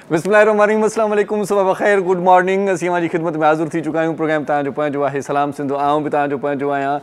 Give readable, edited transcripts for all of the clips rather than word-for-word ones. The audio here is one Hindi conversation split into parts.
बिस्मिल्लाहिर्रहमानिर्रहीम, अस्सलाम वालेकुम, सुबह बखैर, गुड मॉर्निंग। असीं हमारी खिदमत में हाज़िर थी चुका आहियूं। प्रोग्राम तव्हांजो पंहिंजो आहे सलाम सिंधु। आऊं बि तव्हांजो पंहिंजो आहियां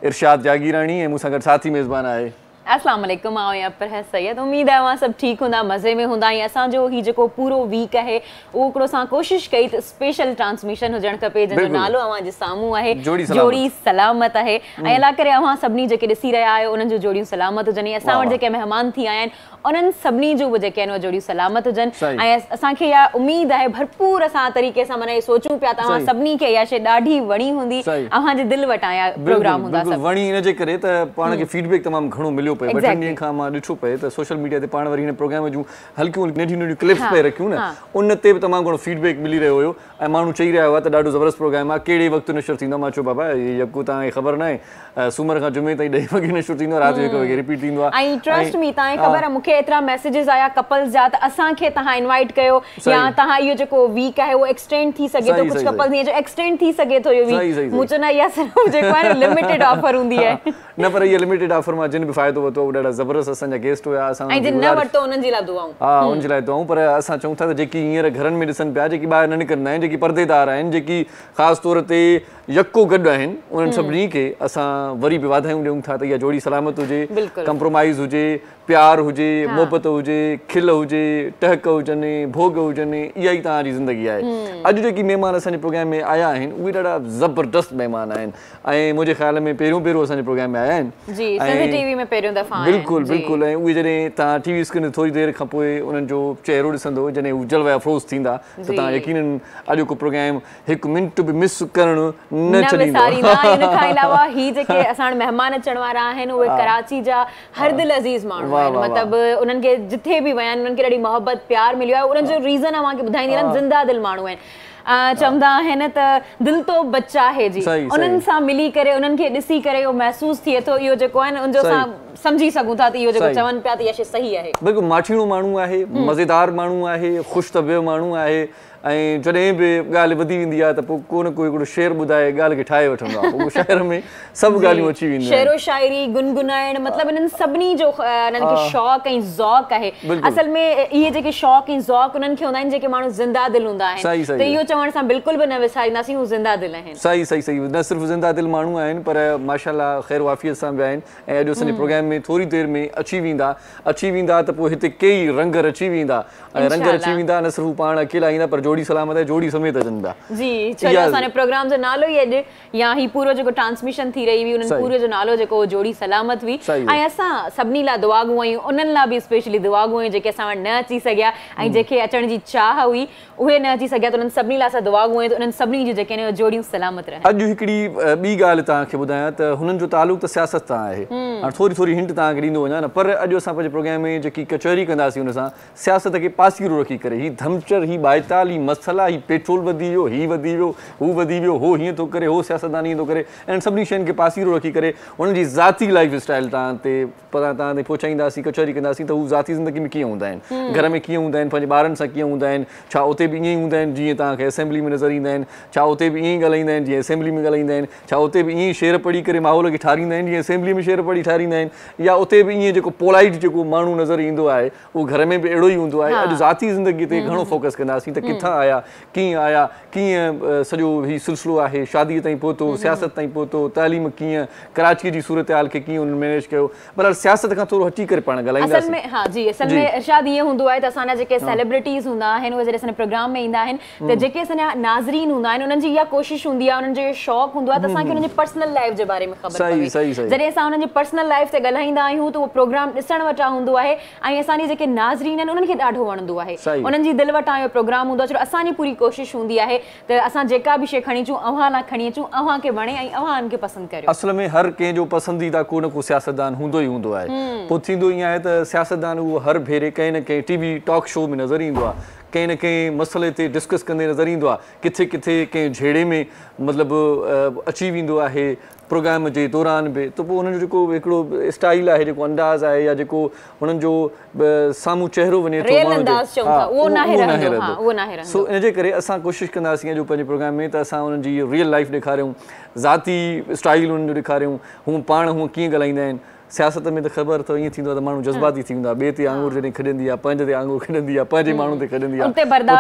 इरशाद जागीरानी ऐं मूंसां गॾु साथी मेज़बान आहे अस्सलाम वालेकुम। आऊं या परहज़ सैयद। उम्मीद है वहाँ सब ठीक हूंदा, मज़े में हूंदा। असांजो ही जेको पूरो वीक है उहो हिकिड़ो असां कोशिशि कई त स्पेशल ट्रांसमिशन हुजणु खपे जंहिंजो नालो अवां जे साम्हूं आहे जोड़ी सलामत आहे। ऐं अला करे अवां सभिनी जेके ॾिसी रहिया आहियो उन्हनि जूं जोड़ियूं सलामत हुजनि। असां वटि जेके महिमान थी आया आहिनि उन्हनि सभिनी जूं बि जेके आहिनि जोड़ियूं सलामत हुजनि। ऐं असांखे इहा उम्मीद आहे भरपूर असां तरीक़े सां माना सोचूं पिया त अवां सभिनी खे इहा शइ ॾाढी वणी हूंदी, अव्हांजे दिलि वटां इहा प्रोग्राम हूंदा। वणी इनजे करे त पाण खे फीडबैक तमामु घणो मिलियो पियो। ॿ टिनि ॾींहंनि खां मां ॾिठो पए त सोशल मीडिया ते पाण वरी हिन प्रोग्राम जूं हल्कियूं नंढियूं नंढियूं क्लिप्स पे रखियूं न, उन ते बि तमामु घणो फीडबैक मिली रहियो हुयो ऐं माण्हू चई रहिया हुआ त ॾाढो ज़बरदस्त प्रोग्राम आहे। कहिड़े वक़्तु नशर थींदो? मां चयो बाबा यकु तव्हांखे ख़बर न आहे, सूमर खां जुमे ताईं 10 वॻे नशर थींदो, राति जो 1 वॻे रिपीट थींदो आहे। ऐं ट्रस्ट मी, तव्हांखे ख़बर आहे मूंखे एतिरा मैसेजेस आया कपल्स जा त असांखे तव्हां इनवाइट कयो या तव्हां इहो जेको वीक आहे उहो एक्सटेंड थी सघे थो, कुझु कपल्स ईअं जो एक्सटेंड थी सघे थो इहो वीक। मूं चयो न, इहा सिर्फ़ु जेको आहे लिमिटेड ऑफर हूंदी आहे। न, पर इहा लिमिटेड ऑफर मां जिन बि फ़ाइदो वरितो उहो ॾाढा ज़बरदस्त असांजा गेस्ट हुआ। ऐं जिन न वरितो उन्हनि जे लाइ दुआऊं। हा, उन जे लाइ दुआऊं। पर असां चऊं था त जेकी हींअर घरनि में ॾिसनि पिया, जेकी ॿाहिरि न निकिरंदा आहिनि, जेकी परदेदार आहिनि, जेकी ख़ासि तौर ते यको गॾु आहिनि, उन्हनि सभिनी खे असां वरी बि वाधायूं ॾियूं था त इहा जोड़ी सलामत हुजे, कंप्रोमाइज़ हुजे, प्यार हुजे, मोहबत हुजे, खिल हुजे, टहक हुजनि, भोग हुजनि, इहा ई तव्हांजी ज़िंदगी आहे। अॼु जेकी महिमान असांजे प्रोग्राम में आया आहिनि उहे ॾाढा ज़बरदस्त महिमान आहिनि ऐं मुंहिंजे ख़्याल में पहिरियों असांजे प्रोग्राम में आया आहिनि। बिल्कुलु बिल्कुलु। ऐं उहे जॾहिं तव्हां टीवी स्क्रीन ते थोरी देरि खां पोइ उन्हनि जो चहिरो ॾिसंदो जॾहिं हू जलवा अफ़रोज़ थींदा त तव्हां यकीनन अॼोको प्रोग्राम हिकु मिंट बि मिस करणु न छॾींदो। इन खां अलावा ही जेके असां महिमान अचण वारा आहिनि उहे कराची जा हर दिल अज़ीज़ माण्हू आहिनि। मतिलबु उन्हनि खे जिथे बि विया आहिनि उन्हनि खे ॾाढी मोहबत प्यार मिलियो आहे। उन्हनि जो रीज़न अव्हांखे ॿुधाईंदी रहंदमि, ज़िंदा दिलि माण्हू आहिनि। चवंदा आहिनि त दिलि तो बच्चा है जी, उन्हनि सां मिली करे उन्हनि खे ॾिसी करे इहो महसूसु थिए थो, इहो जेको आहे न उनजो असां सम्झी सघूं था त इहो जेको चवनि पिया त इहा शइ सही आहे। बिल्कुलु माठीणो माण्हू आहे, मज़ेदार माण्हू आहे, ख़ुशि तबियो माण्हू आहे ऐं जॾहिं बि ॻाल्हि वधी वेंदी आहे त पोइ को न को हिकिड़ो शेर ॿुधाए ॻाल्हि खे ठाहे वठंदो आहे। उहो शहर में सभु ॻाल्हियूं अची वेंदियूं आहिनि। शेरो शाइरी, गुनगुनाइण, मतिलबु इन्हनि सभिनी जो इन्हनि खे शौक़ु ऐं ज़ौक़ आहे। असल में इहे जेके शौक़ु ऐं ज़ौक़ उन्हनि खे हूंदा आहिनि जेके माण्हू ज़िंदा दिलि हूंदा आहिनि, त इहो चवण सां बिल्कुलु बि न विसारींदासीं, हू ज़िंदा दिलि आहिनि। सही सही सही। न सिर्फ़ु ज़िंदा दिलि माण्हू आहिनि पर माशाअल्लाह ख़ैर वाफ़ियत सां बि आहिनि। ऐं अॼु असांजे प्रोग्राम में थोरी देरि में अची वेंदा त पोइ हिते कई रंग अची वेंदा ऐं रंग अची वेंदा। न सिर्फ़ु पाण अकेला ईंदा पर जोड़ी सलामत आहे, जोड़ी समेत अचनि पिया। जी, चलो असांजे प्रोग्राम जो नालो ई अॼु या ही पूरो जेको ट्रांसमिशन थी रही हुई उन्हनि पूरे जो नालो जेको जोड़ी सलामत हुई। ऐं असां सभिनी लाइ दुआ घुरूं आहियूं, उन्हनि लाइ बि स्पेशली दुआ घुरूं जेके असां वटि न अची सघिया ऐं जेके अचण जी चाह हुई उहे न अची सघिया, त उन्हनि सभिनी लाइ असां दुआ घुरूं त उन्हनि सभिनी जी जेके आहिनि जोड़ियूं सलामत रहनि। अॼु हिकिड़ी ॿी ॻाल्हि तव्हांखे ॿुधायां त हुननि जो तालुक़ त सियासत सां आहे। हाणे थोरी हिंट तव्हांखे ॾींदो वञा न, पर अॼु असां पंहिंजे प्रोग्राम में जेकी कचहरी कंदासीं हुन सां सियासत खे पासीरो रखी करे ही धमचर, ही बाइताल, ही मसला, ही पेट्रोल वधी वियो, ही वधी वियो, हू वधी वियो, हो हीअं थो करे, हो सियासतदान हीअं थो करे, ऐं सभिनी शयुनि खे पासीरो रखी करे हुननि जी ज़ाती लाइफ स्टाइल तव्हां ते पहुचाईंदासीं, कचहरी कंदासीं त हू ज़ाती ज़िंदगी में कीअं हूंदा आहिनि, घर में कीअं हूंदा आहिनि, पंहिंजे ॿारनि सां कीअं हूंदा आहिनि, छा उते बि ईअं ई हूंदा आहिनि जीअं तव्हांखे असेंबली में नज़र ईंदा आहिनि, छा उते बि ईअं ई ॻाल्हाईंदा आहिनि जीअं असेंबली में ॻाल्हाईंदा आहिनि, छा उते बि ईअं ई शेर पढ़ी करे माहौल खे ठारींदा आहिनि जीअं असेंबली में शेर पढ़ी ठारींदा आहिनि, या उते बि ईअं जेको पोलाइट जेको माण्हू नज़र ईंदो आहे उहो घर में बि अहिड़ो ई हूंदो आहे। अॼु ज़ाती ज़िंदगी ते घणो फोकस कंदासीं त किथां आया, कीअं सॼो हीउ सिलसिलो आहे, शादीअ ताईं पहुतो, सियासत ताईं पहुतो, तालीम कीअं, कराची जी सूरत हाल खे कीअं उन्हनि मैनेज कयो। पर सियासत खां थोरो हटी करे पाण ॻाल्हाईंदासीं। हा जी, असल में इरशाद ईअं हूंदो आहे त असांजा जेके सेलिब्रिटीज़ हूंदा आहिनि उहे जॾहिं असांजे प्रोग्राम में ईंदा आहिनि त जेके असांजा नाज़रीन हूंदा आहिनि उन्हनि जी इहा कोशिशि हूंदी आहे, उन्हनि जो इहो शौक़ु हूंदो आहे त असांखे उन्हनि जी पर्सनल लाइफ जे बारे में ख़बर पवे। जॾहिं असां उन्हनि जी पर्सनल लाइफ ते ॻाल्हाईंदा आहियूं त उहो प्रोग्राम ॾिसण वटां हूंदो आहे ऐं असांजे जेके नाज़रीन आहिनि उन्हनि खे ॾाढो वणंदो आहे, उन्हनि जी दिलि वटां इहो प्रोग्राम हूंदो आहे। छो असांजी पूरी कोशिशि हूंदी आहे त असां जेका बि शइ खणी अचूं अव्हां लाइ खणी अचूं, अव्हांखे वणे ऐं अव्हां उनखे पसंदि करियो। असल में हर कंहिंजो पसंदीदा को न को सियासतदान हूंदो ई हूंदो आहे। पोइ थींदो ईअं आहे त सियासतदान उहो हर भेरे कंहिं न कंहिं टीवी टॉक शो में नज़र ईंदो आहे, कंहिं न कंहिं मसइले ते डिस्कस कंदे नज़र ईंदो आहे, किथे किथे कंहिं झेड़े में मतिलबु अची वेंदो आहे प्रोग्राम जे दौरान बि। त पोइ हुनजो जेको हिकिड़ो स्टाइल आहे, जेको अंदाज़ आहे या जेको हुननि जो साम्हूं चहिरो वञे थो, सो इनजे करे असां कोशिशि कंदासीं अॼु पंहिंजे प्रोग्राम में त असां हुननि जी रियल लाइफ ॾेखारियूं, ज़ाती स्टाइल हुननि जो ॾेखारियूं, हू पाण हूअं कीअं ॻाल्हाईंदा आहिनि, सियासत में त ख़बर अथव ईअं थींदो आहे त माण्हू जज़्बाती थी वेंदो आहे, ॿिए ते आङुर जॾहिं खॾंदी आहे, पंहिंजे ते आङुर खॾंदी आहे, पंहिंजे माण्हू ते खॾंदी आहे,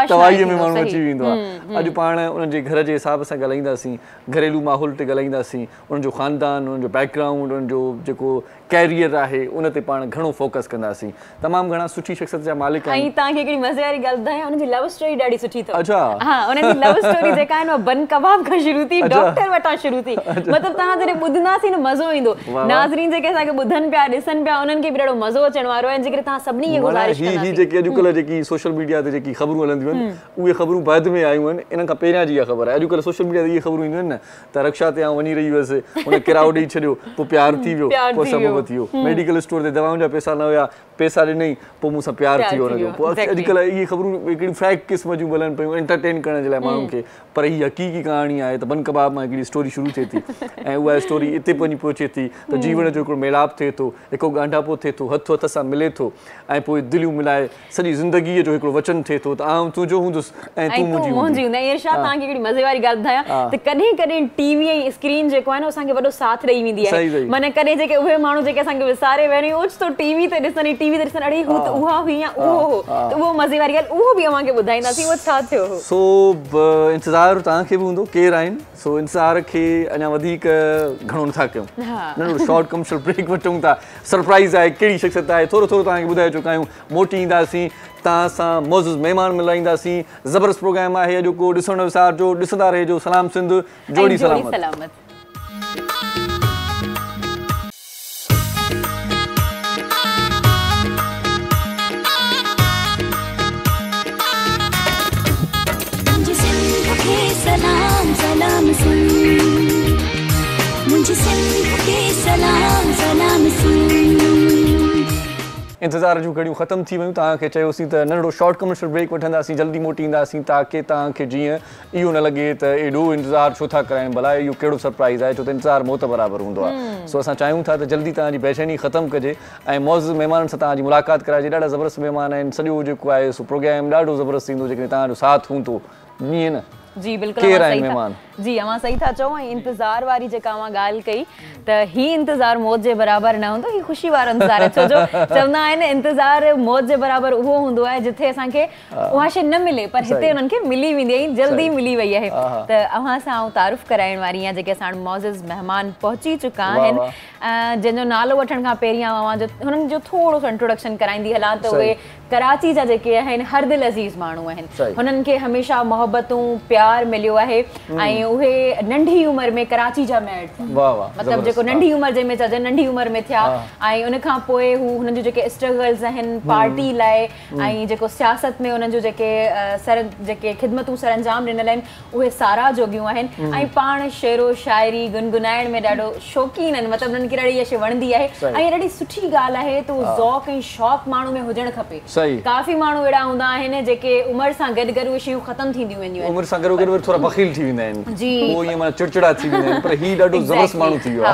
तवाईअ में माण्हू अची वेंदो आहे। अॼु पाण उन्हनि जे घर जे हिसाब सां ॻाल्हाईंदासीं, घरेलू माहौल ते ॻाल्हाईंदासीं, उन्हनि जो ख़ानदान, उन्हनि जो बैकग्राउंड, उन्हनि जो जेको कैरियर आहे उन ते पाण घणो फोकस कंदासीं। तमामु घणा सुठी शख़्सियत जा मालिक आहिनि। ऐं तव्हांखे हिकिड़ी मज़े वारी ॻाल्हि ॿुधायां, उनजी लव स्टोरी ॾाढी सुठी अथव। अच्छा, हा, उनजी लव स्टोरी जेका आहे न बन कबाब खां शुरू थी, डॉक्टर वटां शुरू थी। मतिलबु तव्हां जॾहिं ॿुधंदासीं न मज़ो ईंदो। नाज़रीन जेके असांखे ॿुधनि पिया, ॾिसनि पिया, उन्हनि खे बि ॾाढो मज़ो अचण वारो आहे। जेकॾहिं तव्हां सभिनी खे गुज़ारिश कंदासीं, ही जेके अॼुकल्ह जेकी सोशल मीडिया ते जेकी ख़बरूं हलंदियूं आहिनि, उहे ख़बरूं बाद में आयूं आहिनि, इन खां पहिरियां जी इहा ख़बर आहे। अॼुकल्ह सोशल मीडिया ते इहे ख़बरूं ईंदियूं आहिनि न त रक्षा ते आउं वञी रही हुअसि, हुन किरायो ॾेई छॾियो, पोइ प्यारु थी वियो, पोइ सबबु थी वियो, मेडिकल स्टोर ते दवाउनि जा पैसा न हुया, पैसा ॾिनई, पोइ मूंसां प्यारु थी वियो हुनजो। पोइ अॼुकल्ह इहे ख़बरूं हिकिड़ियूं फेक क़िस्म जूं मिलनि पियूं एंटरटेन करण जे लाइ माण्हुनि खे, पर हीअ हक़ीक़ी कहाणी आहे त बन कबाब मां हिकिड़ी स्टोरी शुरू थिए थी ऐं उहा स्टोरी हिते वञी पहुचे थी त जीवन जो हिकिड़ो मेलाप थिए थो, हिकिड़ो ॻांढापो थिए थो, हथ हथ सां मिले थो ऐं पोइ दिलियूं मिलाए सॼी ज़िंदगीअ जो हिकिड़ो वचन थिए थो त आउं तुंहिंजो हूंदुसि ऐं तूं मुंहिंजी हूंदी। इरशाद, तव्हांखे हिकिड़ी मज़े वारी ॻाल्हि ॿुधायां त कॾहिं कॾहिं टीवी ऐं स्क्रीन जेको आहे न असांखे वॾो साथ ॾेई वेंदी आहे। माने कॾहिं जेके उहे माण्हू जेके असांखे विसारे विया आहिनि, ओचितो टीवी ते ॾिसनि, टीवी ते ॾिसनि, अड़े हू त उहा हुई या उहो हो, त उहो मज़े वारी ॻाल्हि उहो बि अव्हांखे ॿुधाईंदासीं उहो छा थियो हो। सो इंतज़ारु तव्हांखे बि हूंदो केरु आहिनि, सो इंतज़ार खे अञा वधीक घणो नथा कयूं, नंढो शॉर्ट कमर्शियल ब्रेक वठूं था। सरप्राइज़ आहे, कहिड़ी शख़्सियत आहे, थोरो थोरो तव्हांखे ॿुधाए चुका आहियूं। मोटी ईंदासीं, तव्हां सां मौज़ूज़ महिमान मिलाईंदासीं। ज़बरदस्त प्रोग्राम आहे अॼु को, ॾिसण न विसारजो, ॾिसंदा रहिजो। सलाम सिंध, जोड़ी सलामत। सलाम सलाम मुझे सिंध के सलाम सलाम इंतज़ार जूं घड़ियूं ख़तमु थी वियूं। तव्हांखे चयोसीं त नंढड़ो शॉर्ट कमर्शियल ब्रेक वठंदासीं, जल्दी मोटी ईंदासीं ताकी तव्हांखे जीअं इहो न लॻे त एॾो इंतज़ारु छो था कराइनि, भला इहो कहिड़ो सरप्राइज़ आहे, छो त इंतज़ारु मौत बराबरि हूंदो आहे। सो असां चाहियूं था त जल्दी तव्हांजी बेचैनी ख़तमु कजे ऐं मौज़ूज़ महिमाननि सां तव्हांजी मुलाक़ात कराइजे। ॾाढा ज़बरदस्त महिमान आहिनि, सॼो जेको आहे सो प्रोग्राम ॾाढो ज़बरदस्त थींदो जेकॾहिं तव्हांजो साथ हूंदो, ईअं न। जी बिल्कुलु, जी अवां सही था चओ। ऐं इंतज़ार वारी जेका अवां ॻाल्हि कई त ही इंतज़ार मौत जे बराबरि न हूंदो, ही ख़ुशी वारो इंतज़ार आहे। छो जो चवंदा आहिनि इंतज़ार मौत जे बराबरि उहो हूंदो आहे जिथे असांखे उहा शइ न मिले, पर हिते उन्हनि खे मिली वेंदी आहे, जल्दी मिली वई आहे। त अवां सां आउं तारीफ़ कराइण वारी आहियां जेके असां मौज़ूज़ महिमान पहुची चुका आहिनि, जंहिंजो नालो वठण खां पहिरियां हुननि जो थोरो सो इंट्रोडक्शन कराईंदी हलां त उहे कराची जा जेके आहिनि हर दिलि अज़ीज़ माण्हू आहिनि। हुननि खे हमेशह मोहबतूं प्यार मिलियो आहे ऐं उहे नंढी उमिरि में कराची जा मैड थिया, मतिलबु जेको नंढी उमिरि जंहिंमें चइजे नंढी उमिरि में थिया ऐं उन खां पोइ हू हुननि जो जेके स्ट्रगल्स आहिनि पार्टी लाइ ऐं जेको सियासत में उन्हनि जो जेके ख़िदमतूं सर अंजाम ॾिनल आहिनि उहे साराह जोगियूं आहिनि ऐं पाण शेरो शाइरी गुनगुनाइण में ॾाढो शौक़ीन आहिनि। मतिलबु उन्हनि खे ॾाढी इहा शइ वणंदी आहे ऐं ॾाढी सुठी ॻाल्हि आहे त ज़ौक़ ऐं शौक़ु माण्हू में हुजणु खपे। काफ़ी माण्हू अहिड़ा हूंदा आहिनि जेके उमिरि सां गॾु गॾु उहे शयूं ख़तमु थींदियूं वेंदियूं आहिनि, उमिरि सां गॾु गॾु थोरा बख़ील थी वेंदा आहिनि, पोइ ईअं माना चिड़चिड़ा थी वेंदा आहिनि, पर ही ॾाढो ज़बरदस्त माण्हू थी वियो आहे।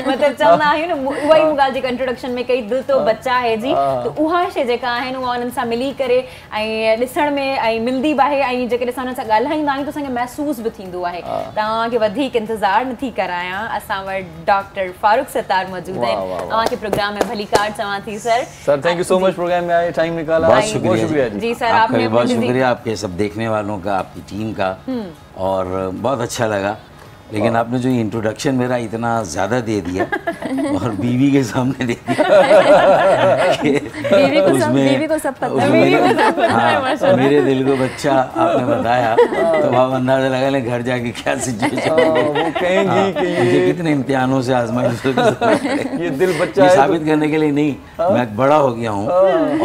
मतिलबु चवंदा आहियूं न, उहा ई ॻाल्हि जेका इंट्रोडक्शन में कई, दिलि तो बच्चा है जी, त उहा शइ जेका आहिनि उहा उन्हनि सां मिली करे ऐं ॾिसण में ऐं मिलंदी बि आहे ऐं जेके असां हुननि सां ॻाल्हाईंदा आहियूं त असांखे महसूसु बि थींदो आहे। तव्हांखे वधीक इंतज़ारु नथी करायां, असां वटि डॉक्टर फारूक सत्तार मौजूद आहिनि। तव्हांखे प्रोग्राम में भली कार चवां थी sir. Sir thank you so much programme में आए, टाइम निकाला, बहुत शुक्रिया जी सर। आपने बहुत शुक्रिया आपके सब देखने वालों का, आपकी टीम का, और बहुत अच्छा लगा। लेकिन आपने जो इंट्रोडक्शन मेरा इतना ज़्यादा दे दिया और बीवी के सामने दे दिया बीवी को सब पता है, मेरे दिल को बच्चा आपने बताया तो वहाँ अंदाजा लगा ले घर जाके क्या सिचुएशन वो कहेंगी कि ये कितने इम्तिहानों से आजमाइशों ये दिल बच्चा है साबित करने के लिए नहीं, मैं बड़ा हो गया हूँ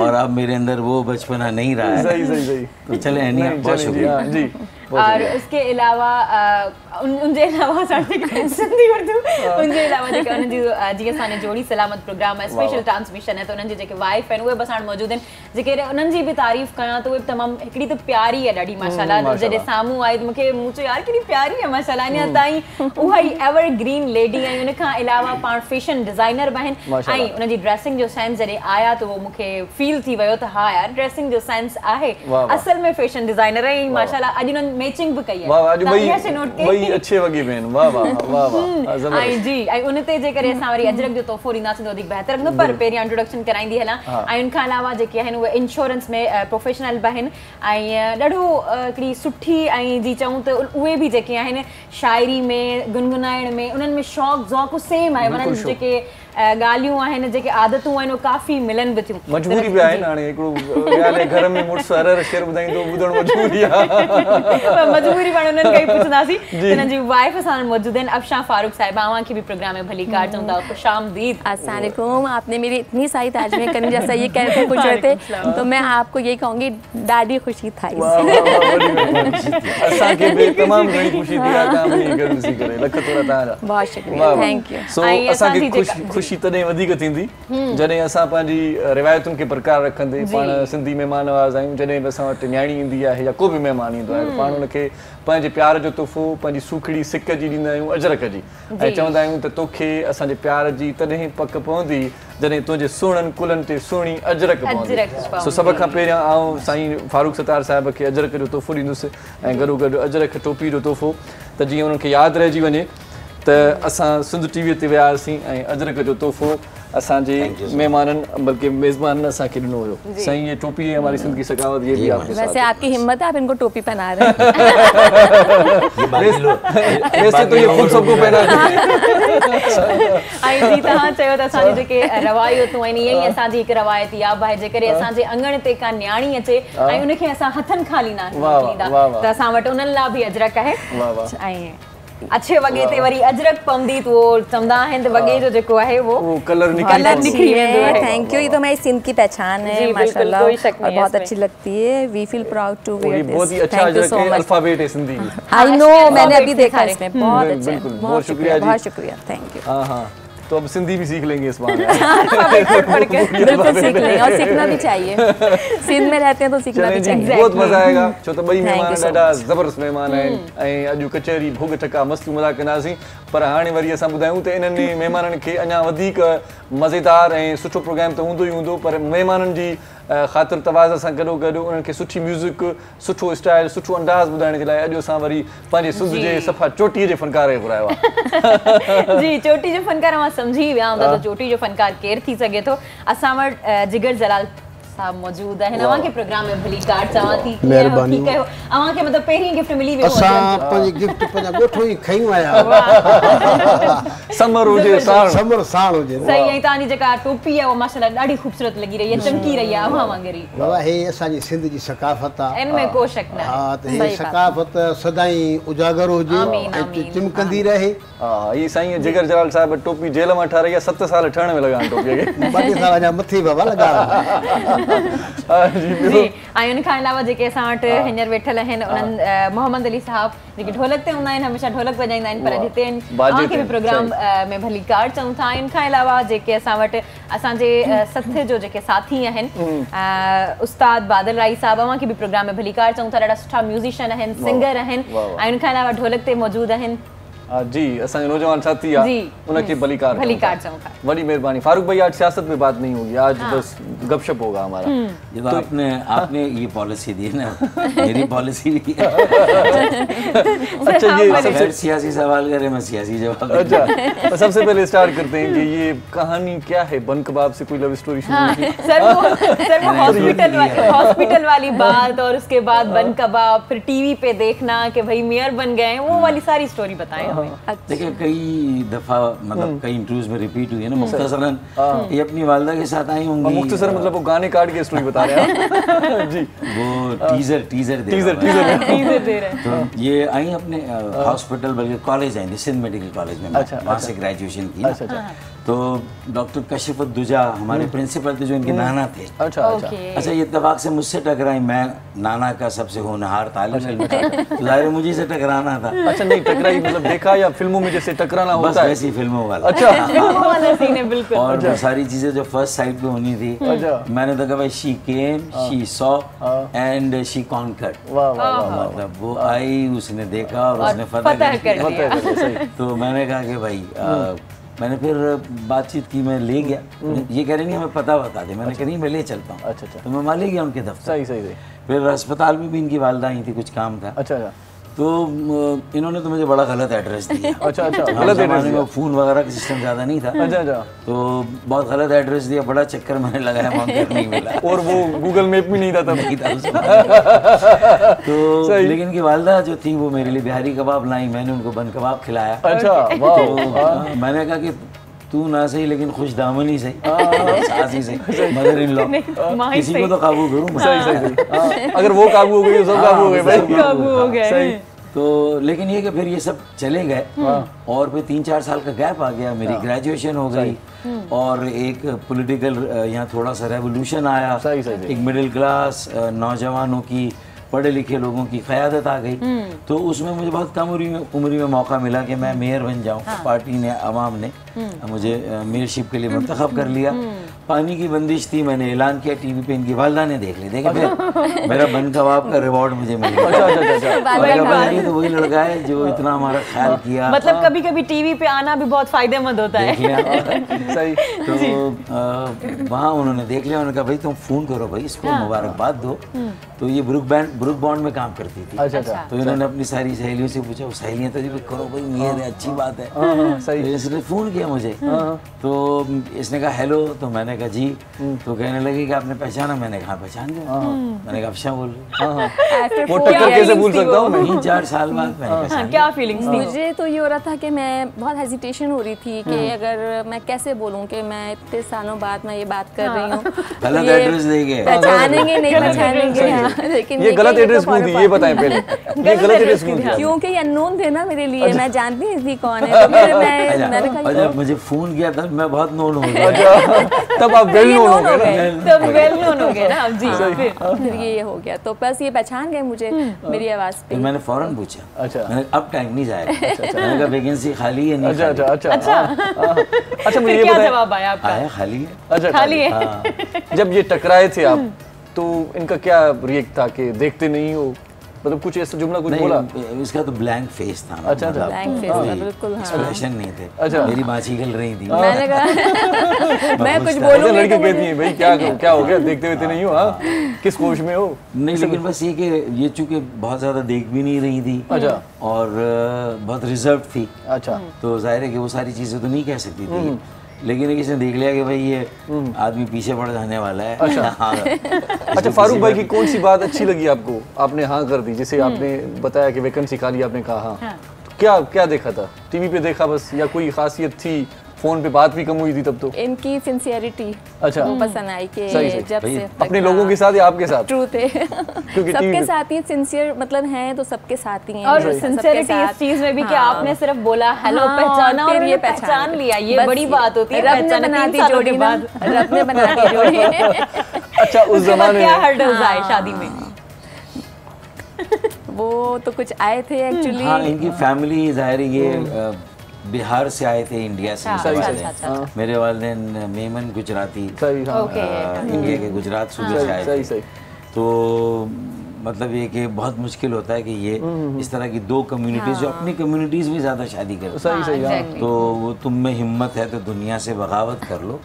और अब मेरे अंदर वो बचपना नहीं रहा है। सही तो चले एनिया, बहुत शुक्रिया जी। और उसके अलावा उनजे अलावा सिंधी उर्दू उनजे अलावा जेके उन्हनि जी जीअं असांजे जोड़ी सलामत प्रोग्राम आहे, स्पेशल ट्रांसमिशन आहे, त उन्हनि जी जेके वाइफ आहिनि उहे बि असां वटि मौजूद आहिनि। जेके उन्हनि जी बि तारीफ़ कयां त उहे तमामु हिकिड़ी त प्यारी आहे ॾाढी माशाल्लाह, जॾहिं साम्हूं आई त मूंखे मूं चयो यार केॾी प्यारी आहे माशाल्लाह, अञा ताईं उहा ई एवर ग्रीन लेडी ऐं उन खां अलावा पाण फैशन डिज़ाइनर बि आहिनि ऐं उन्हनि जी ड्रेसिंग जो सेंस जॾहिं आया त उहो मूंखे फील थी वियो त हा यार ड्रेसिंग जो सेंस आहे, असल में फैशन डिज़ाइनर ऐं माशाल्लाह अॼु उन्हनि मैचिंग भी कई है वाह अॼु तव्हां इहा शइ नोट कई ॿई अच्छे वॻे में आहिनि वाह वाह वाह वाह ज़बरदस्त ऐं जी ऐं उन ते जे करे असां वरी अजरक जो तोहफ़ो ॾींदासीं त वधीक बहितर हूंदो पर पहिरियां इंट्रोडक्शन कराईंदी हलां ऐं उन खां अलावा जेके आहिनि उहे इंश्योरेंस में प्रोफेशनल बि आहिनि ऐं ॾाढो हिकिड़ी सुठी ऐं जी चऊं त उहे बि जेके आहिनि शाइरी में गुनगुनाइण में उन्हनि में शौक़ु ज़ौक़ु सेम आहे उन्हनि जेके ॻाल्हियूं आहिनि जेके आदतूं आहिनि उहे काफ़ी मिलनि बि थियूं मजबूरी बि आहे न हाणे हिकिड़ो ॻाल्हि आहे घर में मुड़ुसु हर हर शेर ॿुधाईंदो ॿुधणु मजबूरी आहे मजबूरी पाण उन्हनि खे ई पुछंदासीं हुननि जी वाइफ असां मौजूद आहिनि अफशा फारूक साहिबा अवां खे बि प्रोग्राम में भली कार चऊं था खुशामदीद। अस्सलाम वालेकुम। आपने मेरी इतनी सारी तारीफें करी जैसा ये कह रहे थे पूछ रहे थे तो मैं आपको यही कहूँगी ॾाढी ख़ुशी था असांखे बि तमामु घणी ख़ुशी थी आहे तव्हां ॿिन्ही खे ॾिसी करे लख थोरा तव्हांजा बहुत शुक्रिया थैंक यू। सो असांखे ख़ुशी तॾहिं वधीक थींदी जॾहिं असां पंहिंजी रिवायतुनि खे बरक़रार रखंदे पाण सिंधी महिमान नवाज़ आहियूं जॾहिं बि असां वटि न्याणी ईंदी आहे या को बि महिमान ईंदो आहे पाण हुनखे पंहिंजे प्यार जो तोहफ़ो पंहिंजी सूखड़ी सिक जी ॾींदा आहियूं अजरक जी ऐं चवंदा आहियूं त तोखे असांजे प्यार जी तॾहिं पक पवंदी जॾहिं तुंहिंजे सुहिणनि कुलनि ते सुहिणी अजरक पवंदी। सो सभ खां पहिरियां आउं साईं फारूक सतार साहिब खे अजरक जो तोहफ़ो ॾींदुसि ऐं गॾो गॾु अजरक टोपी जो तोहफ़ो त जीअं उन्हनि खे यादि रहिजी वञे त असां सिंध टीवीअ ते विया हुआसीं ऐं अजरक जो तोहफ़ो असांजे मेहमाननि बल्कि मेज़बाननि असांखे ॾिनो हुयो। साईं ये टोपी है हमारी सिंध की सखावत ये भी आपके साथ। वैसे आपकी हिम्मत है आप इनको टोपी पहना रहे हैं। वैसे तो ये खुद सबको पहना ऐं जी तव्हां चयो त असांजी जेके रवायतूं आहिनि ईअं ई असांजी हिकु रवायत इहा बि आहे जेकॾहिं असांजे अंगण ते का न्याणी अचे ऐं उनखे असां हथनि खां ॾींदा त असां वटि उन्हनि लाइ बि अजरक आहे ऐं अच्छे वगे ते वरी अजरक पवंदी तो चवंदा आहिनि त वगे जो जेको आहे वो कलर निकली वेंदो है। Thank you. ये तो हमारी सिंध की पहचान है माशाल्लाह और बहुत अच्छी लगती है। We feel proud to wear this. बहुत ही अच्छा अजरक है अल्फाबेट है सिंधी की। आई नो मैंने अभी देखा इसमें बहुत अच्छा बिल्कुल बहुत शुक्रिया थैंक यू। हां हां तो अब सिंधी भी सीख लेंगे इस बार। बिल्कुल सीख लेंगे और सीखना भी चाहिए सिंध में रहते हैं तो सीखना भी चाहिए। बहुत मजा आएगा छो तो ॿई मेहमान ॾाढा ज़बरदस्त मेहमान आहिनि ऐं अॼु कचहरी भोग टका मस्ती मज़ाक कंदासीं पर हाणे वरी असां ॿुधायूं त इन्हनि महिमाननि खे अञा वधीक मज़ेदार ऐं सुठो प्रोग्राम त हूंदो ई हूंदो पर महिमाननि जी ख़ातिर तवाज़ सां गॾो गॾु उन्हनि खे सुठी म्यूज़िक सुठो स्टाइल सुठो अंदाज़ ॿुधाइण जे लाइ अॼु असां वरी पंहिंजे सिंध जे सफ़ा चोटीअ जे फ़नकार खे घुरायो आहे। जी चोटी जो फ़नकार मां सम्झी विया हूंदा त चोटी जो फ़नकार केरु थी सघे थो। असां वटि जिगर जलाल साहब मौजूद आहिनि अवां खे प्रोग्राम में भली कार्ड चवां थी महिरबानी कयो अवां खे मतलब पहिरीं गिफ्ट मिली वियो असां पंहिंजी गिफ्ट पंहिंजा ॻोठो ई खयूं आया समर हुजे साण हुजे सही ऐं तव्हांजी जेका टोपी आहे उहा माशाल्लाह ॾाढी ख़ूबसूरत लॻी रही आहे चमकी रही आहे अवां वांगुरु ई। बाबा हे असांजी सिंध जी सकाफ़त आहे इन में को शक न हा त हे सकाफ़त सदाईं उजागर हुजे ऐं चिमकंदी रहे। हा ही साईं जिगर जलाल साहिब टोपी जेल मां ठाराई आहे 7 साल ठहण में लॻा टोपीअ खे 2 साल अञा मथे बाबा लॻा जी ऐं उन खां अलावा जेके असां वटि हींअर वेठल आहिनि उन्हनि मोहम्मद अली साहब जेके ढोलक ते हूंदा आहिनि हमेशह ढोलक वॼाईंदा आहिनि पर अॼु हिते आहिनि खे बि प्रोग्राम में भली कार्ड चऊं था। इन खां अलावा जेके असां वटि असांजे सथ जो जेके साथी आहिनि उस्ताद बादल राई साहब अवां खे बि प्रोग्राम में भली कार्ड चऊं था ॾाढा सुठा म्यूज़िशियन आहिनि सिंगर आहिनि ऐं उन खां अलावा ढोलक ते मौजूद आहिनि जी असांजो नौजवान साथी है उनके भलीकार चऊं था। बड़ी मेहरबानी फारूक भाई आज सियासत में बात नहीं होगी आज बस गपशप होगा हमारा। ये तो आपने ये पॉलिसी दी है ना मेरी पॉलिसी नहीं है। अच्छा ये सबसे सियासी सवाल करे मैं सियासी जवाब। अच्छा सबसे पहले स्टार्ट करते हैं कि ये कहानी क्या है बन कबाब से कोई लव स्टोरी शुरू हुई? सर वो हॉस्पिटल वाली बात और उसके बाद बन कबाब फिर टीवी पे देखना कि भाई मेयर बन गए वो वाली सारी स्टोरी बताएं। देखिए कई दफा मतलब कई इंटरव्यूज में रिपीट हुई है ना मुख्तसरन ये अपनी वालदा के साथ आई होंगी। मुख्तसर मतलब वो गाने काट के स्टोरी बता रहे हैं जी वो टीजर दे रहे हैं। तो ये आई अपने हॉस्पिटल बल्कि कॉलेज आई थी सिंध मेडिकल कॉलेज में वहाँ से ग्रेजुएशन की तो डॉक्टर कशिफत दुजा हमारे प्रिंसिपल थे जो इनके नाना थे। अच्छा ये इत्तेफाक से मुझसे टकराई मैं नाना का सबसे होनहार तालिब इल्म था तो जाहिर मुझे से टकराना था। अच्छा नहीं टकराई मतलब देखा या फिल्मों में जैसे टकराना होता है वैसी फिल्मों वाला। अच्छा बिल्कुल और सारी चीजें जो फर्स्ट साइड पे होनी थी मैंने तो कहा भाई she came she saw and she conquered मतलब वो आई उसने देखा और उसने फतह कर दिया। तो मैंने कहा कि भाई मैंने फिर बातचीत की मैं ले गया ये कह रहे नहीं हमें पता बता दे मैंने कहा नहीं मैं ले चलता हूँ। अच्छा तो मैं वहाँ ले गया उनके दफ्तर। सही फिर अस्पताल में भी इनकी वालदा आई थी कुछ काम था। अच्छा तो इन्होंने तो मुझे बड़ा गलत एड्रेस दिया। अच्छा अच्छा, गलत एड्रेस दिया। फ़ोन वगैरह का सिस्टम ज़्यादा नहीं था। अच्छा अच्छा, तो बहुत गलत एड्रेस दिया, बड़ा चक्कर मैंने लगाया, वहाँ पर नहीं मिला। और वो गूगल मैप भी नहीं था तब। नहीं था तो लेकिन इनकी वालदा जो थी वो मेरे लिए बिहारी कबाब लाई, मैंने उनको बन कबाब खिलाया। अच्छा वाह। मैंने कहा कि तू ना सही लेकिन खुश दामनी सही, सास ही सही, मदर इन लॉ, किसी को तो काबू करूँ। सही सही, अगर वो काबू हो गई तो सब काबू हो गए भाई, काबू हो गए। सही। तो लेकिन ये कि फिर ये सब चले गए और फिर 3-4 साल का गैप आ गया, मेरी ग्रेजुएशन हो गई और एक पॉलिटिकल यहाँ थोड़ा सा रेवोल्यूशन आया। सही सही। एक मिडिल क्लास नौजवानों की, पढ़े लिखे लोगों की क़यादत आ गई। तो उसमें मुझे बहुत कम उम्र में मौका मिला कि मैं मेयर बन जाऊँ। पार्टी ने, अवाम ने मुझे मेयरशिप के लिए मुंतखब कर लिया। पानी की बंदिश थी, मैंने ऐलान किया टीवी पे, इनकी वालदा ने देख ली। देखा फिर मेरा बन कबाब का रिवॉर्ड मुझे मिल गया। ये तो वही लड़का है जो इतना हमारा ख्याल किया। मतलब कभी कभी टीवी पे आना भी बहुत फायदेमंद होता है। सही। तो वहाँ उन्होंने देख लिया, उन्होंने कहा भाई तुम फ़ोन करो भाई, इसको मुबारकबाद दो। तो ये ब्रुक बॉन्ड में काम करती थी। अच्छा अच्छा। तो इन्होंने अपनी सारी सहेलियों से पूछा, सहेलियाँ तो जी करो भाई, मेयर है, अच्छी बात है। सही। तो इसने फ़ोन किया मुझे, तो इसने कहा हेलो, तो मैंने कहा जी। तो कहने लगे कि आपने पहचाना? मैंने कहा पहचान गया। मैंने कहा अच्छा बोल रही, वो टक्कर कैसे भूल सकता हूँ मैं। 3-4 साल बाद मैंने पहचान। क्या फीलिंग्स थी? मुझे तो ये हो रहा था कि मैं बहुत हेजिटेशन हो रही थी कि अगर मैं कैसे बोलूँ कि मैं इतने सालों बाद मैं ये बात कर रही हूँ। गलत एड्रेस दे गए, पहचानेंगे नहीं पहचानेंगे, लेकिन ये गलत एड्रेस क्यों दी, ये बताएं पहले, ये गलत एड्रेस क्यों दिया? क्योंकि ये अननोन थे ना मेरे लिए, मैं जानती नहीं थी कौन है। तो फिर मैंने कहा जब मुझे फोन किया तब मैं बहुत नोन हो गया। अच्छा, तब आप वेल नोन हो गए ना। तब वेल नोन हो गए ना आप जी। फिर ये हो गया, तो बस ये पहचान गए मुझे मेरी आवाज़ पे। तो मैंने फौरन पूछा, अच्छा मैंने अब टाइम नहीं जाएगा, मैंने कहा वैकेंसी खाली है? नहीं अच्छा अच्छा खाली। अच्छा अच्छा, मुझे ये क्या बताएं। जवाब आया आपका? आया खाली है। अच्छा खाली है। जब ये टकराए थे आप, तो इनका क्या रिएक्ट था कि देखते नहीं हो, मतलब कुछ ऐसा जुमला कुछ बोला? इसका तो ब्लैंक फेस था। अच्छा अच्छा, ब्लैंक फेस था बिल्कुल। एक्सप्रेशन नहीं थे। अच्छा, मेरी बाँची गल रही थी। मैंने कहा मैं कुछ बोलूंगी लड़की तो कहती है भाई क्या हो गया, देखते हुए नहीं हो, हाँ किस कोश में हो? नहीं, लेकिन बस ये कि ये चूंकि बहुत ज़्यादा देख भी नहीं रही थी। अच्छा। और बहुत रिजर्व थी। अच्छा। तो जाहिर है कि वो सारी चीज़ें तो नहीं कह सकती थी, लेकिन किसी ने देख लिया कि भाई ये आदमी पीछे पड़ जाने वाला है। अच्छा। हाँ। अच्छा, फारूक भाई की कौन सी बात अच्छी लगी आपको, आपने हाँ कर दी? जैसे आपने बताया कि वैकेंसी खाली, आपने कहा हाँ, तो क्या देखा था? टीवी पे देखा बस, या कोई खासियत थी? फोन पे बात भी कम हुई थी तब तो? इनकी सिंसियरिटी अच्छा, वो पसंद आई कि जब से अपने लोगों के साथ या आपके साथ? ट्रू थे, सबके साथ ही सिंसियर मतलब हैं, तो सबके साथ ही हैं। और सिंसियरिटी इस चीज में भी कि आपने सिर्फ बोला हेलो, पहचाना और ये पहचान लिया, ये बड़ी बात होती है। रब ने बना दी जोड़ी, रब ने बना दी जोड़ी। अच्छा, उस जमाने क्या हर्डल्स आए शादी में? वो तो कुछ आए थे एक्चुअली। हाँ, इनकी फैमिली जाहिर है ये बिहार से आए थे, इंडिया से। मेरे वालिदैन मेमन गुजराती, इंडिया के गुजरात सूबे से आए थे। तो मतलब ये कि बहुत मुश्किल होता है कि ये इस तरह की दो कम्युनिटीज जो अपनी कम्युनिटीज में ज्यादा शादी करते हैं। तो वो तुम में हिम्मत है तो दुनिया से बगावत कर लो,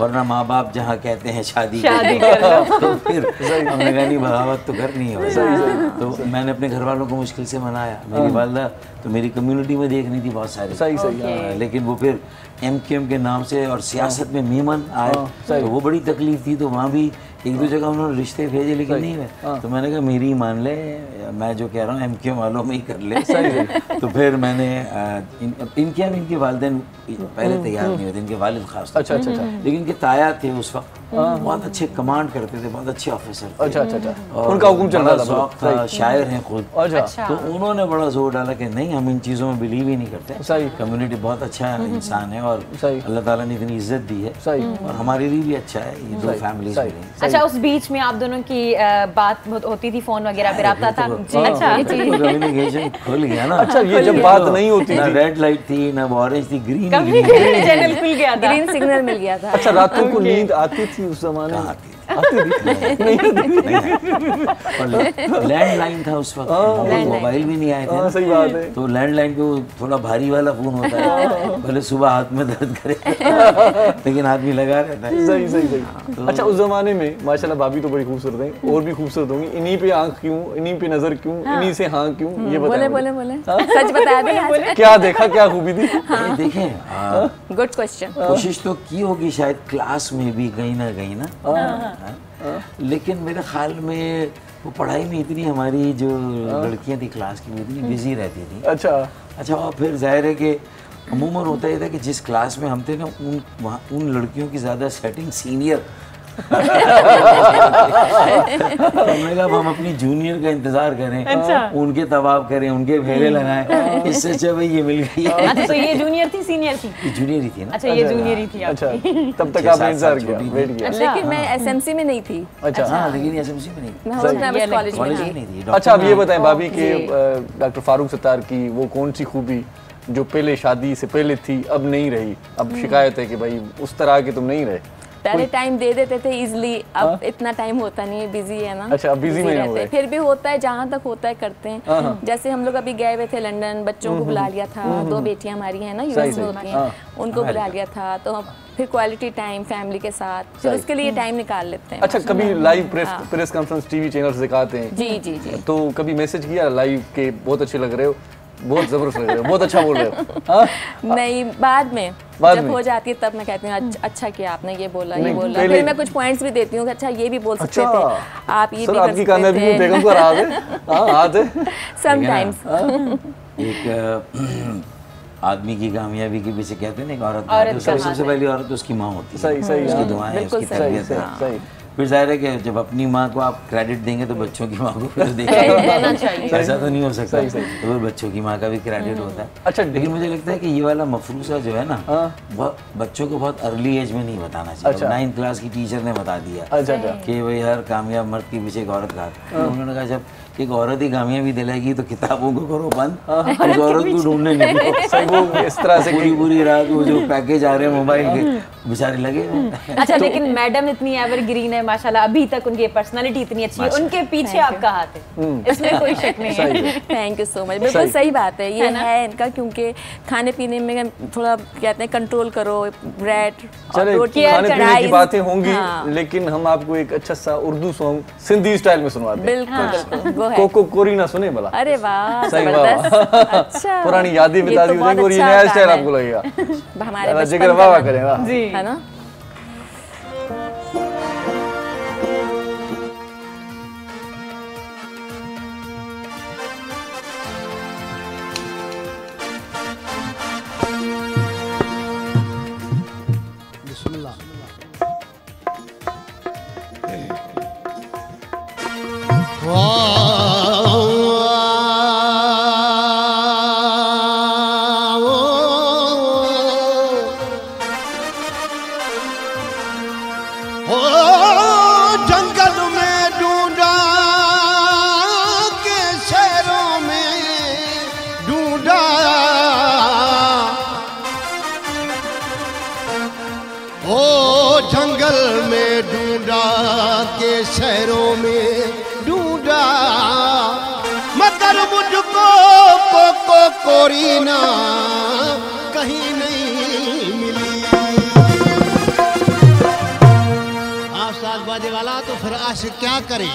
वरना माँ बाप जहाँ कहते हैं शादी कर लो तो फिर हमने कहा नहीं, बगावत तो करनी है। तो मैंने अपने घर वालों को मुश्किल से मनाया। मेरी वालदा तो मेरी कम्युनिटी में देख रही थी बहुत सारी, लेकिन वो फिर MQM के नाम से और सियासत में मेमन आए, तो वो बड़ी तकलीफ थी। तो वहाँ भी एक दो जगह उन्होंने रिश्ते भेजे, लेकिन नहीं है। तो मैंने कहा मेरी मान ले, मैं जो कह रहा हूँ MQM वालों में ही कर ले। तो फिर मैंने इनके वालिदैन पहले तैयार नहीं होते, इनके वालिद खास। अच्छा अच्छा अच्छा। लेकिन इनके ताया थे उस वक्त, बहुत अच्छे कमांड करते थे, बहुत अच्छे ऑफिसर थे। अच्छा अच्छा अच्छा, उनका हुक्म चल रहा था, शायर हैं खुद। अच्छा। तो उन्होंने बड़ा जोर डाला कि नहीं, हम इन चीज़ों में बिलीव ही नहीं करते। कम्युनिटी बहुत अच्छा इंसान है और अल्लाह ताला ने इतनी इज्जत दी है, और हमारे लिए भी अच्छा है ये दो फैमिली। अच्छा, उस बीच में आप दोनों की बात होती थी, फोन वगैरह पे रखता था? अच्छा, कम्युनिकेशन खुल गया ना। अच्छा, ये जब बात नहीं होती ना रेड लाइट थी ना ऑरेंज थी, ग्रीन चैनल खुल गया था, ग्रीन सिग्नल मिल गया था। अच्छा, रातों को नींद आती थी उस जमाने में? लैंडलाइन था उस वक्त, मोबाइल भी नहीं आए थे। सही बात है। तो लैंडलाइन पे वो थोड़ा भारी वाला फोन होता है, भले सुबह हाथ में दर्द करे लेकिन आदमी लगा रहता है। सही सही सही। अच्छा, उस जमाने में माशाल्लाह भाभी तो बड़ी खूबसूरत हैं और भी खूबसूरत होंगी। इन्हीं पे आंख क्यों, इन्हीं पे नजर क्यों, इन्हीं से हाँ क्यों, ये बताएं। बोले सच बता दें। क्या देखा, क्या खूबी थी? देखें, गुड क्वेश्चन। कोशिश तो की होगी शायद क्लास में भी कहीं ना, लेकिन मेरे ख्याल में वो पढ़ाई में इतनी, हमारी जो लड़कियां थी क्लास की, वो इतनी बिजी रहती थी। अच्छा, और फिर जाहिर है कि अमूमन होता ही था कि जिस क्लास में हम थे ना, उन लड़कियों की ज़्यादा सेटिंग सीनियर हमने कहा हम अपनी जूनियर का इंतजार करें, उनके तवाब करें, उनके फेरे लगाएं, इससे अच्छा भाई ये मिल गई। अच्छा, तो ये जूनियर थी सीनियर थी? ये जूनियर ही थी ना। अच्छा, ये जूनियर ही थी। अच्छा, तब तक आपने इंतजार किया, वेट किया। लेकिन मैं एसएमसी में नहीं थी। अच्छा, हाँ, लेकिन एसएमसी में नहीं थी, कॉलेज में नहीं थी। अच्छा, अब ये बताएं भाभी के डॉक्टर फारूक सत्तार की वो कौन सी खूबी जो पहले शादी से पहले थी अब नहीं रही? अब शिकायत है कि भाई उस तरह के तुम नहीं रहे। पहले टाइम दे देते थे इजीली, अब इतना टाइम होता नहीं है, बिजी है ना। अच्छा, बिजी में हो गए। फिर भी होता है, जहाँ तक होता है करते हैं। जैसे हम लोग अभी गए हुए थे लंदन, बच्चों को बुला लिया था, 2 बेटियां हमारी हैं ना यूएस में होती हैं, उनको बुला लिया था, तो फिर क्वालिटी टाइम फैमिली के साथ, फिर उसके लिए टाइम निकाल लेते हैं। अच्छा, कभी live press conference TV channel से दिखाते हैं? जी जी जी। तो कभी मैसेज किया लाइव के बहुत अच्छे लग रहे हो, बहुत जबरदस्त लग रहे हो, बहुत अच्छा बोल रहे हो? नहीं, बाद में जब हो जाती है तब मैं कहती हूँ अच्छा किया आपने, ये बोला ये बोला, फिर मैं कुछ पॉइंट्स भी देती हूँ कि अच्छा ये भी बोल सकते थे आप, ये भी कर सकते थे। बेगम को राज है समटाइम्स। एक आदमी की कामयाबी के पीछे कहते हैं ना, एक औरत सबसे पहली औरत उसकी माँ होती है। सही सही, उसकी दुआएं, उसकी तरबियत है। फिर जाहिर है कि जब अपनी माँ को आप क्रेडिट देंगे तो बच्चों की माँ को फिर देंगे, ऐसा तो नहीं हो सकता। तो फिर बच्चों की माँ का भी क्रेडिट होता है। अच्छा, लेकिन मुझे लगता है कि ये वाला मफरूसा जो है ना, बच्चों को बहुत अर्ली एज में नहीं बताना चाहिए। 9th क्लास की टीचर ने बता दिया कि भाई हर कामयाब मर्द के पीछे एक औरत का। उन्होंने कहा जब एक औरत ही कामयाबी दिलाएगी तो किताबों को करो बंद, उस औरत को ढूंढने निकलो। इस तरह से पूरी रात वो जो पैकेज आ रहे हैं मोबाइल के, बेचारे लगे। अच्छा, लेकिन मैडम इतनी एवरग्रीन है माशाल्लाह, अभी तक उनकी पर्सनालिटी इतनी अच्छी है, उनके पीछे आपका हाथ है, इसमें कोई शक नहीं है। Thank you so much. बिल्कुल सही बात है, ये है इनका, क्योंकि खाने पीने में थोड़ा कहते हैं कंट्रोल करो, ब्रेड रोटी, खाने पीने की बातें होंगी, लेकिन हम आपको एक अच्छा सा उर्दू सॉन्ग सिंधी स्टाइल में सुनवाते हैं। बिल्कुल, कोको कोरी ना सुने भला। अरे वाह, जबरदस्त। अच्छा, पुरानी यादें बिता दी जाएंगी और ये नया स्टाइल आपको लगेगा। हमारे जिगर वाह वाह करेगा जी, है ना। जंगल में ढूंढा के शहरों में ढूंढा, ओ जंगल में ढूंढा के शहरों में ढूंढा, मगर मुझको कोको कोरी ना कहीं नहीं मिली। बाजे वाला तो फिर आशिक क्या करे,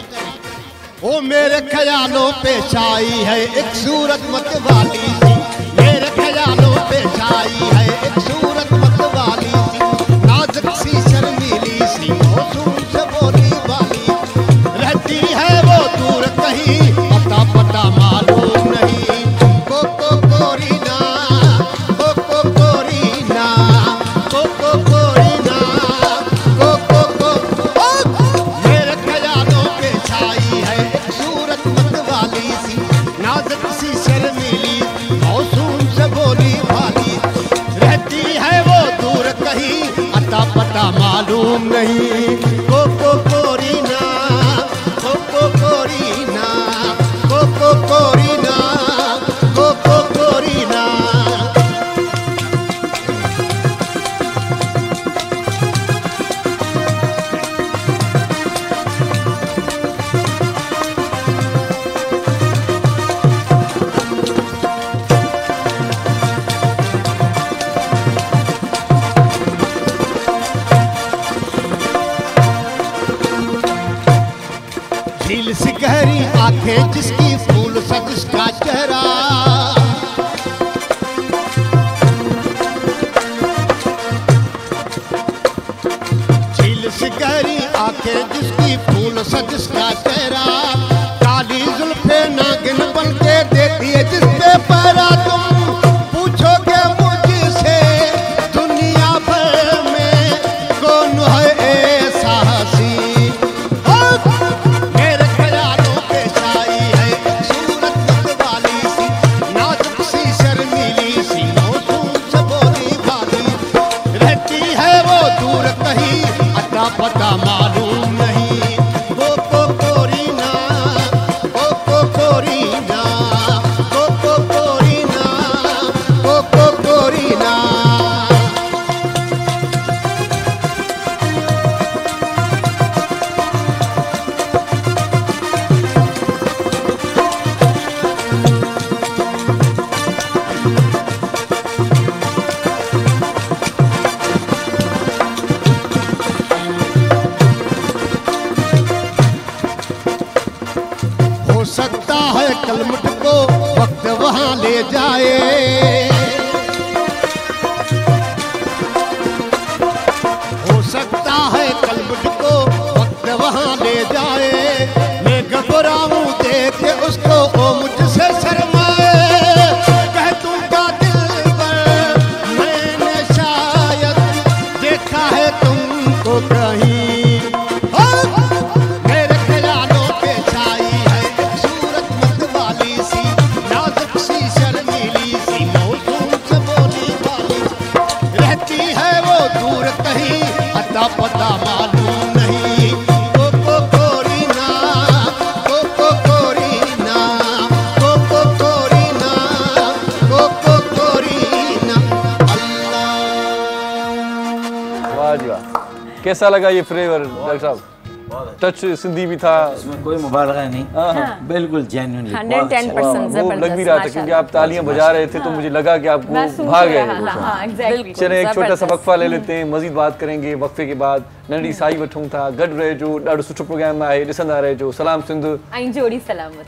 ओ मेरे ख्यालों पे छाई है एक सूरत मत वाली सी, मेरे ख्यालों पे छाई है एक सूरत मत वाली सी, नाजुक सी शर्मीली सी मौसम से बोली वाली, रहती है वो दूर कहीं पता पता मालूम नहीं, कोको कोरी ना, कोको कोरी ना, कोको कोरी ना, कोको पता मालूम नहीं, कोको कोरी ना, कोको कोरी ना, कोको कोरी ना, कोको कोरी ना। झील सी गहरी आंखें जिसकी फूल सा जिसका चेहरा, झील सी गहरी आंखें जिसकी फूल सा जिसका चेहरा, काली जुल्फे नागिन बन के देती है जिस पे पहरा। तुम पूछोगे मुझसे दुनिया भर में कौन है ऐसा हसीन, मेरे ख्यालों पे छाई है एक सूरत मतवाली सी, नाजुक सी शर्मीली सी, मौसम से बोली वाली, रहती है वो दूर कहीं अता पता मालूम नहीं, वो कोरीना, वो कोरीना, वो कोरीना, वो कोरीना। हो सकता है कल मुझको वक्त वहां ले जाए, हो सकता है कल मुझको वक्त वहां ले जाए, मैं घबराऊं देख के उसको वो मुझसे शर्माए, कह दूंगा दिल पर मैंने शायद देखा है तुमको कहीं, मेरे ख्यालों पे छाई है एक सूरत मतवाली सी, नाजुक सी शर्मीली सी, मौसम से बोली वाली, रहती है वो दूर कहीं अता पता मालूम नहीं, कोरीना, कोरीना, कोरीना, कोरीना। अल्लाह। वाह जी वाह, कैसा लगा ये फ्लेवर डॉक्टर साहब? टच सिंधी भी था, इसमें कोई मुबालगा नहीं, बिल्कुल जेन्युइनली 110% वो लग भी रहा था क्योंकि आप तालियां बजा रहे थे तो मुझे लगा कि आपको भाग गए। चले एक छोटा सा वक्फा ले लेते हैं, मजीद बात करेंगे वक्फे के बाद। नंढी साई वठूं था, गॾु रहिजो, ॾाढो सुठो प्रोग्राम आहे, ॾिसंदा रहिजो। सलाम सिंध ऐं जोड़ी सलामत।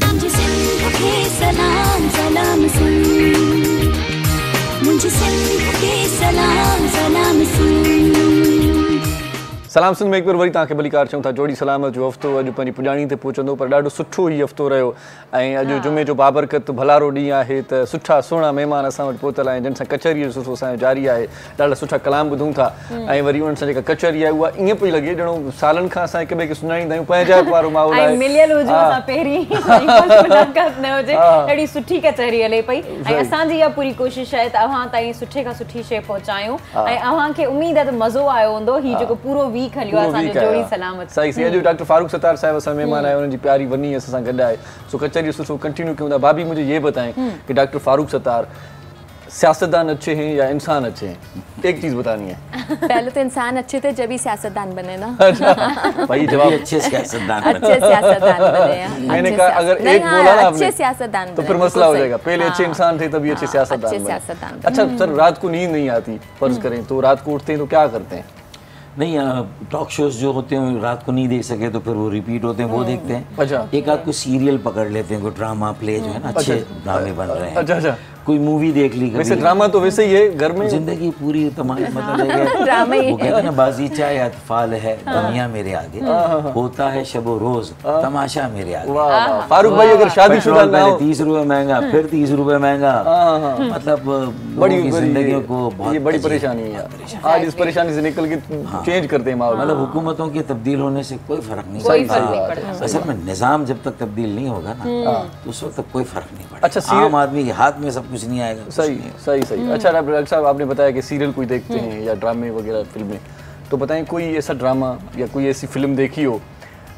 मुझे सिंध के सलाम सलाम सिंध, मुझे सिंध के सलाम सलाम सिंध। सलाम सिंध में एक बार वरी तव्हांखे भलीकार चऊं था। जोड़ी सलामत जो हफ़्तो अॼु पंहिंजी पुॼाणी ते पहुचंदो, पर ॾाढो सुठो ही हफ़्तो रहियो ऐं अॼु जुमे जो बाबरकत भलारो ॾींहुं आहे त सुठा सुहिणा महिमान असां वटि पहुतल आहिनि, जिन सां कचहरी जो सुठो असांजो जारी आहे। ॾाढा सुठा कलाम ॿुधूं था ऐं वरी उन्हनि सां जेका कचहरी आहे उहा ईअं पई लॻे ॼणो सालनि खां असां हिक ॿिए खे सुञाणींदा आहियूं, पंहिंजाइप वारो माहौल आहे। मिलियल हुजो असां पहिरीं मुलाक़ात न हुजे, ॾाढी सुठी कचहरी हले पई ऐं असांजी इहा पूरी कोशिश आहे त अव्हां ताईं सुठे खां सुठी शइ पहुचायूं ऐं अव्हांखे उमेद आहे त मज़ो आयो हूंदो। ही जेको पूरो वीक हलियो आहे असांजो जोड़ी सलामत। सही सही। अॼु डॉक्टर फारूक सत्तार साहब असां मेहमान आए, उन्हनि जी प्यारी वनी असां सां गॾु आहे, सो कचहरी सुठो कंटिन्यू कयूं था। भाभी मुझे ये बताएं कि डॉक्टर फारूक सत्तार सियासतदान अच्छे हैं या इंसान अच्छे हैं? एक चीज बतानी है। पहले तो इंसान अच्छे थे जब ही सियासतदान बने ना। अच्छा भाई जवाब अच्छे सियासतदान अच्छे सियासतदान बने। मैंने कहा अगर एक बोला ना अच्छे सियासतदान तो फिर मसला हो जाएगा। पहले अच्छे इंसान थे तभी अच्छे सियासतदान बने। अच्छा सर, रात को नींद नहीं आती फर्ज करें तो रात को उठते हैं तो क्या करते हैं? नहीं, टॉक शोज जो होते हैं रात को नहीं देख सके तो फिर वो रिपीट होते हैं, वो देखते हैं। अच्छा। एक आध कोई सीरियल पकड़ लेते हैं, कोई ड्रामा प्ले जो है ना, अच्छे ड्रामे बन रहे हैं। अच्छा अच्छा। कोई मूवी देख ली, वैसे ड्रामा तो वैसे ही है घर में, जिंदगी पूरी तमाम मतलब ड्रामा ही वो कहते हैं ना, बाजीचा या अतफाल है दुनिया मेरे आगे, होता है शबो रोज तमाशा मेरे आगे। फारूक भाई अगर शादीशुदा ना हो 30 रुपए महंगा, फिर 30 रुपए महंगा, मतलब बड़ी जिंदगी को ये बड़ी परेशानी है। आज इस परेशानी से निकल के चेंज करते हैं माहौल। मतलब हुकूमतों के तब्दील होने से कोई फर्क नहीं पड़ता। असल में निजाम जब तक तब्दील नहीं होगा ना तो उस वक्त तक कोई फर्क नहीं पड़ता। अच्छा, आम आदमी के हाथ में सब कुछ नहीं आएगा। सही सही सही। अच्छा डॉक्टर साहब, आपने बताया कि सीरियल कोई देखते हैं या ड्रामे वगैरह फिल्में, तो बताएं कोई ऐसा ड्रामा या कोई ऐसी फिल्म देखी हो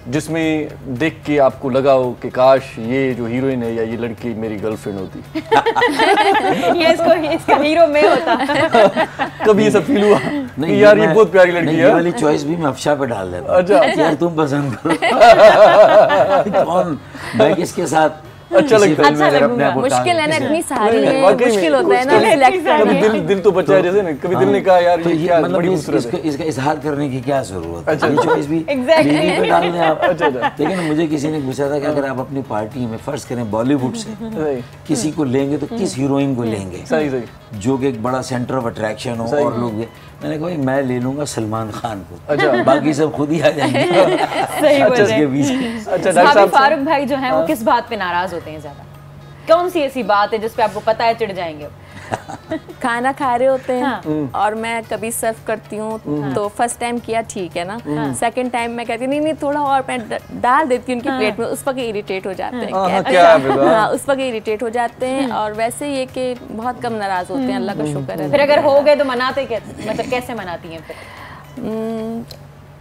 जिसमें देख के आपको लगा हो कि काश ये जो हीरोइन है या ये लड़की मेरी गर्लफ्रेंड होती? ये इसका हीरो मैं होता। कभी ये सब फील हुआ कि यार ये बहुत प्यारी लड़की है? ये वाली चॉइस भी मैं अफशा पे डाल देता हूं। अच्छा। यार तुम पसंद करो कौन, मैं किसके साथ अच्छा लगता है, मैं अपने आप को मुश्किल है ना, इतनी सारी है, वाकई में, मुश्किल होता है ना सिलेक्ट कभी करना। दिल तो बच्चा है जैसे ना, कभी दिल ने कहा यार तो ये ये क्या मतलब बड़ी खूबसूरत है। इसका इजहार करने की क्या जरूरत है? अच्छा। ये चॉइस भी Exactly. बीवी पे डाल दें आप। अच्छा। लेकिन मुझे किसी ने पूछा था कि अगर आप अपनी पार्टी में फर्ज करें बॉलीवुड से सही किसी को लेंगे तो किस हीरोइन को लेंगे सही सही। जो कि एक बड़ा सेंटर ऑफ अट्रैक्शन हो और लोग मैंने कहा भाई मैं ले लूंगा सलमान खान को, अच्छा। बाकी सब खुद ही आ जाएंगे सही बोल रहे के हैं। बीच। अच्छा डॉक्टर भाभी साहब फारूक भाई जो हैं वो किस बात पे नाराज होते हैं ज्यादा? कौन सी ऐसी बात है जिस पे आपको पता है चिढ़ जाएंगे? खाना खा रहे होते हैं और मैं कभी सर्व करती हूँ तो फर्स्ट टाइम किया ठीक है ना, सेकंड टाइम मैं कहती हूँ नहीं नहीं थोड़ा और मैं डाल देती हूँ उनकी प्लेट में, उस वक्त इरिटेट हो जाते हैं। क्या है बेटा? हाँ, उस वक्त इरिटेट हो जाते हैं और वैसे ये कि बहुत कम नाराज होते हैं, अल्लाह का शुक्र है। फिर अगर हो गए तो मनाते कैसे, मतलब कैसे मनाती हैं फिर?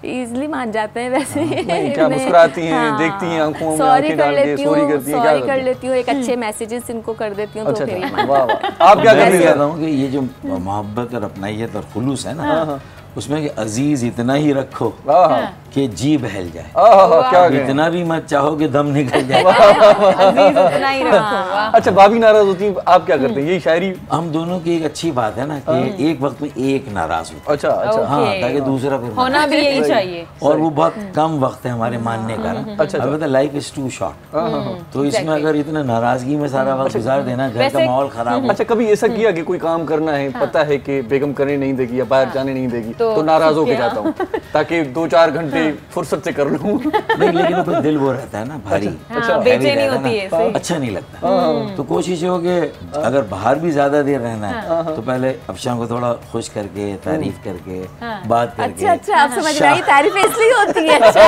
इजली मान जाते हैं वैसे। नहीं, क्या मुस्कुराती हैं, देखती हैं आंखों में सॉरी आंखें कर डाल के, लेती सॉरी हूँ, करती हैं, क्या सॉरी करती कर हैं? लेती हूँ, एक अच्छे मैसेजेस इनको कर देती हूँ तो अच्छा फिर ये अच्छा, मान वाह वाह। आप क्या मैं करती भी हैं? कहता हूँ कि ये जो मोहब्बत और अपनाइयत और खुलूस है ना, उसमें कि अजीज इतना ही रखो कि जी बहल जाए, क्या कहें? इतना भी मत चाहो कि दम निकल जाए। अजीज उतना ही रखो। वाह। अच्छा भाभी नाराज होती हैं, आप क्या करते हैं? यही शायरी। हम दोनों की एक अच्छी बात है ना कि एक वक्त में एक नाराज होता अच्छा अच्छा है, हाँ, ताकि दूसरा फिर होना भी यही चाहिए। और वो बहुत कम वक्त है हमारे मानने का ना। अच्छा। अब लाइफ इज टू शॉर्ट, तो इसमें अगर इतना नाराजगी में सारा वक्त गुजार देना, घर का माहौल खराब हो। अच्छा कभी ऐसा किया कि कोई काम करना है, पता है कि बेगम करने नहीं देगी या बाहर जाने नहीं देगी, तो नाराज होके जाता हूँ ताकि 2-4 घंटे फुर्सत से कर लूँ। नहीं, लेकिन फिर दिल वो रहता है ना भारी, हाँ, बेचैनी होती है, सही। अच्छा नहीं लगता। तो कोशिश हो कि अगर बाहर भी ज्यादा देर रहना है तो पहले अफशां को थोड़ा खुश करके, तारीफ करके, बात करके। अच्छा अच्छा, आप समझ रही, तारीफ इसलिए होती है। अच्छा,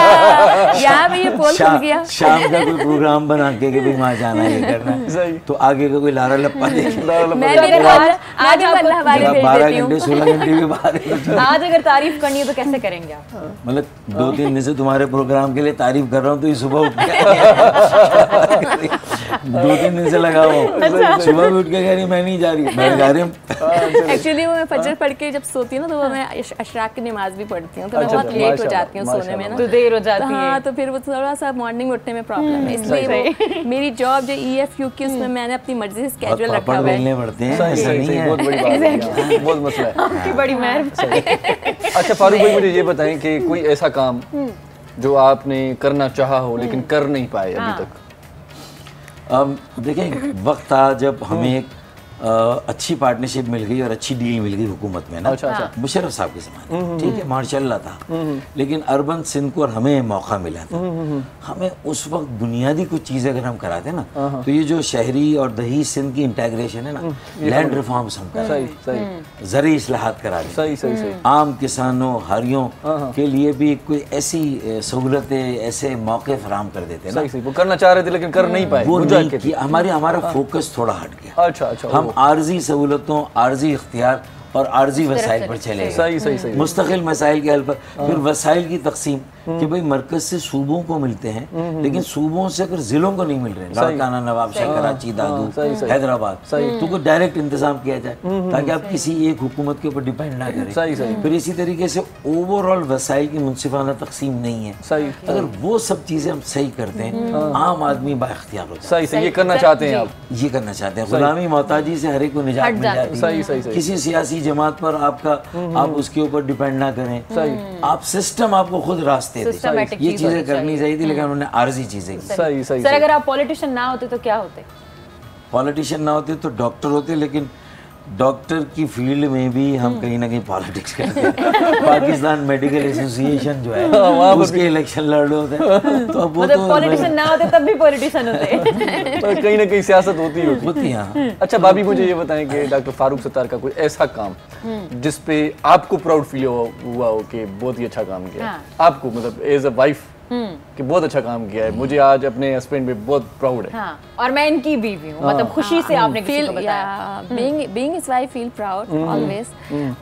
यहाँ भी ये पोल खुल गया। शाम का कोई प्रोग्राम बना के कि भाई वहाँ जाना है, ये करना है, तो आगे का कोई लारा लप्पा देख मैं भी आज हवाले भेज 12 देती हूँ। घंटे 16 घंटे भी बाहर है। आज अगर तारीफ करनी है तो कैसे करेंगे आप? मतलब 2-3 दिन से तुम्हारे प्रोग्राम के लिए तारीफ कर रहा हूँ तो ये सुबह उठ के 2-3 दिन से लगा हुआ, सुबह भी उठ के कह रही मैं नहीं जा रही, मैं जा रही हूँ। एक्चुअली वो मैं फजर पढ़ के जब सोती हूँ ना तो वो मैं अशराक की नमाज भी पढ़ती हूँ, तो मैं बहुत लेट हो जाती हूँ सोने में ना, तो देर हो जाती है। हाँ, तो फिर वो थोड़ा सा मॉर्निंग में उठने में प्रॉब्लम है, इसलिए वो मेरी जॉब जो EFU की उसमें मैंने अपनी मर्जी से स्केड्यूल रखा हुआ बेलने है। पड़ते हैं, सही ऐसा सही नहीं सही, है। बहुत बड़ी बात है, बहुत मसला है। आपकी बड़ी मेहरबानी। अच्छा फारूक भाई मुझे ये बताएं कि कोई ऐसा काम जो आपने करना चाहा हो लेकिन कर नहीं पाए अभी तक। देखिए वक्त था जब हमें एक अच्छी पार्टनरशिप मिल गई और अच्छी डील मिल गई हुकूमत में ना। अच्छा, अच्छा। मुशर्रफ साहब के ज़माने, ठीक है, माशाल्लाह था, लेकिन अर्बन सिंध को और हमें मौका मिला था। हमें उस वक्त बुनियादी कुछ चीज़ें अगर हम कराते ना तो ये जो शहरी और दही सिंध की इंटेग्रेशन है ना, लैंड रिफॉर्म्स हम सही कराते, सही ज़रूरी इस्लाहात करा देते, सही सही सही। आम किसानों हारियों के लिए भी कोई ऐसी सहूलतें, ऐसे मौके फराम कर देते ना। सही सही, वो करना चाह रहे थे लेकिन कर नहीं पाए, वो बुझा नहीं के थी। किया, हमारा फोकस थोड़ा हट गया। अच्छा अच्छा, हम आर्जी सहूलतों, आर्जी इख्तियार और आर्जी वसाइल पर चले गए। सही सही सही। मुस्तकिल मसाइल के हल पर फिर वसाइल की तकसीम कि भाई मरकज से सूबों को मिलते हैं लेकिन सूबों से अगर जिलों को नहीं मिल रहे, लाड़काना, नवाबशाही, कराची, दादू, हैदराबाद, तो कोई डायरेक्ट इंतजाम किया जाए ताकि आप किसी एक हुकूमत के ऊपर डिपेंड ना करें। सही सही। फिर इसी तरीके से ओवरऑल वसाइल की मुनसिफाना तकसीम नहीं है। सही। अगर वो सब चीज़ें हम सही करते हैं, आम आदमी बाइख्तियार हो जाता है। सही सही, ये करना चाहते हैं आप। ये करना चाहते हैं, गुलामी मोहताजी से हर एक को निजात मिल जाती है। सही सही सही। किसी सियासी जमात पर आप उसके ऊपर डिपेंड ना करें। सही। आप सिस्टम आपको खुद रास्ते दे। Systematic ये चीज़ चीजें होनी करनी चाहिए थी लेकिन उन्होंने आर्जी चीजें की। सही सही। सर अगर आप पॉलिटिशियन ना होते तो क्या होते? पॉलिटिशियन ना होते तो डॉक्टर होते, लेकिन डॉक्टर की फील्ड में भी हम कहीं ना कहीं पॉलिटिक्स करते हैं। पाकिस्तान मेडिकल एसोसिएशन जो है उसके इलेक्शन लड़ रहे होते हैं, तो अब वो मतलब तो पॉलिटिशियन ना होते तब भी पॉलिटिशियन होते। पर कहीं ना कहीं सियासत होती होती। होती है। अच्छा भाभी मुझे ये बताएं कि डॉक्टर फारूक सत्तार का कोई ऐसा काम जिस पे आपको प्राउड फील हुआ हो कि बहुत ही अच्छा काम किया है, आपको मतलब एज अ वाइफ कि बहुत अच्छा काम किया है, मुझे आज अपने हस्बैंड पे बहुत प्राउड है। हाँ, और मैं इनकी बीवी हूँ, मतलब खुशी से आपने किसी को बताया। Being his wife, feel proud always।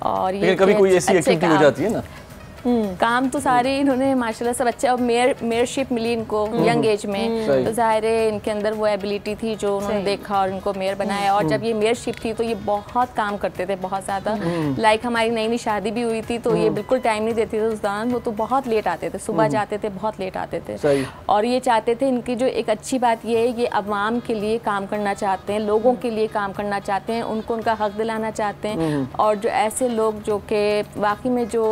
और लेकिन कभी कोई ऐसी एक्टिविटी हो जाती है ना काम तो सारे इन्होंने माशाल्लाह सब अच्छा, और मेयरशिप मिली इनको यंग एज में, तो ज़ाहिर है इनके अंदर वो एबिलिटी थी जो उन्होंने देखा और इनको मेयर बनाया। और जब ये मेयरशिप थी तो ये बहुत काम करते थे, बहुत ज़्यादा। लाइक हमारी नई नई शादी भी हुई थी तो ये बिल्कुल टाइम नहीं देते थे उस दौरान, वो तो बहुत लेट आते थे, सुबह जाते थे, बहुत लेट आते थे। और ये चाहते थे, इनकी जो एक अच्छी बात ये है, ये अवाम के लिए काम करना चाहते हैं, लोगों के लिए काम करना चाहते हैं, उनको उनका हक दिलाना चाहते हैं। और जो ऐसे लोग जो कि वाकई में जो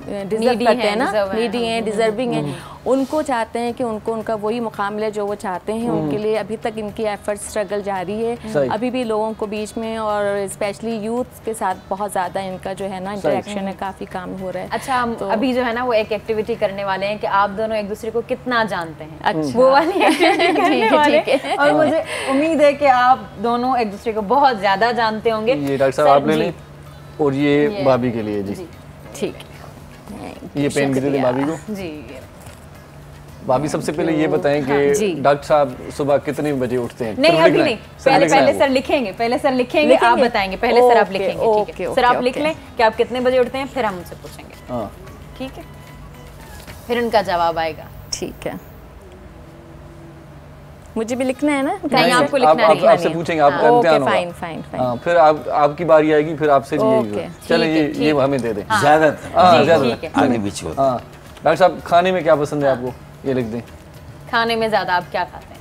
डिजर्व करते हैं ना, नीडी हैं, डिजर्विंग हैं, उनको चाहते हैं कि उनको उनका वही मुकाम मिले जो वो चाहते हैं। उनके लिए अभी तक इनकी एफर्ट स्ट्रगल जारी है, अभी भी लोगों को बीच में और स्पेशली यूथ के साथ बहुत ज़्यादा इनका जो है ना इंटरेक्शन है, काफ़ी काम हो रहा है। अच्छा, तो अभी जो है ना वो एक एक्टिविटी करने वाले हैं कि आप दोनों एक दूसरे को कितना जानते हैं। अच्छा, वो वाली एक्टिविटी करने वाले हैं और मुझे उम्मीद है कि आप दोनों एक दूसरे को बहुत ज़्यादा जानते होंगे। ये डॉक्टर साहब आप ले लें और ये भाभी के लिए जी। ठीक, ये पेन भी दे दें भाभी को जी। भाभी सबसे पहले ये बताएं कि डॉक्टर साहब सुबह कितने बजे उठते हैं? नहीं अभी नहीं, पहले सर लिखेंगे, पहले सर लिखेंगे, आप बताएंगे। पहले सर आप लिखेंगे, ठीक है? सर आप लिख लें कि आप कितने बजे उठते हैं, फिर हम उनसे पूछेंगे। ठीक है, फिर उनका जवाब आएगा। ठीक है, मुझे भी लिखना है ना? नहीं, आपको लिखना है, आपसे पूछेंगे, आपका इम्तिहान होगा। Fine fine fine. फिर आपकी बारी आएगी, फिर आपसे लिए। चले ये हमें दे दें। ज्यादातर आगे पीछे होता है। डॉक्टर साहब खाने में क्या पसंद है आपको? ये लिख दें। खाने में ज्यादा आप क्या खाते हैं?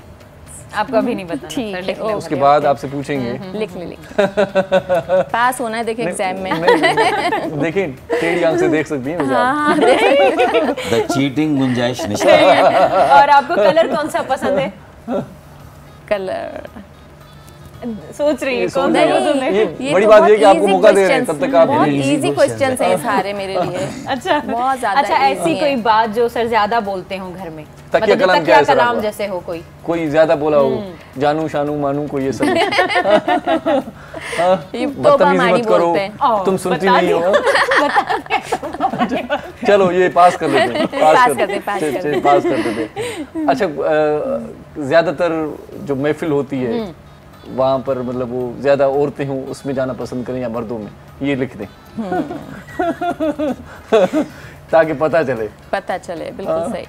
आपको अभी नहीं बताना। ठीक है, उसके बाद आपसे पूछेंगे। लिख ले पास होना है, देखें एग्जाम में। देखें टेढ़ी आंख से देख सकती हैं। हाँ, द चीटिंग गुंजाइश निश्चित। और आपको कलर कौन सा पसंद है? कलर सोच रही है कौन सा? ये बड़ी बात ये कि आपको मौका दे रहे हैं, तब तक आप बहुत इजी क्वेश्चंस हैं सारे मेरे लिए। अच्छा, बहुत ज्यादा। अच्छा, ऐसी कोई बात जो सर ज्यादा बोलते हो घर में? तकिया कलाम क्या है? कलाम जैसे हो कोई ज्यादा बोला हो, जानू शानू मानू कोई ये सब। बदतमीजी मत करो, तुम सुनती नहीं हो। चलो ये पास कर देते हैं, पास कर देते। अच्छा, ज्यादातर जो महफिल होती है वहाँ पर मतलब वो ज्यादा औरतें हों उसमें जाना पसंद करें या मर्दों में? ये लिख दें ताकि पता चले। बिल्कुल सही।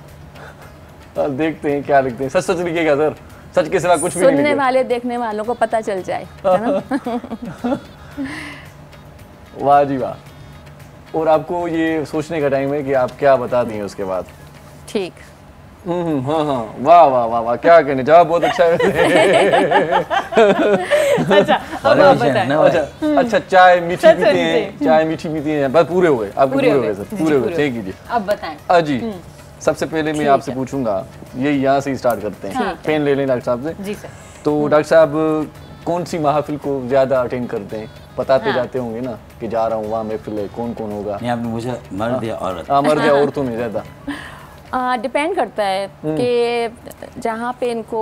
देखते हैं क्या लिखते हैं। सच लिखिएगा सर, सच के सिवा कुछ भी नहीं। सुनने वाले देखने वालों को पता चल जाए, है ना? वाह जी वाह। और आपको ये सोचने का टाइम है कि आप क्या बता दें उसके बाद। ठीक। हाँ, वाह वाह वाह वाह, क्या कहने, जवाब बहुत अच्छा है। अच्छा, अब आप बताएं। अच्छा, चाय मीठी पीते हैं, बस पूरे हुए, आप पूरे हुए सर, पूरे हुए। ठीक है जी, अब बताएं। जी सबसे पहले मैं आपसे पूछूंगा, यही यहाँ से स्टार्ट करते हैं। पेन ले लें डॉक्टर साहब से। जी सर। तो डॉक्टर साहब कौन सी महफिल को ज्यादा अटेंड करते हैं? बताते जाते होंगे ना कि जा रहा हूँ वहाँ महफिल है, कौन कौन होगा? नहीं, आपने मुझे मर्द या औरत? मर्द या औरतों में ज्यादा डिपेंड करता है कि जहाँ पे इनको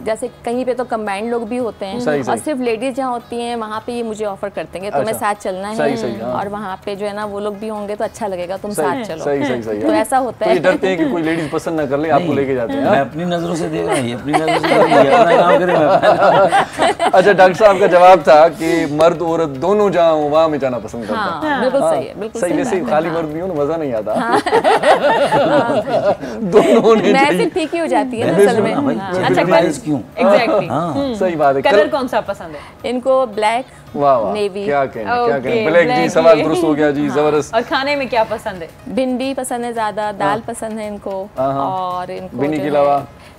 जैसे कहीं पे तो कंबाइंड लोग भी होते हैं और सिर्फ लेडीज जहाँ होती हैं वहाँ पे ये मुझे ऑफर करते हैं कि तुम्हें साथ चलना है और वहाँ पे जो है ना वो लोग भी होंगे तो अच्छा लगेगा, तुम साथ चलो। सही। तो ऐसा होता है। डरते हैं कि कोई लेडीज पसंद ना कर ले, आपको लेके जाते हैं। मैं अपनी नजरों से देख रहा हूँ, अपनी नजरों से अपना काम करें। अच्छा, डॉक्टर साहब का जवाब था कि मर्द औरत दोनों जहाँ हो वहाँ में जाना पसंद करता हूँ। बिल्कुल सही है, बिल्कुल सही। वैसे खाली मर्द भी हो ना मजा नहीं आता, दोनों महफिल फीकी हो जाती है असल में। अच्छा, क्यों? एग्जैक्टली, सही बात है। कलर कौन सा पसंद है इनको? ब्लैक, वाह नेवी। क्या कहने, ब्लैक जी, सवाल दुरुस्त हो गया जी, जबरदस्त। और खाने में क्या पसंद है? भिंडी पसंद है ज्यादा, दाल पसंद है इनको, और इनको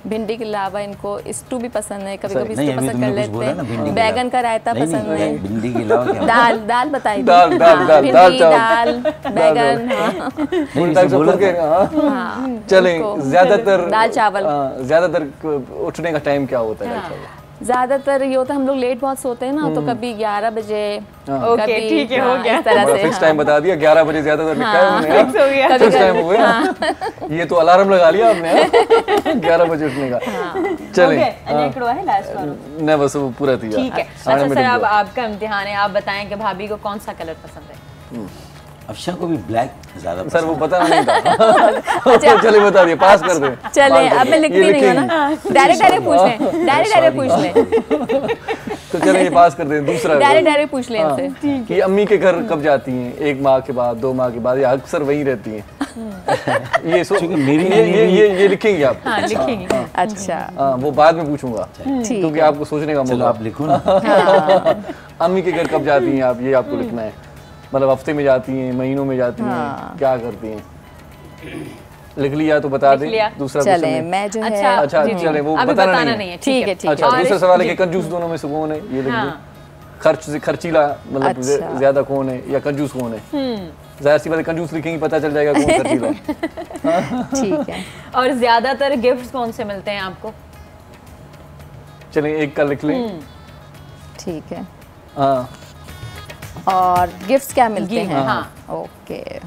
भिंडी के अलावा इनको स्टू भी पसंद है, कभी कभी स्टू पसंद कर लेते हैं। बैगन का रायता पसंद है। भिंडी के अलावा दाल बताइए। दाल बैगन। चलें, ज्यादातर दाल चावल। ज्यादातर उठने का टाइम क्या होता है? ज्यादातर ये होता है हम लोग लेट बहुत सोते हैं ना, तो कभी 11 बजे, ओके, ठीक है, हो गया। इस तरह से फिक्स टाइम बता दिया, 11 बजे ज्यादातर लिखा है उन्होंने। फिक्स हो गया, फिक्स टाइम हो गया। ये तो अलार्म लगा लिया आपने 11 बजे उठने का। चलें, नहीं बस वो पूरा थी। ठीक है। अच्छा सर, अब आपका इम्तिहान है, आप बताएं कि भाभी को कौन सा कलर पसंद है? अफशा को भी ब्लैक ज्यादा सर वो पता नहीं था। चलिए बता दिए, पास कर दें। चलिए, अब मैं लिखती नहीं हूँ ना, डायरेक्ट पूछ लें। तो चलें ये पास कर दें। दूसरा डायरेक्ट पूछ लें इनसे कि अम्मी के घर कब जाती हैं, 1 माह के बाद, 2 माह के बाद, या अक्सर वहीं रहती हैं? ये लिखेंगे आप? हाँ, लिखेंगे। अच्छा, वो बाद में पूछूंगा क्योंकि आपको सोचने का मौका। आप लिखो ना। अम्मी के घर कब जाती हैं आप, ये आपको लिखना है। मतलब हफ्ते में जाती हैं, महीनों में जाती हैं, क्या करती हैं? लिख लिया तो बता दें। दूसरा चले मैं जो है अच्छा चले वो बताना नहीं है। ठीक है। अच्छा, दूसरा सवाल है कि कंजूस दोनों में से कौन है, ये लिख दें। खर्च से खर्चीला मतलब ज्यादा कौन है या कंजूस कौन है? जाहिर सी बात है कंजूस लिखेंगे पता चल जाएगा कौन खर्चीला है। ठीक है। और ज्यादातर गिफ्ट्स कौन से मिलते हैं आपको? चलें एक का लिख लें। ठीक है। हाँ, और गिफ्ट्स क्या मिलते हैं? हाँ। ओके,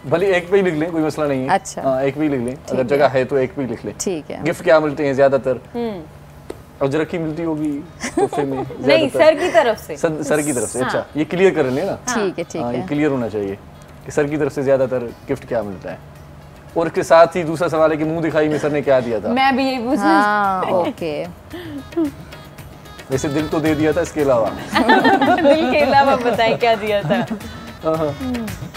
भले एक पे ही लिख लें, कोई मसला नहीं है। अच्छा। हाँ, एक पे ही लिख लें, अगर जगह है तो एक पे ही लिख लें। ठीक है। गिफ्ट क्या मिलते हैं ज्यादातर? अजरक मिलती होगी तोहफे में? नहीं, सर की तरफ से। सर की तरफ से। अच्छा, ये क्लियर कर लें ना। ठीक है। ये क्लियर होना चाहिए कि सर की तरफ से ज्यादातर गिफ्ट क्या मिलता है। और इसके साथ ही दूसरा सवाल है कि मुंह दिखाई में सर ने क्या दिया था? मैं भी यही पूछना। हाँ, ओके। वैसे दिल तो दे दिया था, इसके अलावा दिल के अलावा बताएं क्या दिया था?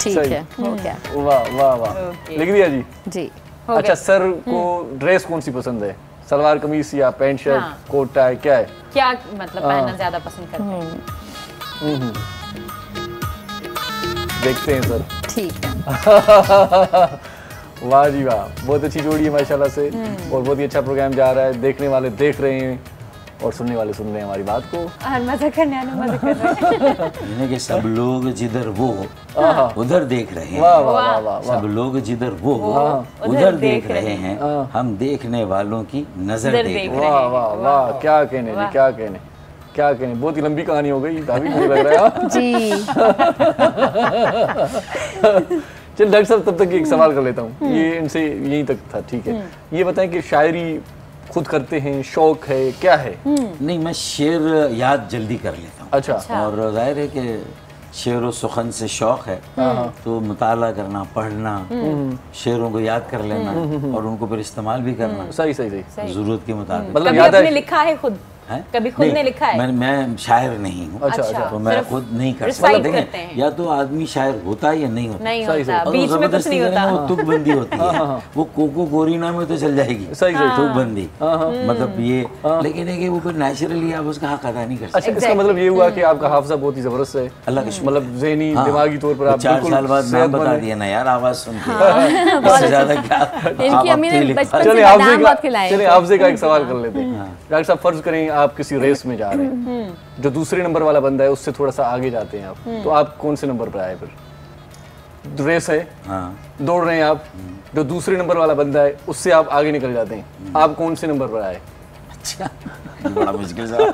ठीक है, हो गया। वाह वाह वाह, लिख दिया जी। जी। अच्छा, सर को ड्रेस कौन सी पसंद है? सलवार कमीज या पैंट शर्ट, कोट टाई, क्या है? क्या मतलब पहनना ज्यादा पसंद करते हैं? देखते हैं सर। ठीक है। वाह जी वाह, बहुत अच्छी जोड़ी है माशाल्लाह से। और बहुत ही अच्छा प्रोग्राम जा रहा है, देखने वाले देख रहे हैं और सुनने वाले सुन रहे हैं हमारी बात को। मजा करने आने मजा कर रहे हैं। कि सब लोग जिधर वो उधर देख रहे हैं। वाह वाह वाह वाह। सब लोग जिधर वो उधर देख रहे हैं, हम देखने वालों की नजर देख रहे हैं। वाह वाह वाह, क्या कहने जी, क्या कहने, क्या कहने। बहुत ही लंबी कहानी हो गई, काफी मुझे लग रहा है जी। चल डॉक्टर साहब, तब तक एक सवाल कर लेता हूँ, ये इनसे यहीं तक था, ठीक है। ये बताएं कि शायरी खुद करते हैं, शौक है, क्या है? नहीं, मैं शेर याद जल्दी कर लेता हूँ। अच्छा। और जाहिर है कि शेर व सुखन से शौक है, तो मुताला करना, पढ़ना, शेरों को याद कर लेना और उनको फिर इस्तेमाल भी करना सही सही सही जरूरत के मुताबिक। मतलब कभी याद आपने है? लिखा है खुद? कभी खुद ने लिखा है? मैं शायर नहीं हूँ। अच्छा अच्छा। तो मैं खुद नहीं कर recite सकता। करते हैं। या तो आदमी शायर होता है या नहीं होता। नहीं सही होता, सही। बीच में कुछ नहीं होता। वो तुकबंदी होती है। वो कोको कोरिना में तो चल जाएगी सही सही। तुकबंदी, मतलब ये। लेकिन है कि वो फिर नेचुरली आप उसका हक अदा नहीं कर सकते। अच्छा, इसका मतलब ये हुआ कि आपका हाफिजा बहुत ही जबरदस्त है। अल्लाह का शुक्र। मतलब ज़हनी दिमागी तौर पर आप 4 साल बाद नाम सेहतमंद बता हैं। दिया ना यार, आवाज सुन के इससे ज्यादा क्या। इनकी अम्मी ने बचपन चलिए से बादाम बहुत खिलाए। चलिए आपसे का एक सवाल कर लेते हैं। डॉक्टर साहब, फर्ज करें आप किसी रेस में जा रहे हैं, जो दूसरे नंबर वाला बंदा है उससे थोड़ा सा आगे जाते हैं आप, तो आप कौन से नंबर पर आए? फिर रेस है, दौड़ रहे हैं आप, जो दूसरे नंबर वाला बंदा है उससे आप आगे निकल जाते हैं, आप कौन से नंबर पर आए? अच्छा, बड़ा मुश्किल सवाल।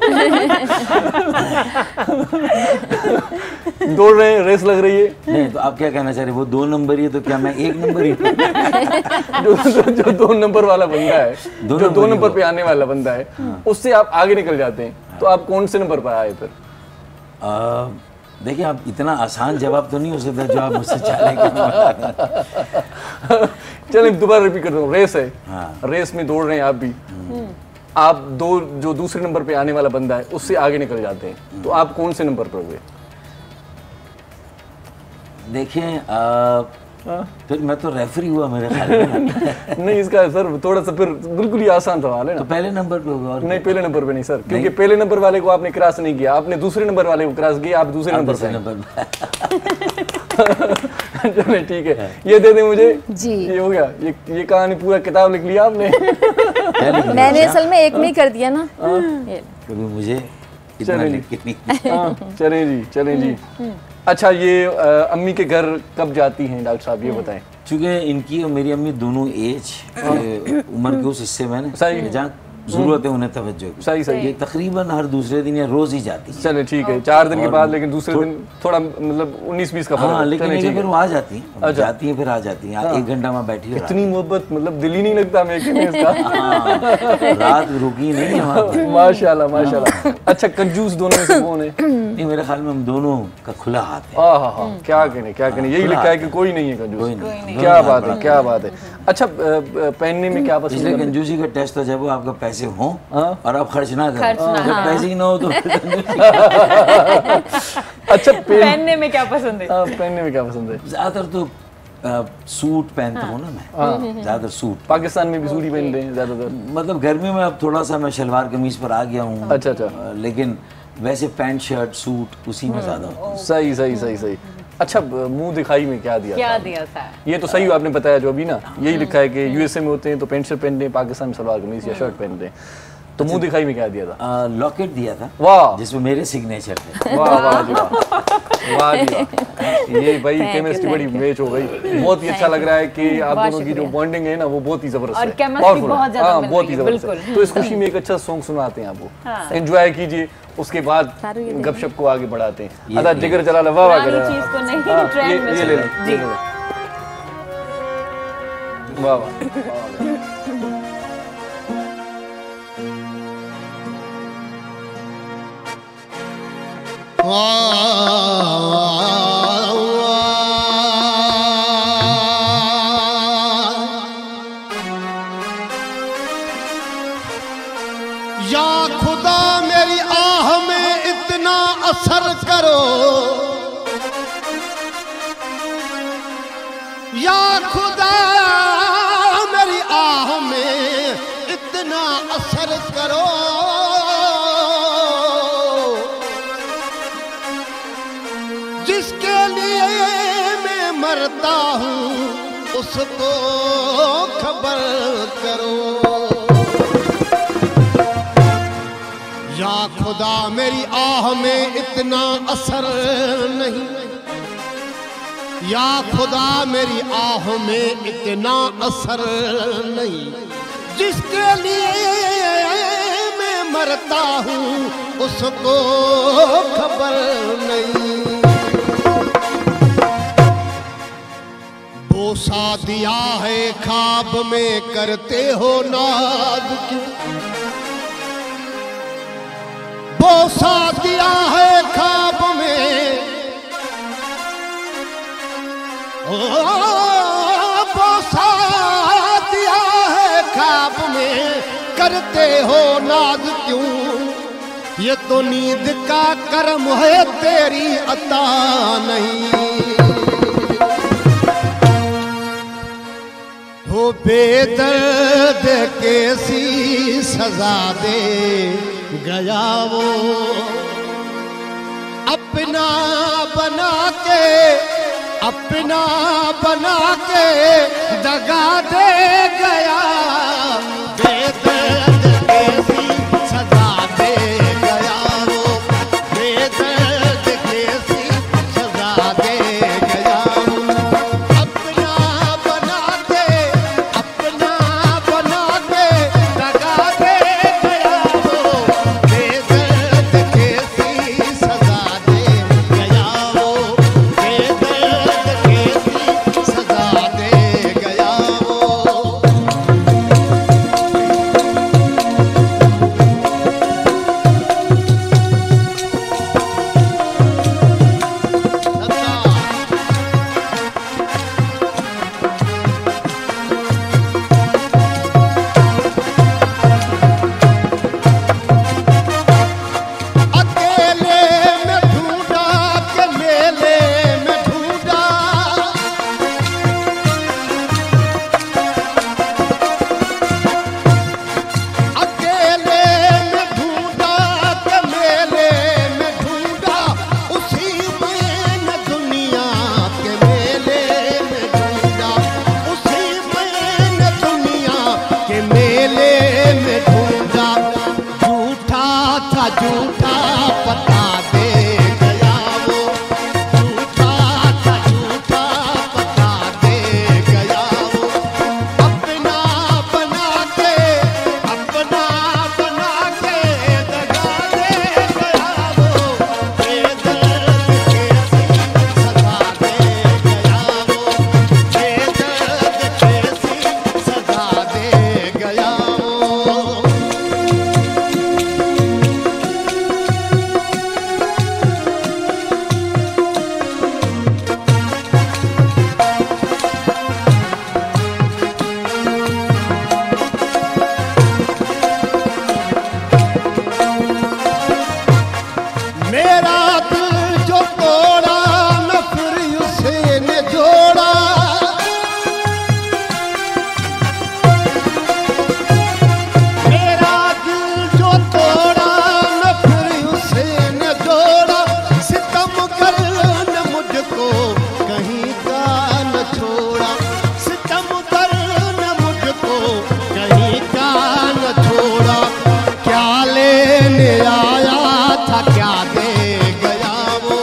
दौड़ रहे हैं, रेस लग रही है। नहीं तो आप क्या कहना चाह रहे हैं, वो 2 नंबर ही है तो क्या मैं 1 नंबर ही हूँ? जो 2 नंबर वाला बंदा है, जो 2 नंबर पे आने वाला बंदा है, उससे आप आगे निकल जाते हैं, तो आप कौन से नंबर पर आए फिर? देखिए, आप इतना आसान जवाब तो नहीं हो सकता जो आप मुझसे चाह रहे हैं। चलिए दोबारा रिपीट करता हूँ। रेस है, रेस में दौड़ रहे हैं आप भी, आप जो दूसरे नंबर पे आने वाला बंदा है उससे आगे निकल जाते हैं, तो आप कौन से नंबर पर हुए? देखिए, फिर मैं तो रेफरी हुआ मेरे ख्याल में। नहीं, इसका सर थोड़ा सा फिर बिल्कुल ही आसान सवाल है ना। तो पहले नंबर पे होगा। और नहीं, पहले नंबर पे नहीं सर, क्योंकि पहले नंबर वाले को आपने क्रॉस नहीं किया, आपने दूसरे नंबर वाले को क्रॉस किया, आप दूसरे नंबर पे। चलिए ठीक है, ये दे दें मुझे जी। ये हो गया, ये कहानी पूरा किताब लिख लिया आपने। मैंने असल में एक में ही कर दिया ना। कभी मुझे इतना लिख के नहीं। चलें जी। अच्छा, ये अम्मी के घर कब जाती हैं डॉक्टर साहब, ये बताएं। चूँकि इनकी और मेरी अम्मी दोनों एज उम्र के उस हिस्से में सही जहाँ जरूरत है उन्हें तवज्जो की। सही ये तकरीबन हर दूसरे दिन या रोज ही जाती है। चले ठीक है, 4 दिन के बाद, लेकिन दूसरे दिन थोड़ा मतलब 19-20 का फर्क है। लेकिन फिर वो आ जाती हैं, जाती हैं फिर आ जाती हैं, 1 घंटा में बैठी है। इतनी मोहब्बत, मतलब दिल ही नहीं लगता मैं इसका। रात रुकी नहीं है वहाँ पर। माशाल्लाह माशाल्लाह। अच्छा, कंजूस दोनों में से कौन है? नहीं, मेरे ख्याल में हम दोनों का खुला हाथ है। क्या कहने, यही लिखा है कि कोई नहीं है कंजूस। क्या बात है, क्या बात है। अच्छा, पहनने में क्या पसंद है? इसलिए कंजूसी का टेस्ट हो, जब वो आपका पैसे पैसे हों और आप खर्च ना करें। जब पैसे ही ना हो तो अच्छा, पहनने में क्या पसंद है? पहनने में क्या पसंद है? ज्यादातर तो सूट पहनता हूँ ना मैं, ज्यादातर सूट। पाकिस्तान में भी सूट ही पहनते हैं ज्यादातर। मतलब गर्मी में अब थोड़ा सा मैं शलवार कमीज पर आ गया हूँ। अच्छा अच्छा। लेकिन वैसे पैंट शर्ट सूट उसी में ज्यादा होता है। सही सही सही सही। अच्छा, मुंह दिखाई में क्या दिया था? ये तो सही आपने बताया जो अभी ना, यही लिखा है कि यूएसए में होते हैं तो पैंट शर्ट पहनते हैं, पाकिस्तान में सलवार कमीज या शर्ट पहनते हैं। तो मुंह दिखाई में क्या दिया था? लॉकेट दिया था। वाह, जिसमें मेरे सिग्नेचर थे। वाह वाह जी वाह, वाह जी वाह। ये भाई केमिस्ट्री बड़ी मैच हो गई। बहुत ही अच्छा लग रहा है कि आप दोनों की जो बॉन्डिंग है ना वो बहुत ही जबरदस्त है, बहुत ही जबरदस्त। तो इस खुशी में एक अच्छा सॉन्ग सुनाते हैं आपको, एंजॉय कीजिए, उसके बाद गपशप को आगे बढ़ाते हैं। अदा जिगर चला ला, वाह वाह कर चीज को नहीं, ट्रेंड में ये ले लो, वाह वाह। या खुदा मेरी आह में इतना असर करो, या खुदा मेरी आह में इतना असर करो, जिसके लिए मैं मरता हूँ उसको खबर करो। या खुदा मेरी आह में इतना असर नहीं, या खुदा मेरी आह में इतना असर नहीं, जिसके लिए मैं मरता हूँ उसको खबर नहीं। बोसा दिया है ख्वाब में करते हो नाज क्यों, बोसा दिया है ख्वाब में, बोसा दिया है ख्वाब में करते हो नाज क्यों, ये तो नींद का करम है तेरी अता नहीं। हो बेदर्द कैसी सजा दे गया वो, अपना बना के, अपना बना के दगा दे गया। बेदर्द कैसी सजा दे गया वो, बेदर्द कैसी सजा दे गया वो, अपना बना के, अपना बना के दगा दे गया वो, बेदर्द कैसी सजा दे गया वो, बेदर्द कैसी सजा दे गया वो। मेरा दिल जो तोड़ा न फिर उसे ने जोड़ा। मेरा दिल जो तोड़ा न फिर उसे ने जोड़ा। सितम कर न मुझको कहीं का न छोड़ा। सितम कर न मुझको कहीं का न छोड़ा। क्या लेने आया था क्या दे गया वो।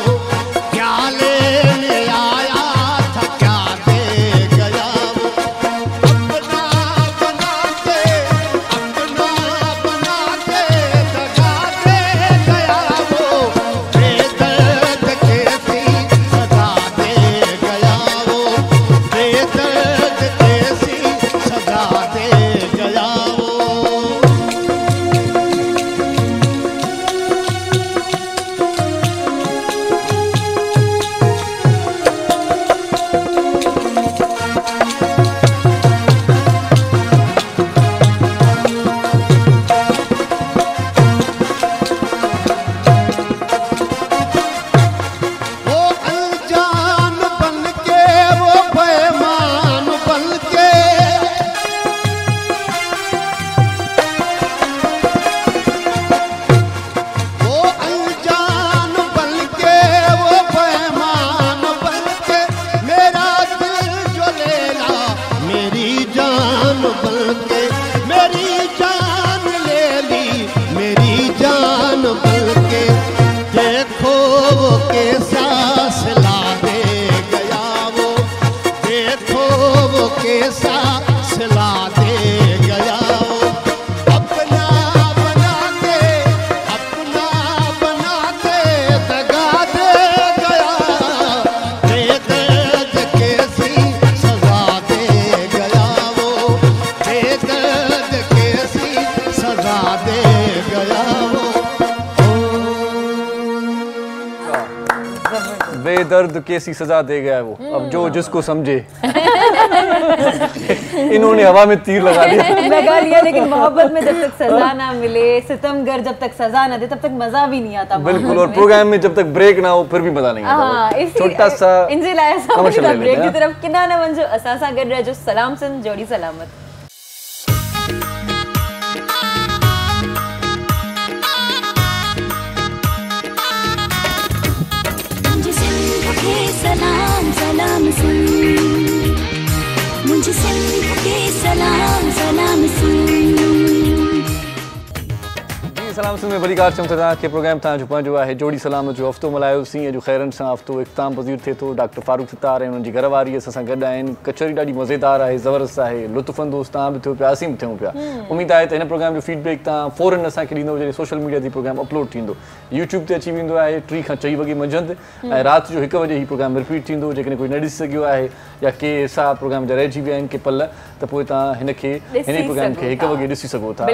क्या लेने आया था क्या दे गया वो। अपना बना के दगा दे गया वो। बेदर्द कैसी सजा दे गया वो। बेदर्द कैसी सजा दे गया वो। वो अनजान बन के वो बेईमान बन के। वो अनजान बन के वो बेईमान बन के। मेरा दिल जो लेला मेरी जान बन के। मेरी जान ले ली मेरी जान बन के। देखो वो कैसा सिला दे गया वो। देखो वो कैसा सिला दे गया वो। अपना बना के दगा दे गया। बेदर्द कैसी सजा दे गया वो। बेदर्द कैसी सजा दे गया वो। बेदर्द कैसी सजा दे गया है वो। अब जो जिसको समझे। इन्होंने हवा में तीर लगा दिया। लेकिन मोहब्बत में जब तक सजा ना मिले, सितमगर जब तक सजा ना दे, तब तक मजा भी नहीं आता। बिल्कुल, और प्रोग्राम में जब तक ब्रेक ना हो फिर भी मजा नहीं आता। छोटा सा इनसे लाया commercial ले ब्रेक लेते की हैं। तरफ किना न वंजो असासा कर रहा जो सलाम सन जोड़ी सलामत। मुझे सिंध के सलाम सलाम सुन। मुझे सिंध के सलाम सलाम सुन। सलाम में बड़ी कार चमता के प्रोग्राम था जो पंहिंजो आहे जोड़ी सलाम जो हफ़्तो मल्हायोसीं जो ख़ैरनि सां हफ़्तो इख़्तिताम पज़ीर थिए थो। डॉक्टर फारूक सितार ऐं उन्हनि जी घरवारी असां सां गॾु आहिनि। कचहरी ॾाढी मज़ेदार आहे, ज़बरदस्त आहे, लुत्फ़ अंदोज़ तव्हां बि थियो पिया, असीं बि थियूं पिया। उमेद आहे त हिन प्रोग्राम जो फीडबैक तव्हां फ़ौरन असांखे ॾींदो जॾहिं सोशल मीडिया ते प्रोग्राम अपलोड थींदो। यूट्यूब ते अची वेंदो आहे 3 खां 4 वॻे मंझंदि ऐं राति जो 1 वॼे ही प्रोग्राम रिपीट थींदो। जेकॾहिं कोई न ॾिसी सघियो आहे या के हिसा प्रोग्राम जा रहिजी विया आहिनि के पल, त पोइ तव्हां हिन प्रोग्राम खे 1 वॻे ॾिसी सघो था।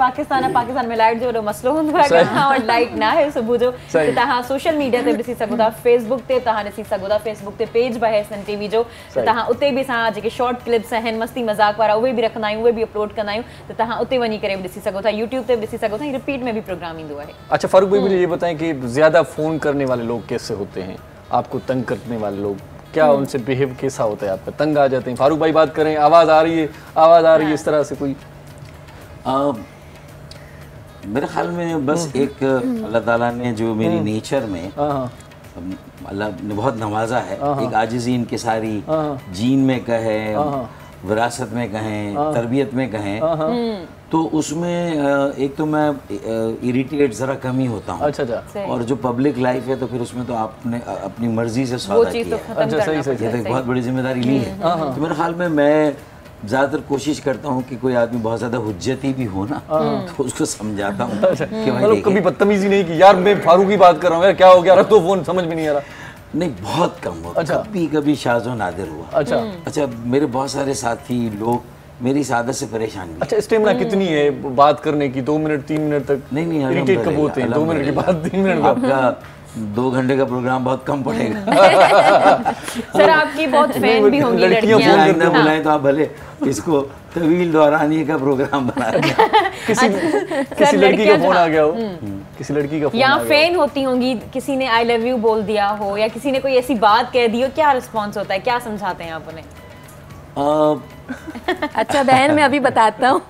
पाकिस्तान में लाइट जो मसलो हूंदो आहे कि लाइट ना है सुबह जो तहां सोशल मीडिया ते ॾिसी सघो था। फेसबुक ते तहां ॾिसी सघो था। फेसबुक ते पेज बि आहे सन टीवी जो, तहां उते बि असां जेके शॉर्ट क्लिप्स आहिनि मस्ती मज़ाक वारा उहे बि रखंदा आहियूं, उहे बि अपलोड कंदा आहियूं, त तहां उते वञी करे बि ॾिसी सघो था। यूट्यूब ते बि ॾिसी सघो था। रिपीट में भी प्रोग्राम ईंदो आहे। अच्छा फारूक भाई, मुझे ये बताएं कि ज़्यादा फ़ोन करने वाले लोग कैसे होते हैं? आपको तंग करने वाले लोग क्या उनसे बिहेव कैसा होता है? आपका तंग आ जाते हैं? फारूक भाई बात करें, आवाज़ आ रही है इस तरह से कोई? मेरे ख्याल में बस एक अल्लाह ताला ने जो मेरी नेचर में अल्लाह ने बहुत नवाजा है। एक आजिज़ी इनकिसारी जीन में कहें, विरासत में कहें, तरबियत में कहें, तो उसमें एक तो मैं इरिटेट ज़रा कम ही होता हूँ। अच्छा। और जो पब्लिक लाइफ है तो फिर उसमें तो आपने अपनी मर्जी से सौदा किया है। अच्छा, सही। ये तो एक बहुत बड़ी जिम्मेदारी ली है। तो मेरे ख्याल में मैं ज़्यादातर कोशिश करता हूँ कि कोई आदमी बहुत ज़्यादा हुज्जती भी हो ना तो उसको समझाता हूँ कि मतलब कभी बदतमीजी नहीं की, यार मैं फारूक की बात कर रहा हूँ, यार क्या हो गया, रख दो फोन, समझ में नहीं आ रहा। नहीं, बहुत कम हुआ। अच्छा। कभी शाज़ो नादिर हुआ। अच्छा, मेरे बहुत सारे साथी लोग मेरी इस आदत से परेशान भी। अच्छा, स्टेमिना कितनी है बात करने की? 2 मिनट 3 मिनट तक? नहीं, इरिटेट कब होते हैं? 2 मिनट के बाद 3 मिनट आपका 2 घंटे का प्रोग्राम बहुत कम पड़ेगा। सर आपकी बहुत फैन भी होंगी लड़कियां। बुलाएं तो आप भले इसको तवील दौरानिए का प्रोग्राम बना दें। किसी लड़की का फोन आ गया हो किसी लड़की का फोन या फैन होती होंगी, किसी ने आई लव यू बोल दिया हो या किसी ने कोई ऐसी बात कह दी हो, क्या रिस्पॉन्स होता है, क्या समझाते हैं आप उन्हें? अच्छा बहन मैं अभी बताता हूँ।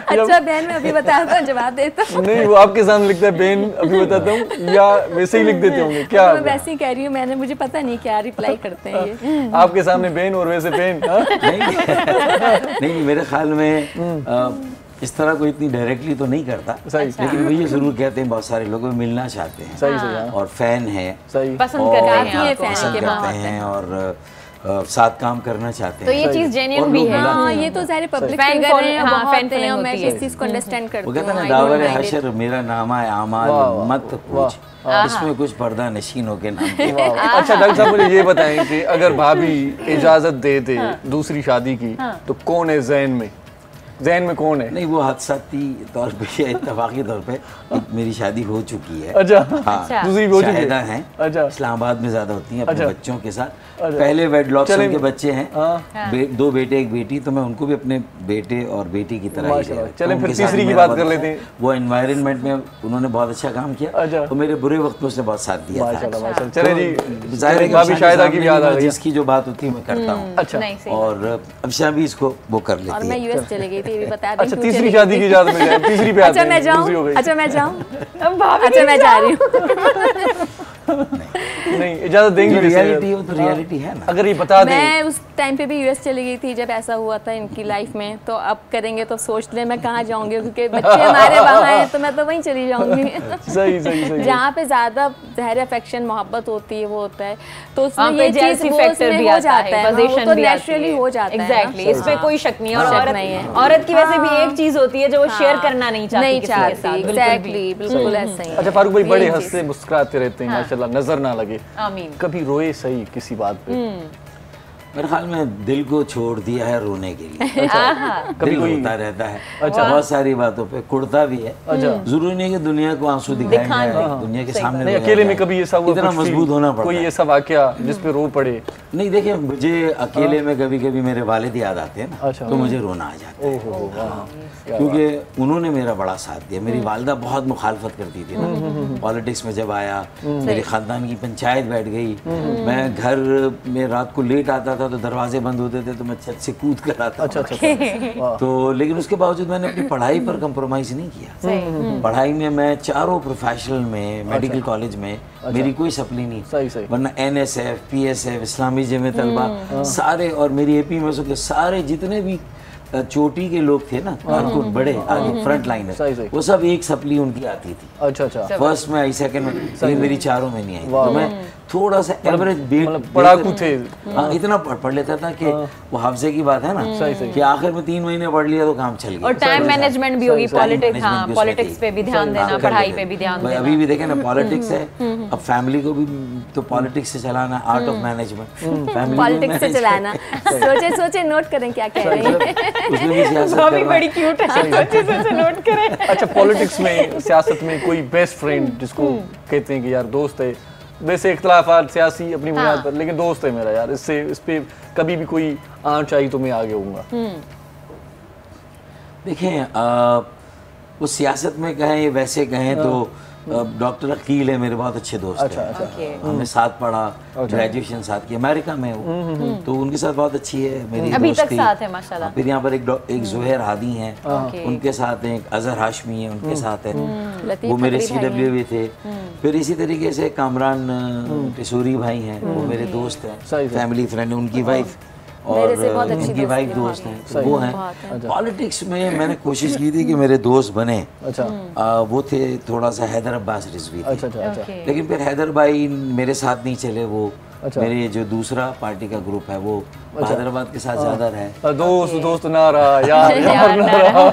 अच्छा बहन मैं अभी बताता हूँ, जवाब देता हूँ। नहीं, वो आपके सामने लिखता है बहन अभी बताता हूँ, या वैसे ही लिख देते होंगे क्या? मैं वैसे ही कह रही हूँ, मैंने मुझे पता नहीं क्या रिप्लाई करते हैं ये। आपके सामने बहन और वैसे बहन? नहीं, मेरे ख्याल में इस तरह कोई इतनी डायरेक्टली तो नहीं करता, लेकिन वो ये जरूर कहते हैं बहुत सारे लोग मिलना चाहते हैं। सही और फैन है, पसंद करते हैं और साथ काम करना चाहते हैं। तो ये चीज जेन्युइन भी है। हाँ, ये तो सारे पब्लिक फिगर हैं, बहुत हैं, मैं इस चीज को अंडरस्टैंड करती हूँ। वो कहते हैं ना, दावर हशर मेरा नामा है आमाल मत पूछ, इसमें कुछ पर्दा नशीन हो के नाम। अच्छा डॉक्टर साहब मुझे ये बताएं कि अगर भाभी इजाजत दे दे दूसरी शादी की, तो कौन है ज़हन में कौन है? नहीं, वो हादसाती तौर पे या इत्तफाकी तौर पे मेरी शादी हो चुकी है। अच्छा, हाँ, दूसरी हो चुकी है। अच्छा, इस्लामाबाद में ज्यादा होती हैं अपने बच्चों के साथ। पहले वेडलॉक के बच्चे हैं, 2 बेटे 1 बेटी, तो मैं उनको भी अपने बेटे और बेटी की तरह ही। चलें फिर तीसरी की बात कर लेते हैं। वो एनवायरनमेंट में उन्होंने बहुत अच्छा काम किया, तो मेरे बुरे वक्त में उसने बहुत साथ दिया था। चले जी, शाहिदा की याद आ गई, जिसकी जो बात होती है मैं करता हूँ। अच्छा, और अब शादी इसको वो कर लेती है। और मैं यूएस चली गई थी, बता दें। अच्छा, तीसरी शादी की इजाजत मिल जाए, तीसरी पे आते हैं। अच्छा मैं जाऊँ, अच्छा मैं जा रही हूँ। नहीं, इजाजत देंगे? रियलिटी हो तो रियलिटी है ना। अगर ये बता दें, मैं उस टाइम पे भी यूएस चली गई थी जब ऐसा हुआ था इनकी लाइफ में, तो अब करेंगे तो सोच ले मैं कहाँ जाऊंगी, क्योंकि बच्चे हमारे वहाँ हैं, तो मैं तो वहीं चली जाऊंगी। सही जहाँ पे ज्यादा ज़ाहिर अफेक्शन मोहब्बत होती है वो होता है, तो उसमें ये चीज भी हो जाता है, वो तो नेचुरली हो जाता है। एग्जैक्टली, इस पे कोई शक नहीं है। और औरत की वैसे भी एक चीज होती है जो वो शेयर करना नहीं चाहती किसी के साथ। एग्जैक्टली, बिल्कुल ऐसा ही। अच्छा फारूक भाई बड़े हंसते मुस्कुराते रहते हैं माशाल्लाह, नजर ना लगे। आमीन। कभी रोए सही किसी बात पे? मेरे ख्याल में दिल को छोड़ दिया है रोने के लिए। कभी कोई रोता रहता है, बहुत सारी बातों पे कुड़ता भी है। जरूरी नहीं है कि दुनिया को आंसू दिखाए जाए, दुनिया के सामने। अकेले में कभी ऐसा हुआ, इतना मजबूत होना पड़ता है? कोई ऐसा वाकया जिस पे रो पड़े? नहीं, देखिए मुझे अकेले में कभी कभी मेरे वालिद याद आते हैं ना, तो मुझे रोना आ जाता है, क्योंकि उन्होंने मेरा बड़ा साथ दिया। मेरी वालिदा बहुत मुखालफत करती थी पॉलिटिक्स में। जब आया मेरे खानदान की पंचायत बैठ गई, मैं घर में रात को लेट आता था तो दरवाजे बंद होते थे तो मैं छत से कूद कर आता। अच्छा। तो लेकिन उसके बावजूद मैंने अपनी पढ़ाई पर कंप्रोमाइज नहीं किया। पढ़ाई में मैं चारों प्रोफेशनल में, मेडिकल कॉलेज में मेरी कोई सप्ली नहीं, वरना NSF, PSF, इस्लामी जमीयत तलबा सारे, और मेरी AP में से सारे जितने भी चोटी के लोग थे ना, कारकुन बड़े आगे फ्रंट लाइन है, वो सब एक सप्ली उनकी आती थी। अच्छा। फर्स्ट में आई, सेकंड में, लेकिन मेरी चारों में नहीं आई। तो मैं थोड़ा सा एवरेज पढ़ाकू थे। इतना पढ़ लेता था कि वो हाफजे की बात है ना, कि आखिर में 3 महीने पढ़ लिया तो काम चल गया। और टाइम मैनेजमेंट भी होगी, पॉलिटिक्स पे भी ध्यान देना, पढ़ाई पे भी ध्यान देना। अभी भी देखें ना, पॉलिटिक्स है, अब फैमिली को भी तो पॉलिटिक्स से चलाना, आर्ट ऑफ मैनेजमेंट पॉलिटिक्स से चलाना। सोचे नोट करें क्या कह रहे हैं। उसमें भी सियासत करना। बड़ी क्यूट है, सोचे नोट करें। अच्छा, पॉलिटिक्स में, सियासत में कोई बेस्ट फ्रेंड जिसको कहते हैं कि यार दोस्त है, वैसे इख्तलाफात सियासी अपनी बुनियाद पर, लेकिन दोस्त है मेरा यार, इस पे कभी भी कोई आंच आई तो मैं आगे होऊंगा? देखें, वो सियासत में कहें वैसे कहें तो डॉक्टर अकील है, मेरे बहुत अच्छे दोस्त हैं। हमने साथ पढ़ा, ग्रेजुएशन साथ किया, अमेरिका में वो, तो उनके साथ बहुत अच्छी है मेरी अभी दोस्ती। तक साथ है माशाल्लाह। फिर यहाँ पर एक ज़ुहैर हादी हैं, उनके साथ हैं, एक अजहर हाशमी है, उनके साथ है, वो मेरे CW भी थे। फिर इसी तरीके से कामरान टिसूरी भाई हैं, वो मेरे दोस्त हैं, फैमिली फ्रेंड, उनकी वाइफ और उनकी वाइफ दोस्त हैं, वो हैं। पॉलिटिक्स में मैंने कोशिश की थी कि मेरे दोस्त बने। वो थे थोड़ा सा हैदर अब्बास रिजवी थे, लेकिन फिर हैदर भाई मेरे साथ नहीं चले। वो मेरे जो दूसरा पार्टी का ग्रुप है वो हैदराबाद के साथ ज्यादा रहे। दोस्त ना रहा यार, ना रहा।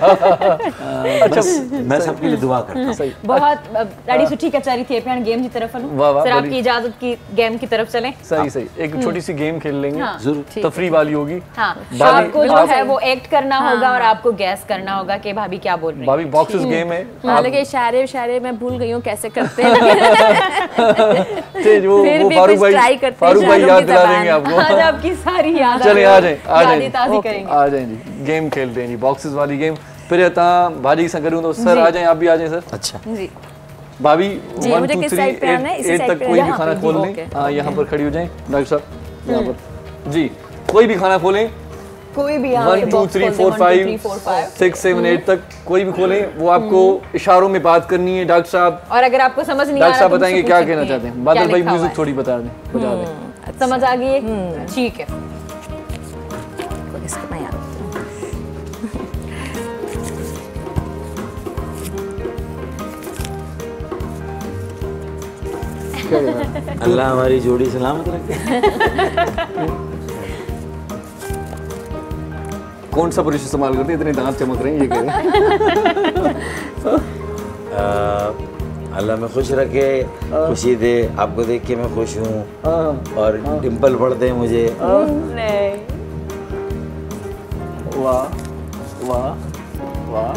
अच्छा, मैं सबके लिए दुआ करता हूँ। बहुत ॾाढी सुठी कचहरी थी। अपन गेम की तरफ हलूं, सर आपकी इजाजत की गेम की तरफ चलें। सही एक छोटी सी गेम खेल लेंगे, जरूर तफरी वाली होगी। आपको जो है वो एक्ट करना होगा और आपको गैस करना होगा कि भाभी क्या बोल रही है। भाभी बॉक्सेस गेम है, हालांकि इशारे मैं भूल गई हूँ कैसे करते हैं। वो फारूक भाई याद दिला देंगे आपको। आज आपकी सारी याद चले आ जाए ताज़ी करेंगे। आ जाए जी, गेम खेलते हैं जी, बॉक्सेस वाली गेम। फिर तव्हां भाॼी सां गॾु हूंदो सर आ जाएं आप भी आ जाएं सर अच्छा जी भाभी जी, 1 मुझे 2 किस 3 साइड पे आना है? इसी 8 साइड तक पे कोई भी यहाँ खाना पे? खोल ओके। लें। हाँ यहाँ पर खड़ी हो जाएं डॉक्टर साहब यहाँ पर जी कोई भी खाना खोलें कोई भी 1 2 3 4 5 6 7 8 तक कोई भी खोलें वो आपको इशारों में बात करनी है डॉक्टर साहब। और अगर आपको समझ नहीं आ डॉक्टर रहा साहब तो बताएंगे मुझसे क्या पूछ कहना सकते चाहते हैं। हैं। बादल क्या भाई लिखा हुआ म्यूजिक है? थोड़ी बता दें बजा दें। समझ आ गई है? ठीक है। इसको मैं याद रखती अल्लाह हमारी जोड़ी सलामत रखे। कौन सा पुरुष इस्तेमाल करते हैं इतने दांत चमक रहे हैं ये कह रहे हैं। अल्लाह में खुश रखे, खुशी दे, आपको देख के मैं खुश हूँ और डिम्पल पड़ते हैं मुझे। वाह वाह वाह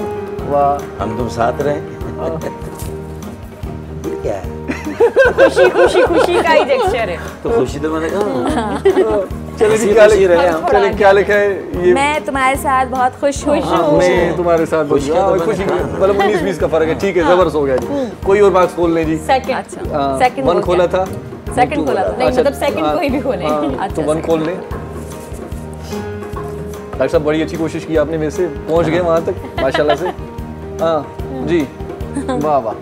वाह हम तुम साथ रहे क्या है? खुशी खुशी खुशी का ही जेस्चर है। तो खुशी तो मैंने कहा चलिए जी क्या लिख रहे हैं हम? चलिए क्या लिखा है ये? मैं तुम्हारे साथ बहुत खुश हूँ। मैं तुम्हारे साथ खुशी खुश तो खुशी मतलब 19-20 का फर्क है। ठीक है जबरदस्त हो गया जी। कोई और बात खोल लें जी। सेकंड अच्छा सेकंड वन खोला था सेकंड खोला था नहीं मतलब सेकंड कोई भी खोले। तो वन खोल लें। डॉक्टर साहब बड़ी अच्छी कोशिश की आपने, वैसे पहुंच गए वहां तक माशाल्लाह से। हाँ जी वाह वाह।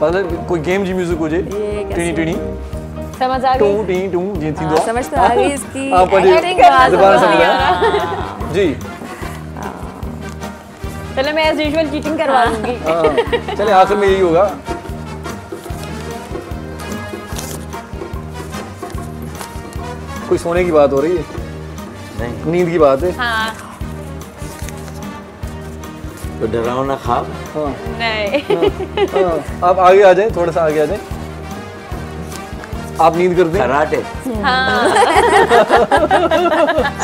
मतलब कोई गेम जी म्यूजिक हो जाए टीनी टीनी समझ आ गई? टू टी टू जी थी दो समझ तो आ गई इसकी आप पढ़िए एक्टिंग बात दोबारा हो से रही बताएं जी। चलो मैं एज यूजुअल चीटिंग करवा दूंगी। चले आखिर में यही होगा। कोई सोने की बात हो रही है? नहीं, नींद की बात है। हाँ तो डरावना ख्वाब। हाँ नहीं हाँ आप आगे आ जाएं, थोड़ा सा आगे आ जाएं। आप नींद करते हैं? कराटे हाँ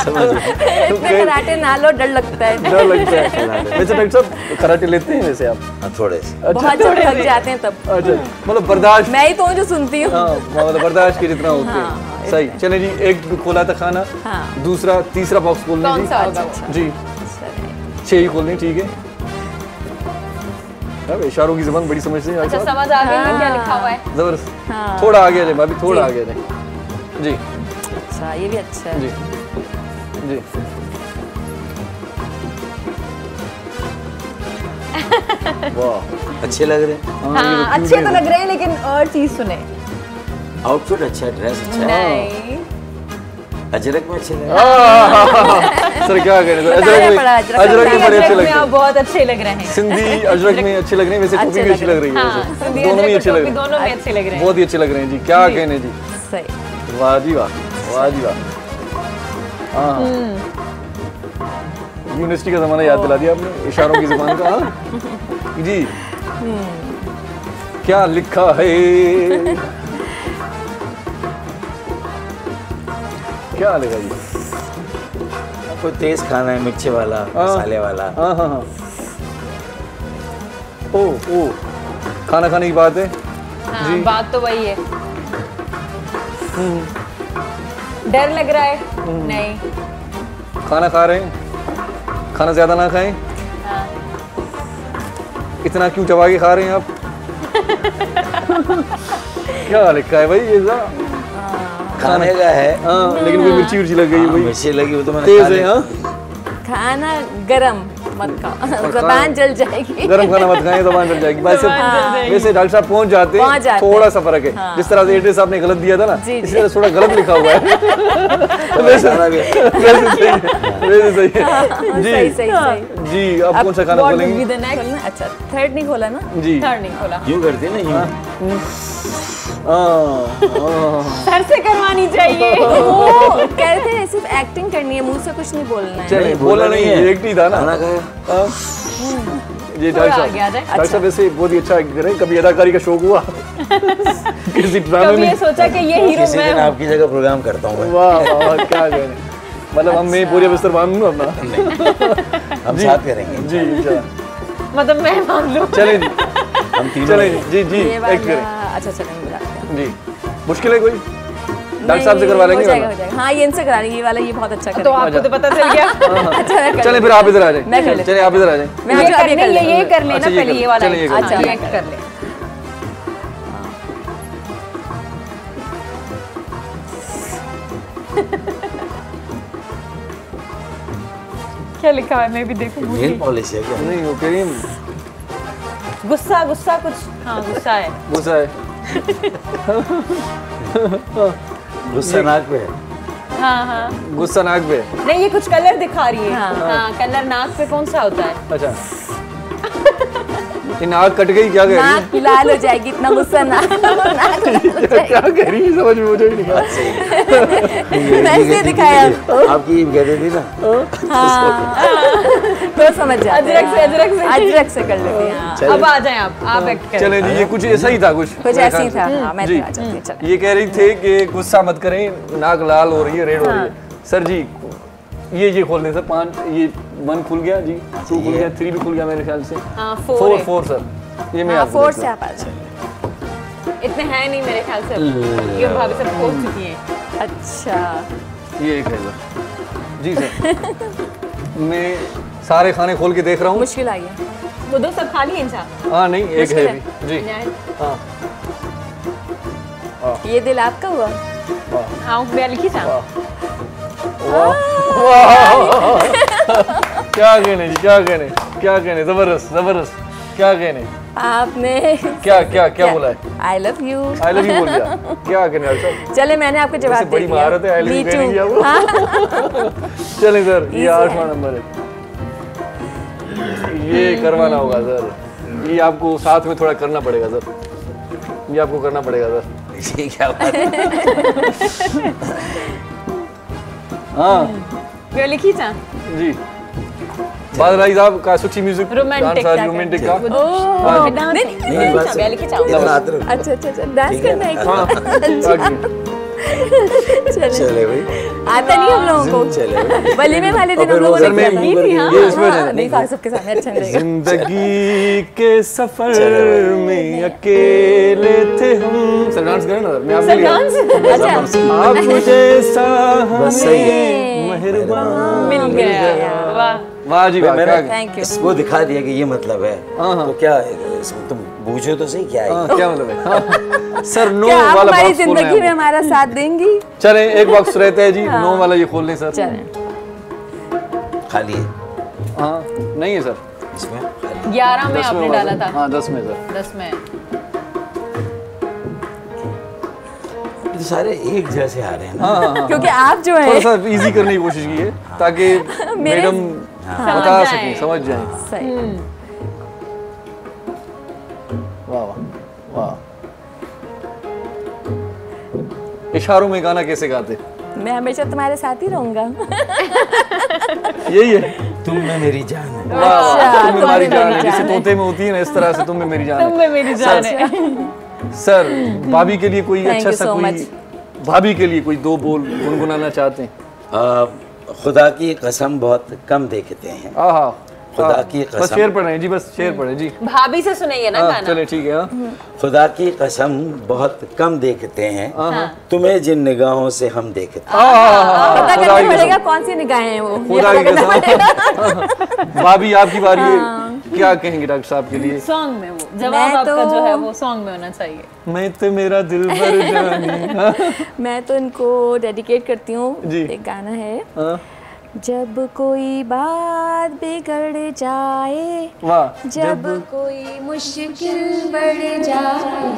समझ गए। इतने कराटे ना लो डर लगता है। डर लगता है। वैसे डॉक्टर साहब कराटे लेते हैं वैसे आप? हाँ, थोड़े से। बहुत जब थक जाते हैं तब। अच्छा मतलब बर्दाश्त। मैं ही तो हूँ जो सुनती हूँ। हाँ मतलब बर्दाश्त के जितना होते हैं। सही चले जी। एक खोला था खाना, दूसरा तीसरा बॉक्स खोल कौन लें सा होगा? जी 6 ही खोल लें। ठीक है अब इशारों की ज़बान बड़ी समझते हैं। अच्छा समझ आ गई है क्या लिखा हुआ है? जबरदस्त। थोड़ा आगे आ जाए भाभी, थोड़ा आगे आ जाए जी। अच्छा ये भी अच्छा है। जी जी वाह अच्छे लग रहे हैं। हाँ अच्छे तो लग रहे हैं लेकिन और चीज सुने। आउटफिट अच्छा है, ड्रेस अच्छा है, नहीं अजरक में अच्छे लग रहे हैं। सर क्या करें? अजरक में बड़े अच्छे लगते हैं। आप बहुत अच्छे लग रहे हैं। सिंधी अजरक में अच्छे लग रहे हैं, वैसे टोपी भी अच्छी लग रही है। हाँ, वैसे सिंधी दोनों ही अच्छे लग रहे हैं। दोनों में अच्छे लग रहे हैं। बहुत ही अच्छे लग रहे हैं जी। क्या कहने जी। सही वाह जी वाह, वाह जी वाह। हाँ यूनिवर्सिटी का जमाना याद दिला दिया आपने इशारों की जुबान का। हाँ जी क्या लिखा है? क्या लिखा जी? कोई तेज खाना है, मिर्ची वाला, मसाले वाला। हाँ हाँ हाँ। ओ ओ खाना खाने की बात है। हाँ, बात तो वही है। डर लग रहा है? नहीं। खाना खा रहे हैं, खाना ज्यादा ना खाएं। हाँ। इतना क्यों चबा के खा रहे हैं आप? क्या लिखा है भाई ये खाने का है। हाँ लेकिन कोई मिर्ची विर्ची लग गई है भाई। मिर्ची लगी वो तो मैंने तेज खा है। लिया। हाँ खाना गरम मत खाओ, ज़बान जल जाएगी। गरम खाना मत खाएं, ज़बान जल जाएगी। वैसे डॉक्टर साहब पहुंच जाते हैं, थोड़ा सा फर्क है। जिस तरह से एड्रेस आपने गलत दिया था ना, इसी तरह थोड़ा गलत लिखा हुआ है। वैसे सही है जी। सही जी अब कौन सा खाना बोलेंगे? अच्छा थर्ड नहीं खोला ना जी थर्ड नहीं खोला। यूं करते ना यूं। सर से करवानी चाहिए। वो कह रहे थे सिर्फ एक्टिंग करनी है, मुंह से कुछ नहीं बोलना है। चलिए बोला नहीं है, एक ही था ना। खाना खाया। जी डॉक्टर साहब वैसे बहुत ही अच्छा एक्ट करें। कभी अदाकारी का शौक हुआ किसी ड्रामे कभी में? ये सोचा कि ये हीरो किसी मैं दिन हूँ? आपकी जगह प्रोग्राम करता हूँ मैं। वाह वाह क्या करें। मतलब हम मैं पूरे बिस्तर बांध लूँ अपना? हम साथ करेंगे जी मतलब मैं मान लूँ। चलें जी हम तीनों। चलें जी जी ये एक्ट वाला करें अच्छा चलेंगे जी। मुश्किल है कोई? डॉक्टर साहब से करवा लेंगे। हो जाएगा। हाँ ये इनसे करा लेंगे, ये वाला ये बहुत अच्छा तो आपको तो पता चल गया। अच्छा चले फिर आप इधर आ जाए, मैं कर लेती चले आप इधर आ जाए। ये कर लेना पहले, ये वाला चलिए, ये कर अच्छा लें। ये कर ले। क्या लिखा है मैं भी देखूं। नेल पॉलिश है क्या? नहीं वो क्रीम गुस्सा गुस्सा कुछ, हाँ गुस्सा है। गुस्सा है। गुस्सा नाक पे है। हाँ हाँ गुस्सा नाक पे। नहीं ये कुछ कलर दिखा रही है। हाँ। हाँ कलर नाक पे कौन सा होता है? अच्छा ये नाक कट गई, क्या कह रही है? नाक लाल हो जाएगी, इतना गुस्सा नाक लाल हो जाएगी। क्या कह रही है समझ में मुझे नहीं आया। वैसे दिखाया आपकी कहते थी ना। हाँ तो समझ जाते हैं। अजरक से कर लेते हैं। हाँ। अब आ जाएं आप एक्ट करें। चले जी, ये कुछ ऐसा ही था कुछ ऐसे ही था। हाँ, मैं जी। तो आ जाती हूँ, चलो। ये कह रही थे कि गुस्सा मत करें, नाक लाल हो रही है, रेड हो रही है। सर जी ये खोल दें सर, 5 ये 1 खुल गया जी, 2 खुल गया, 3 भी खुल गया मेरे ख्याल से। हाँ 4 सर, ये मैं हाँ आपको 4 देता से हूँ। आप आ जाइए। इतने हैं नहीं मेरे ख्याल से, ये भाभी सब खोल चुकी हैं। अच्छा ये एक है सर जी सर। मैं सारे खाने खोल के देख रहा हूँ। मुश्किल आई है। वो 2 सब खाली हैं इंसान। हाँ नहीं एक है मुश्किल अभी जी। हाँ ये दिल आपका हुआ? हाँ मैं लिखी था। क्या कहने जी, क्या कहने, जबरदस्त, क्या कहने। आपने क्या बोला है? आई लव यू बोल दिया, क्या कहने डॉक्टर साहब? चले मैंने आपको जवाब दे बड़ी दिया। महारत है आई लव यू Me कहने की too। आपको। चलें सर, ये 8वां नंबर है, ये करवाना होगा सर, ये आपको साथ में थोड़ा करना पड़ेगा सर, ये आपको करना पड़ेगा सर। ये क्या बात है? हाँ मैं लिखी था। जी बादल भाई साहब का सुची म्यूजिक रोमांटिक का नहीं बस मैं लिखी था। अच्छा डांस करना है हाँ चले भाई, आता नहीं हम लोगों को। चले वलीमे वाले दिन और हम लोगों फिर ने वो की थी। हाँ ये इसमें हाँ, नहीं खा सबके सामने अच्छा नहीं लगेगा। जिंदगी के सफर में अकेले थे हम। सर डांस करें ना सर, मैं आपके लिए अच्छा आप मुझे सा बस सही है। मेहरबान मिल गया। वाह वाह जी वाह, क्या थैंक यू। इसको दिखा दिया कि ये मतलब है। तो क्या इसमें तुम बूझो तो सही क्या है? क्या मतलब है? हाँ। सर नो क्या आप वाला हमारी बॉक्स खोलना जिंदगी में है। हमारा साथ देंगी? चलें एक बॉक्स रहता है जी, नो वाला ये खोल लें सर। चलें खाली है हाँ नहीं है सर, इसमें खाली। 11 में 10 आपने होगा डाला सर। था। हाँ 10 में सर। 10 में ये तो सारे एक जैसे आ रहे हैं ना। हाँ क्योंकि आप जो थोड़ा है सा इजी करने की कोशिश की है ताकि मैडम बता समझ सकें, जाएं। समझ जाएं। सही। वाह वाह वाह। इशारों में गाना कैसे गाते? मैं हमेशा तुम्हारे साथ ही रहूंगा। यही है, तुम में मेरी जान है। वाह वाह, अच्छा, तुम में हमारी तुम्हें जान मेरी है, जैसे जान है। तोते में होती है ना, इस तरह से तुम में मेरी जान तुम है। में मेरी जान है। सर भाभी के लिए कोई Thank अच्छा you सा so कोई much. भाभी के लिए कोई 2 बोल गुनगुनाना चाहते हैं? खुदा की कसम बहुत कम देखते हैं। आहा खुदा की बस कसम। शेर पढ़े जी, बस शेर पढ़े जी। भाभी से सुनाइए ना हाँ गाना। चले ठीक है। हाँ खुदा की कसम बहुत कम देखते हैं, तुम्हें जिन निगाहों से हम देखते हैं। पता खुदा करना की पड़ेगा कौन सी निगाहें हैं वो। ये खुदा पता की करना पड़ेगा। कसम। भाभी आपकी बारी है, क्या कहेंगे डॉक्टर साहब के लिए? सॉन्ग में वो जवाब मैं आपका तो- जो है वो सॉन्ग में होना चाहिए। मैं तो मेरा दिल भर जानी। मैं तो इनको डेडिकेट करती हूँ। जी। एक गाना है, हाँ, जब कोई बात बिगड़ जाए, वाह। जब कोई मुश्किल बढ़ जाए,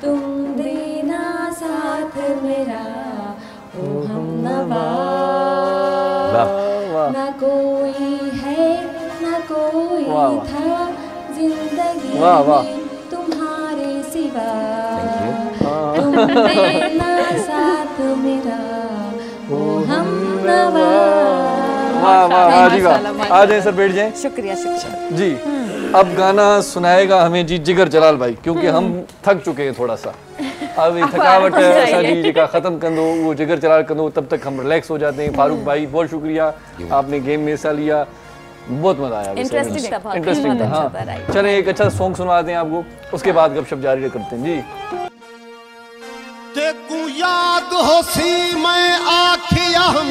तुम देना साथ मेरा ओ हमनवा। ना कोई है ना कोई वाह, वाह। था जिंदगी वाह, वाह। में तुम्हारे सिवा, तुम देना साथ मेरा ओ हमनवा। वाह वाह, आ जी वाह, आ जाए सर, बैठ जाए शुक्रिया शुक्रिया जी। अब गाना सुनाएगा हमें जी जिगर जलाल भाई, क्योंकि हम थक चुके हैं थोड़ा सा। अब ये थकावट असांजी जेका ख़त्म कंदो वो जिगर जलाल कंदो, तब तक हम रिलैक्स हो जाते हैं। फारूक भाई बहुत शुक्रिया, आपने गेम में हिस्सा लिया, बहुत मजा आया। इंटरेस्टिंग था, बहुत इंटरेस्टिंग था। अच्छा हाँ था, राइट। चलें एक अच्छा सॉन्ग सुनवाते हैं आपको, उसके बाद गपशप जारी करते हैं जी। तेकू याद होसी मैं आखिया हम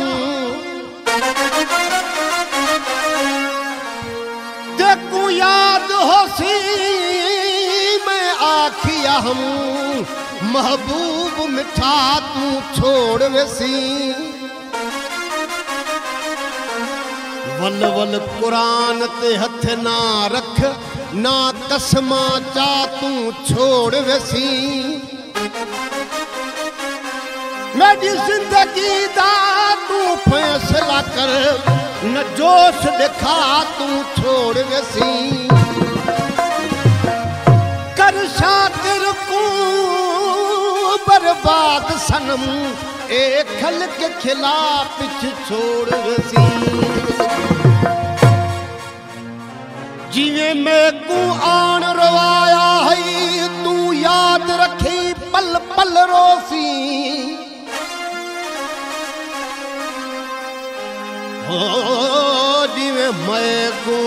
देखू याद होसी मैं आखिया हम महबूब मिठा तू छोड़ वेसी वल वल कुरान ते हथ ना रख ना कसमा चा तू छोड़ वेसी मेरी जिंदगी दा तू फैसला कर न जोश दिखा तू छोड़ वेसी कर शातिर को बर्बाद सनम ए खल के खिलाफ छोड़ वेसी जिवे मैं को आन रवाया है तू याद रखी पल पल रोसी जिवे मैं को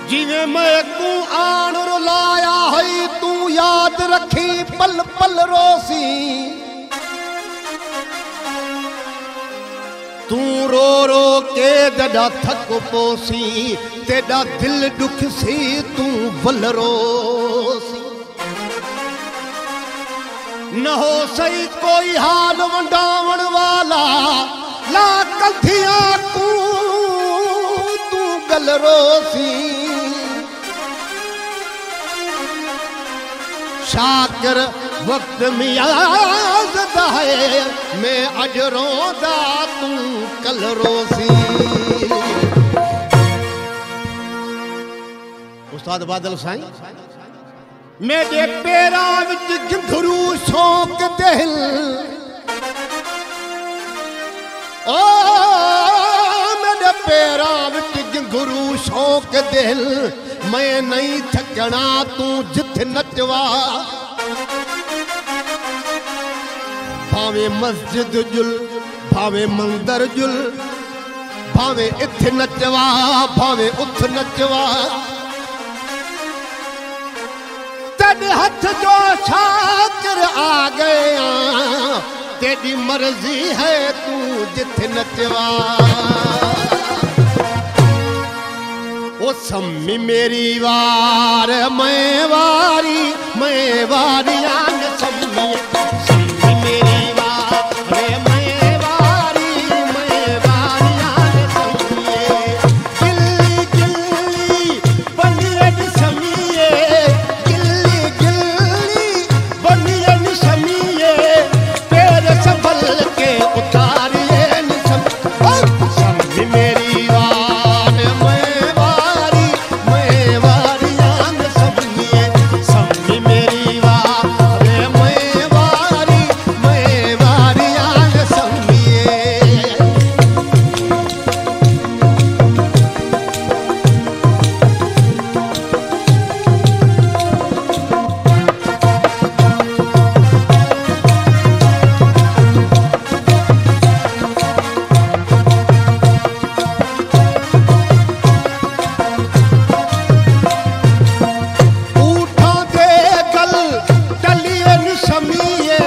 जिवे मैं को आन रुलाया है तू याद रखी पल पल रोसी तू रो रो के जड़ा थक पोसी तेरा दिल दुख सी तू बल रोसी न हो सही कोई हाल वंडावण वाला ला कथिया को तू गल रोसी शाकर वक्त मियाज है मैं अज रोदा तू कल रोसी उस्ताद बादल साईं मेरे पैरा विच गिंधरू शौक दिल ओ मेरे पैरा विच गिंधरू शौक दिल मैं नहीं थकना तू जिथे नचवा भावे मस्जिद जुल भावे मंदिर जुल भावे इथे नचवा भावे उथ नचवा तेरे हाथ जो शाकर आ गया तेरी मर्जी है तू जिथे नचवा ओ सम्मी मेरी वार मैं वारी आन सम्मी सम्मी मेरी वार मैं वारी आन सम्मी गिल्ली गिल्ली बनियन सम्मी गिल्ली गिल्ली बनियन सम्मी तेरे संभल के उतारिए सम्मी मेरी वार मैं वारी आन सम्मी सम्मी मेरी वार मैं वारी आन सम्मी उठा दे गल टलियन समीए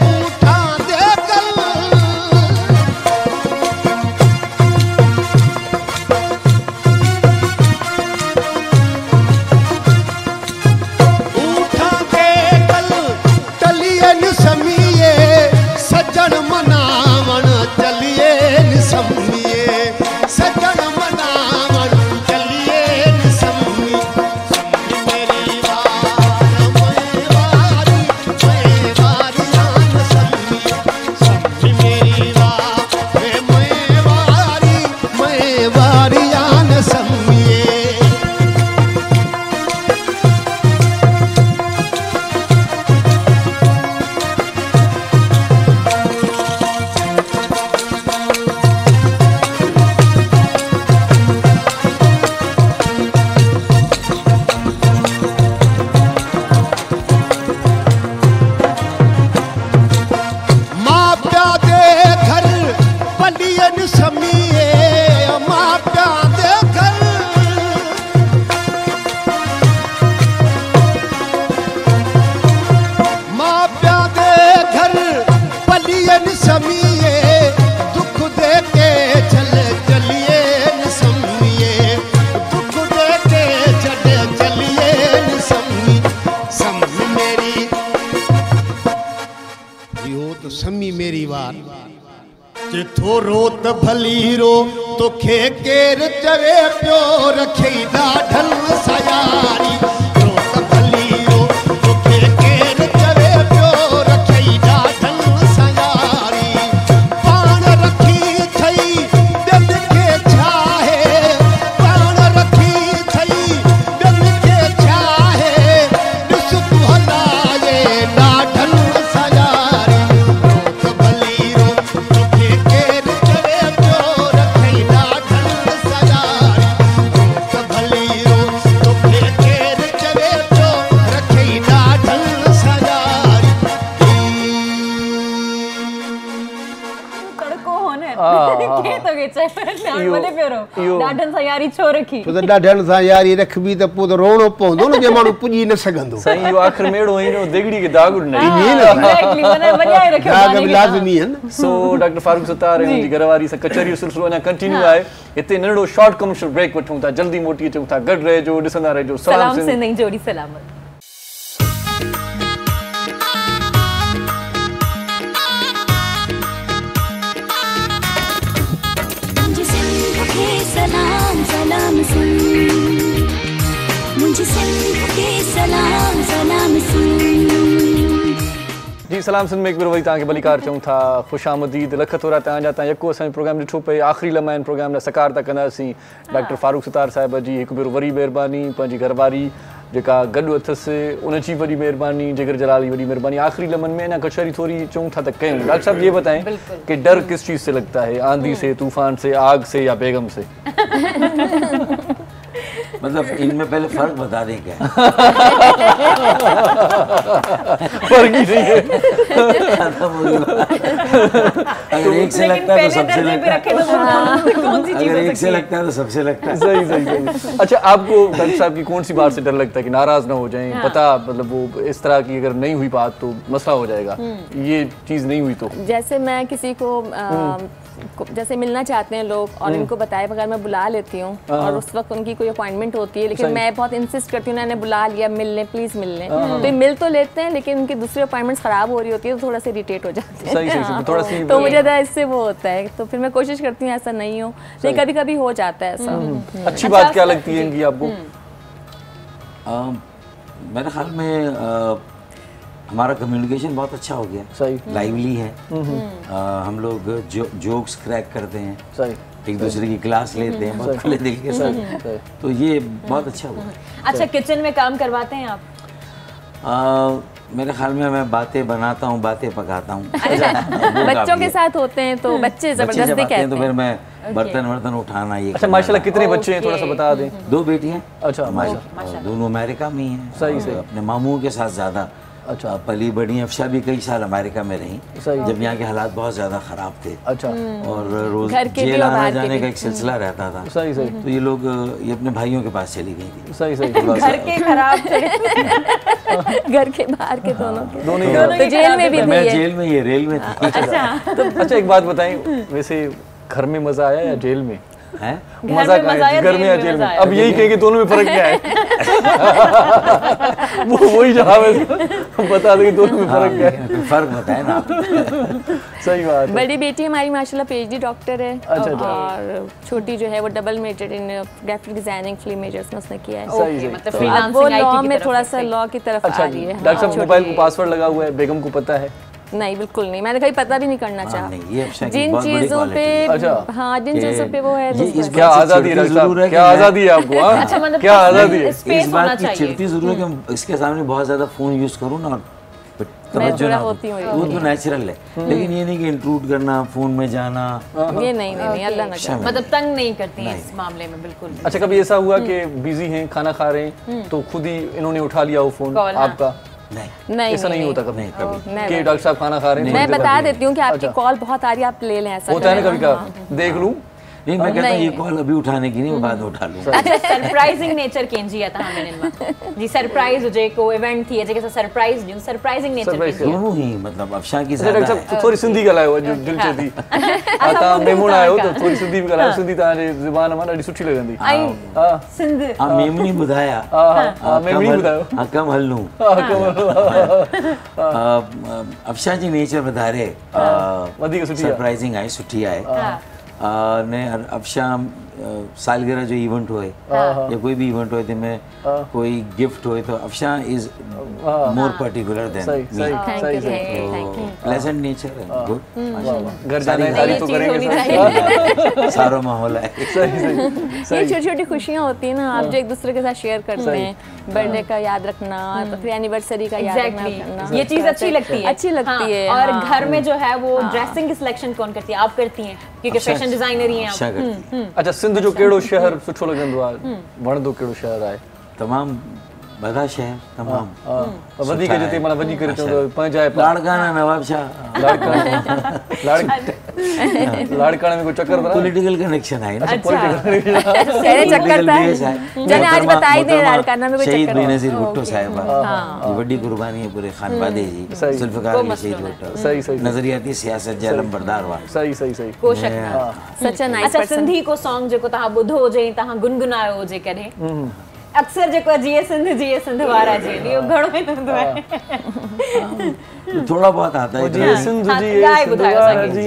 उठा दे गल उठा दे गल टलियन समीए सजन मनावण चलिए समीए सजन मनावण चलिए समी मेरी वार मैं वारी आन सम्मी सम्मी मेरी वार मैं वारी आन सम्मी माँ प्या दे घर पलियन समीए माँ प्या दे घर जिथो रोत भली रो तो खे केर चवे प्यो रखे ॾाढन सयारी रोत भली रो तो खे केर चवे प्यो रखे ॾाढन सयारी पाण रखी थई दिल के छाहे पाण रखी थई दिल के छाहे ॾिस तूं हलाए ॾाढन सयारी रोत भली रो तोखे केर चवे प्यो रखे ॾाढन सयारी रोत भली रो तोखे केर चवे प्यो रखे ॾाढन सयारी तड़को होने के तो के चए बोले पेरो ॾाढन सां यारी छो रखी तो ॾाढनि सां यारी रखबी त पोइ त रोणो पवंदो न जे माण्हू पुॼी न सघंदो साईं इहो आख़िर में अहिड़ो ईंदो दिगड़ी के दाग न एग्जैक्टली माने वॼाए रखियो दाग बि लाज़मी आहिनि सो डॉक्टर फारूक सत्तार ऐं जी घरवारी सां कचहरी जो सिलसिलो अञा कंटिन्यू आहे हिते नंढड़ो शॉर्ट कमर्शियल ब्रेक वठूं था जल्दी मोटी अचूं था गॾु रहिजो ॾिसंदा रहिजो सलाम सिंध जी जोड़ी सलामत मुझे सिंध के सलाम सलाम सिंध मुझे सिंध के सलाम सलाम सिंध जी सलाम सिंध में एक बार वरी तव्हांखे भलीकार चऊं था ख़ुशि आमदीद लख थोरा तव्हांजा तव्हां यको असांजो प्रोग्राम ॾिठो पए आख़िरी लम्हा आहिनि प्रोग्राम लाइ सकार था कंदासीं डॉक्टर फारूक सत्तार साहिब जी हिकु भेरो वरी महिरबानी पंहिंजी घरवारी जेका गॾु अथसि उनजी वॾी महिरबानी जिगर जलाली वॾी महिरबानी आख़िरी लम्हनि में अञा कचहरी थोड़ी चऊं था त कयूं डॉक्टर साहब ये बताएं कि डर किस चीज़ से लगता है आंधी से तूफान से आग से या बेगम से मतलब इनमें पहले फर्क बता दें क्या फर्क ही नहीं है अगर एक से लगता है तो सबसे लगता है कौन सी चीज अगर एक से लगता है तो सबसे लगता है सही सही सही अच्छा आपको डॉक्टर साहब की कौन सी बात से डर लगता है कि नाराज ना हो जाएं पता मतलब वो इस तरह की अगर नहीं हुई बात तो मसला हो जाएगा ये चीज नहीं हुई तो जैसे मैं किसी को जैसे मिलना चाहते हैं लोग और इनको बताए बगैर मैं बुला लेती हूँ और उस वक्त उनकी कोई अपॉइंटमेंट होती है लेकिन मैं बहुत इंसिस्ट करती हूँ मैंने बुला लिया मिल लें प्लीज मिल लें तो ये मिल तो लेते हैं लेकिन उनकी दूसरी अपॉइंटमेंट्स खराब हो रही होती है तो थोड़ा सा इरिटेट हो जाते हैं सही सही थोड़ा सी तो मुझे ज़्यादा इससे वो होता है तो फिर मैं कोशिश करती हूँ ऐसा नहीं हो लेकिन कभी कभी हो जाता है ऐसा अच्छी बात क्या लगती है इनकी आपको मेरे ख्याल में हमारा कम्युनिकेशन बहुत अच्छा हो गया सही लाइवली है हम लोग जोक्स क्रैक करते हैं सही एक दूसरे की क्लास लेते हैं बहुत खुले दिल के साथ तो ये बहुत अच्छा हुआ अच्छा किचन में काम करवाते हैं आप मेरे ख्याल में मैं बातें बनाता हूँ बातें पकाता हूँ बच्चों के साथ होते हैं तो बच्चे जबरदस्ती कहते हैं तो फिर मैं बर्तन उठाना ये अच्छा माशाल्लाह कितने बच्चे हैं थोड़ा सा बता दें 2 बेटियाँ अच्छा माशाल्लाह दोनों अमेरिका में ही हैं सही सही अपने मामू के साथ ज़्यादा अच्छा पली बड़ी अफशा भी कई साल अमेरिका में रही जब यहाँ के हालात बहुत ज़्यादा ख़राब थे अच्छा और रोज़ जेल आना जाने का एक सिलसिला रहता था सही सही तो ये लोग ये अपने भाइयों के पास चली गई थी सही सही घर के खराब थे घर के बाहर के दोनों दोनों जेल में भी मैं जेल में ये रेल में थी अच्छा एक बात बताएं वैसे घर में मजा आया या जेल में है मजा घर में या जेल में अब यही कहेंगे दोनों में फर्क क्या है वो वही जवाब बता देंगे दोनों में फर्क क्या है फर्क बताए ना सही बात बड़ी बेटी हमारी माशाल्लाह पीएचडी डॉक्टर है और छोटी जो है वो double measure in graphic designing film measures में उसने किया है सही मतलब वो लॉ में थोड़ा सा लॉ की तरफ आ रही है डॉक्टर साहब मोबाइल को पासवर्ड लगा हुआ है बेगम को पता है नहीं बिल्कुल नहीं मैंने कहीं पता भी नहीं करना चाहा जिन चीजों पे हाँ जिन चीजों पे वो है क्या आजादी है क्या आजादी है आपको अच्छा मतलब क्या आजादी है इस बात की चिढ़ती जरूर है कि इसके सामने बहुत ज्यादा फोन यूज करूँ ना तवज्जो ना होती है वो तो नेचुरल है लेकिन ये नहीं कि इंट्रूड करना फोन में जाना ये नहीं अल्लाह ना करे मतलब तंग नहीं करती है इस मामले में बिल्कुल अच्छा कभी ऐसा हुआ कि बिजी हैं खाना खा रहे हैं तो खुद ही इन्होंने उठा लिया वो फोन आपका नहीं ऐसा नहीं होता कभी कि डॉक्टर साहब खाना खा रहे हैं मैं बता देती हूँ कि आपकी कॉल बहुत आ रही है आप ले लें ऐसा होता है ना कभी का देख लूं नहीं मैं कहता हूँ ये कॉल अभी उठाने की नहीं, मैं बाद में उठा लूंगा। अच्छा सरप्राइजिंग नेचर केंजी है तहां मिलन में जी, सरप्राइज हुजे को इवेंट थी जेके सरप्राइज ॾियूं, सरप्राइजिंग नेचर केंजी दोनों ही मतलब अफशां की ज़्यादा है। थोड़ी सिंधी ॻाल्हायो जो दिल चे थी तव्हां मेमून आयो त थोड़ी सिंधी बि ॻाल्हायो, सिंधी तव्हांजे ज़ुबान मां ॾाढी सुठी लॻंदी। ऐं सिंध हां मेमनी ॿुधाया, हां मेमनी ॿुधायो, हां कम हलूं अफशां जी नेचर वधारे वधीक सुठी आहे, सरप्राइजिंग आहे, सुठी आहे ने अफशां सालगिरह जो इवेंट होए या कोई भी इवेंट होए जिनमें कोई गिफ्ट होए तो Afshan is more particular than me. Pleasant nature है, गुड, घर जाने तारीफ तो करेंगे, सारा माहौल है। ये छोटी छोटी खुशियाँ होती है ना, आप जो एक दूसरे के साथ शेयर करते हैं, बर्थडे का याद रखना, फिर एनिवर्सरी का याद रखना, ये चीज अच्छी लगती है, अच्छी लगती है। और घर में जो है वो ड्रेसिंग की सिलेक्शन कौन करती है? आप करती हैं क्योंकि फैशन डिजाइनर ही हैं आप। अच्छा सिंध जो कहिड़ो शहर सुठो लॻंदो आहे, वणंदो कहिड़ो शहर आहे? तमाम बड़ा शहर, तमाम वधीक जिते माना वञी करे चवंदो पंहिंजा लाड़काना नवाब शाह, लाड़काना में कोई चक्कर था, पॉलिटिकल कनेक्शन है ना, शहर चक्कर था जने आज बताई दे लाड़काना में कोई शहीद चक्कर। बेनज़ीर भुट्टो साहिबा बड़ी कुर्बानी है पूरे खानवादे जी, जुल्फ़िकार अली शहीद भुट्टो, सही सही नजरियाती सियासत जे अलमबरदार हुआ, सही सही सही को शक ना। सच अ नाइस अच्छा पर्सन। सिंधी को सॉन्ग जेको तहां ॿुधो हुजे, तहां गुनगुनायो हुजे कॾहिं? अक्सर जेको जीए सिंध वारा जी इहो घणो ई हूंदो आहे। थोड़ा बहुत आता है, जी सिंध जी गाए ॿुधायो असांखे। जी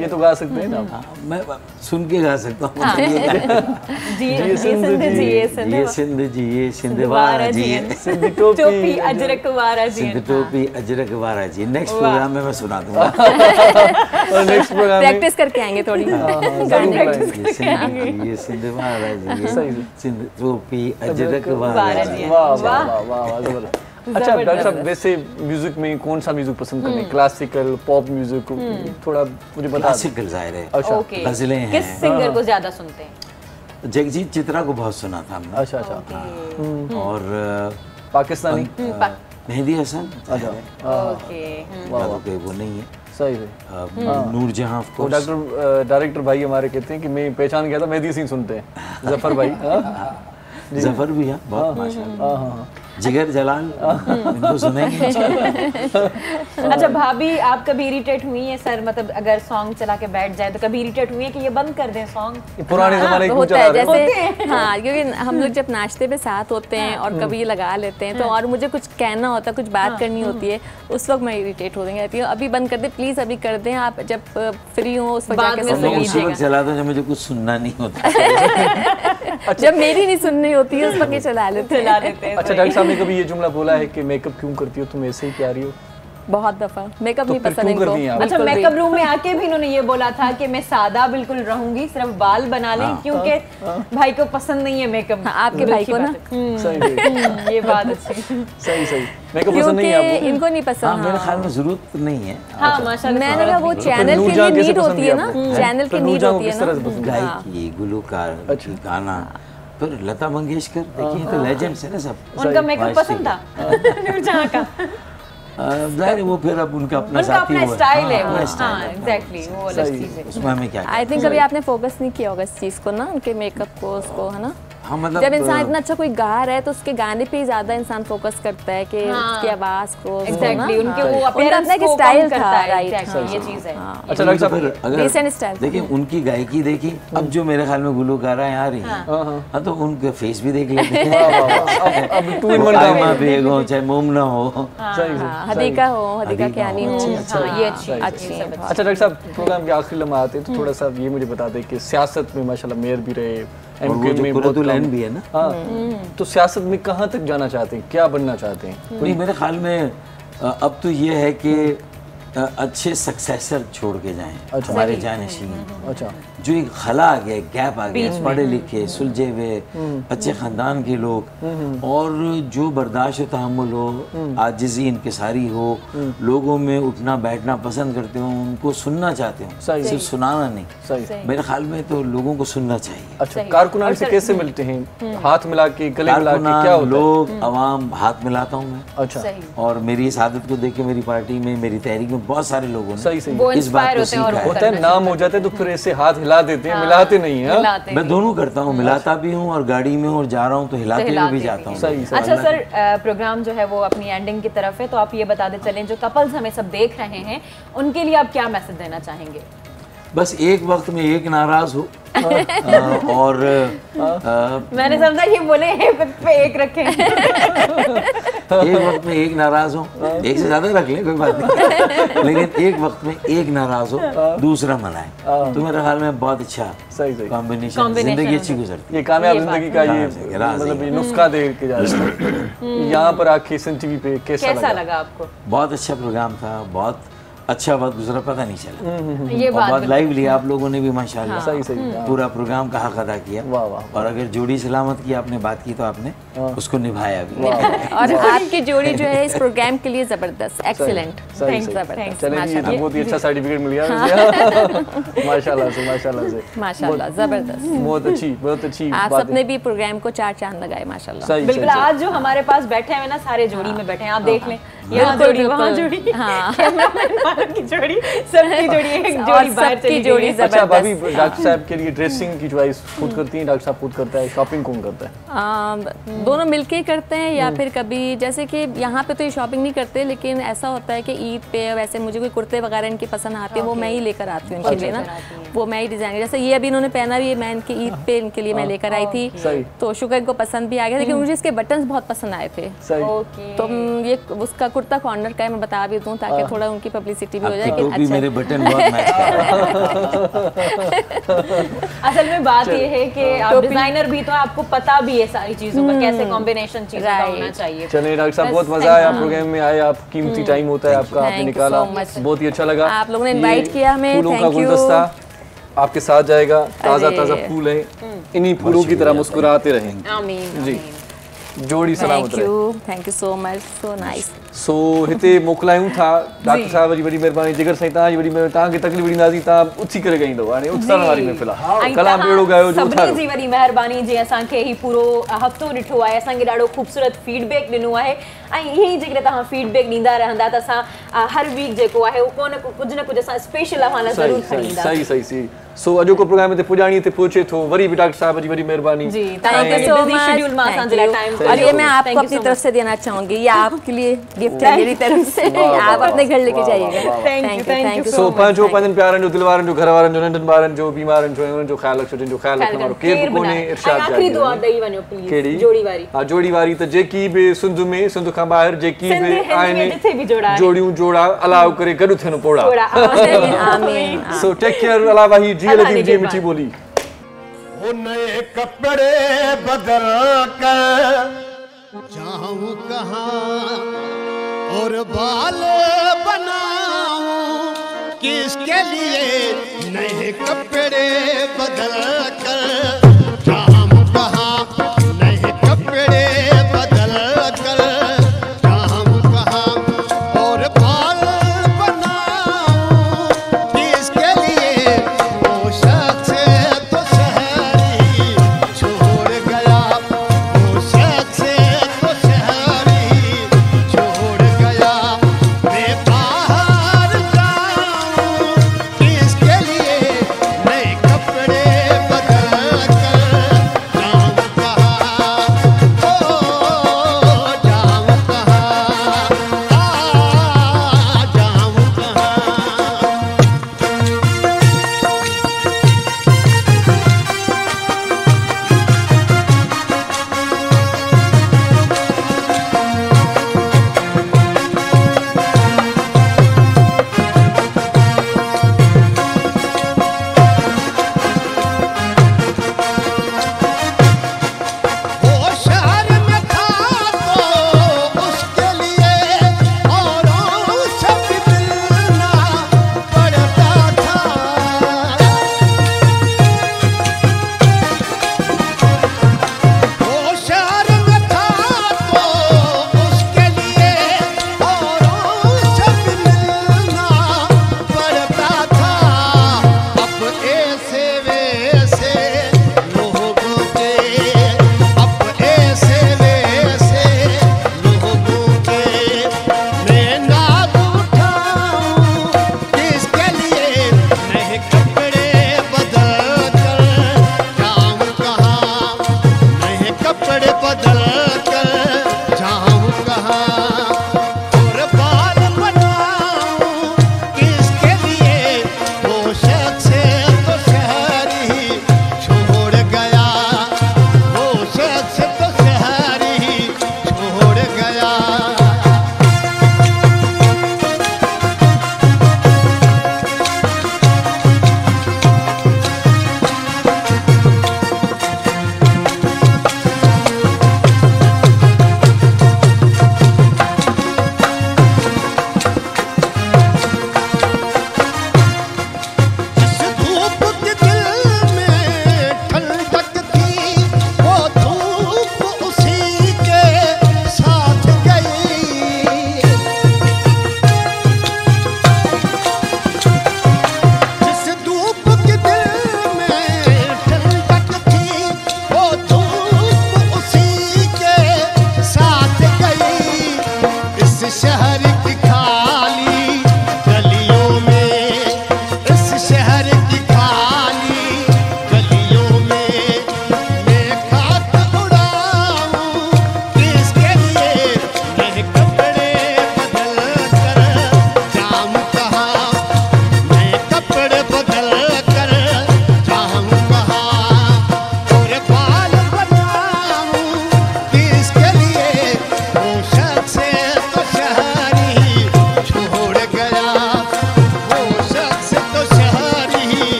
ये तो गा सकते हैं ना, मैं सुन के गा सकता हूँ। जीए सिंध जी ये सिंध जी ये सिंध वारा जी, सिंधी टोपी अजरक वारा जी, सिंध टोपी अजरक वारा जी। नेक्स्ट प्रोग्राम में मैं सुना दूंगा, नेक्स्ट प्रोग्राम में प्रैक्टिस करके आएंगे थोड़ी। ये सिंध वारा जी, सिंध टोपी अजरक वारा जी। वाह वाह वाह वाह जबरदस्त। अच्छा डॉक्टर साहब वैसे म्यूजिक में कौन सा म्यूजिक पसंद करते हैं? Classical, pop music? थोड़ा मुझे बता। क्लासिकल जाहिर है, अच्छा गजलें हैं। किस सिंगर को ज्यादा सुनते हैं? जगजीत चित्रा को बहुत सुना था हमने। अच्छा अच्छा और पाकिस्तानी मेहदी हसन, ओके वो नहीं है, सही है। नूर जहां ऑफ कोर्स। डायरेक्टर भाई हमारे कहते हैं कि मैं पहचान गया था मेहदी हसन सुनते हैं, जफर भाई। जफर भी है बहुत माशाल्लाह, जिगर जलाल इनको सुनेंगे। अच्छा भाभी आप कभी इरिटेट हुई है सर, मतलब अगर सॉन्ग चला के बैठ जाए तो कभी इरिटेट हुई है कि ये बंद कर दें सॉन्ग? पुराने जमाने की होता है जैसे, हाँ क्योंकि हम लोग जब नाश्ते पे साथ होते हैं और कभी ये लगा लेते हैं तो, और मुझे कुछ कहना होता है, कुछ बात करनी होती है, उस वक्त मैं इरिटेट हो रहती हूँ, अभी बंद कर दे प्लीज, अभी कर दें आप, जब फ्री हो उस वक्त जाके सुन लीजिएगा। चलाता जब मुझे कुछ सुनना नहीं होता, जब मेरी नहीं सुननी होती है उस वक्त ये चला लेते हैं। अच्छा डॉक्टर साहब ने कभी ये जुमला बोला है कि मेकअप क्यों करती हो तुम, ऐसे ही प्यारी हो? बहुत दफा मेकअप तो नहीं फिर पसंद क्यों करती हैं इनको। आप? अच्छा मेकअप रूम में आके भी इन्होंने ये बोला था कि मैं सादा बिल्कुल रहूंगी, सिर्फ बाल बना लें, क्योंकि भाई को पसंद नहीं है मेकअप। आपके भाई को ना, सही ये बात अच्छी। सही सही मेकअप पसंद नहीं है आपको? इनको नहीं पसंद। मेरे ख्याल में जरूरत नहीं है। हाँ माशाल्लाह। मैंने कहा वो चैनल के लिए नीड होती है ना, चैनल की नीड होती है ना, गायकी, गुलकार, गाना, फिर लता मंगेशकर देखिए तो लेजेंड्स है ना सब। उनका मेकअप पसंद था नूरजहां का? जाहिर वो फिर अब उनका अपना साथी अपना हुआ, स्टाइल है, अपना हाँ स्टाइल है, एग्जैक्टली वो अलग चीज है। उसमें हमें क्या आई थिंक कभी आपने फोकस नहीं किया होगा इस चीज को ना, उनके मेकअप को, उसको, है ना। हाँ मतलब जब इंसान इतना अच्छा कोई गा रहा है तो उसके गाने पे ही ज्यादा इंसान फोकस करता है कि उसकी आवाज को, एग्जैक्टली उनके वो उनका अपीयरेंस अपना एक को स्टाइल करता था, है, राइट, एग्जैक्टली ये चीज है। अच्छा डॉक्टर साहब डिसेंट स्टाइल देखिए उनकी गायकी देखी, अब जो मेरे ख्याल में गुलकारा आ रही हैं, हाँ तो उनके फेस भी देख लेते हैं। अब टू इन वन काम बेग हो चाहे मोमना हो, हदीका हो, हदीका कियानी हो, ये अच्छी अच्छी है। अच्छा डॉक्टर साहब प्रोग्राम के आखिर लम्हा आते हैं तो थोड़ा सा ये मुझे बता दें कि सियासत में माशाल्लाह मेयर भी रहे, एमके में बहुत कुरतुल भी है ना। हाँ तो सियासत में कहाँ तक जाना चाहते हैं, क्या बनना चाहते हैं? नहीं मेरे ख्याल में अब तो ये है कि अच्छे सक्सेसर छोड़ के जाएं, हमारे जानशीन। अच्छा जो एक खला आ गया, गैप आ गया, पढ़े लिखे सुलझे हुए अच्छे ख़ानदान के लोग, और जो बर्दाश्त तहम्मुल हो, आजिज़ी इनकिसारी हो, लोगों में उठना बैठना पसंद करते हो, उनको सुनना चाहते हो, सिर्फ सुनाना नहीं। सही मेरे ख्याल में तो लोगों को सुनना चाहिए। अच्छा कारकुनान से कैसे मिलते हैं? हाथ मिला के, गले मिला के, क्या होता है? लोग अवाम हाथ मिलाता हूँ मैं। अच्छा और मेरी इस आदत को देख के मेरी पार्टी में, मेरी तहरीक में में बहुत सारे लोगों ने सही इस बात को सीखा है। होता है नाम हो जाते हैं तो फिर ऐसे हाथ हिला देते हैं, मिलाते नहीं है। मैं दोनों करता हूँ, मिलाता भी हूँ और गाड़ी में और जा रहा हूँ तो हिलाते हुए भी जाता हूँ। अच्छा सर, प्रोग्राम जो है वो अपनी एंडिंग की तरफ है, तो आप ये बताते चलें जो कपल्स हमें सब देख रहे हैं उनके लिए आप क्या मैसेज देना चाहेंगे? बस एक वक्त में एक नाराज हो और मैंने समझा ये बोले एक वक्त पे एक रखें। एक वक्त में एक नाराज हो, एक से ज्यादा रख लें कोई बात नहीं, लेकिन एक वक्त में एक नाराज हो दूसरा मनाए, तो मेरे ख्याल में बहुत अच्छा सही कॉम्बिनेशन, जिंदगी अच्छी गुजरती है। ये कामयाब जिंदगी का ये मतलब ये नुस्खा दे के जा रहा है। यहाँ पर आके सन टीवी पे कैसा लगा आपको? बहुत अच्छा प्रोग्राम था, बहुत अच्छा वक्त गुजरा, पता नहीं चला। ये बात बहुत लाइवली आप लोगों ने भी माशाल्लाह सही पूरा प्रोग्राम का हक अदा किया। वाह वाह। और अगर जोड़ी सलामत की आपने बात की तो आपने उसको निभाया भी। और आपकी जोड़ी जो है इस प्रोग्राम के लिए जबरदस्त, एक्सीलेंट, जबरदस्त। चलिए तो बहुत ही अच्छा सर्टिफिकेट मिल गया माशाल्लाह से माशाल्लाह जबरदस्त, बहुत अच्छी। आप सबने भी प्रोग्राम को 4 चांद लगाए माशाल्लाह। बिल्कुल। आज जो हमारे पास बैठे हैं ना सारे जोड़ी में बैठे हैं, आप देख लें, यहाँ जोड़ी, वहाँ जोड़ी, की जोड़ी, सबकी जोड़ी, एक जोड़ी बाहर चली जोड़ी। अच्छा भाभी, डॉक्टर साहब के लिए ड्रेसिंग की चॉइस खुद करती हैं? डॉक्टर साहब खुद करता है? शॉपिंग कौन करता है? दोनों मिलके ही करते हैं, या फिर कभी जैसे कि यहाँ पे तो ये शॉपिंग नहीं करते, लेकिन ऐसा होता है कि ईद पे वैसे मुझे कोई कुर्ते वगैरह इनकी पसंद आते हैं, वो मैं ही लेकर आती हूँ इनके लिए ना, वो मैं ही डिजाइन, जैसे ये अभी इन्होंने पहना भी, मैं इनकी ईद पे इनके लिए मैं लेकर आई थी, तो शुगर इनको पसंद भी आ गया, लेकिन मुझे इसके बटन्स बहुत पसंद आए थे, तो ये उसका कुर्ता कॉर्नर का है, मैं बता भी दूं ताकि थोड़ा उनकी पब्लिसिटी भी हो जाए कि अच्छा मेरे बटन बहुत मैच कर रहे हैं। असल में बात ये है कि आप डिजाइनर भी तो आपको पता भी है सारी चीजों का, कैसे कॉम्बिनेशन चीजों का होना चाहिए। चलिए डॉक्टर साहब, बहुत मजा आया प्रोग्राम में आए, आप कीमती टाइम होता है आपका, आपने निकाला, बहुत ही अच्छा लगा। आप लोगों ने इनवाइट किया हमें, फूलों का गुलदस्ता आपके साथ जाएगा, ताजा ताजा फूल है, इन्हीं फूलों की तरह मुस्कुराते रहें। आमीन। जी, जोड़ी सलामत रहे। Thank you so much, so nice. So हिते मोकिलायूं था डॉक्टर साहब जी, वॾी महिरबानी, जिगर साईं तव्हांजी वॾी महिरबानी, तव्हांखे तकलीफ़ ॾींदासीं, तव्हां उथी करे ॻाईंदो, हाणे उथण वारी महफ़िल आहे, कलाम अहिड़ो ॻायो जो सभिनी जी वॾी महिरबानी जीअं असांखे ही पूरो हफ़्तो ॾिठो आहे, असांखे ॾाढो ख़ूबसूरत फीडबैक ॾिनो आहे, ऐं ईअं ई जेकॾहिं तव्हां फीडबैक ॾींदा रहंदा त असां हर वीक जेको आहे उहो कुझु न कुझु असां स्पेशल अवां ज़रूरु खणी ईंदासीं। सही। सो अॼोको प्रोग्राम हिते पुॼाणी ते पहुचे थो, वरी बि डॉक्टर साहब जी वॾी महिरबानी जी, thank you so much. Schedule में असांजे लाइ टाइम, और ये मैं आपको अपनी तरफ से देना चाहूंगी, ये आपके लिए गिफ्ट है मेरी तरफ से, आप अपने घर लेके जाइएगा। थैंक यू सो पंहिंजो पंहिंजनि प्यारनि जो, दिलवारनि जो, घर वारनि जो, नंढनि ॿारनि जो, बीमारनि जो, उन्हनि जो ख़्यालु रखिजो, जिन जो ख़्यालु रखण वारो केरु बि कोन्हे। इरशाद आख़िरी दुआ ॾेई वञो प्लीज। कहिड़ी? जोड़ी वारी। हा, जोड़ी वारी त जेकी बि सिंध में, सिंध खां ॿाहिरि जेकी बि आहिनि जोड़ियूं, जोड़ा अलाउ करे गॾु थियनि पोड़ा। आमीन। सो टेक केयर, अलावा ही जी लतीफ़ जी मिठी बोली। वो नए कपड़े बदल कर जाऊं कहाँ और बाल बनाऊं किसके लिए, नए कपड़े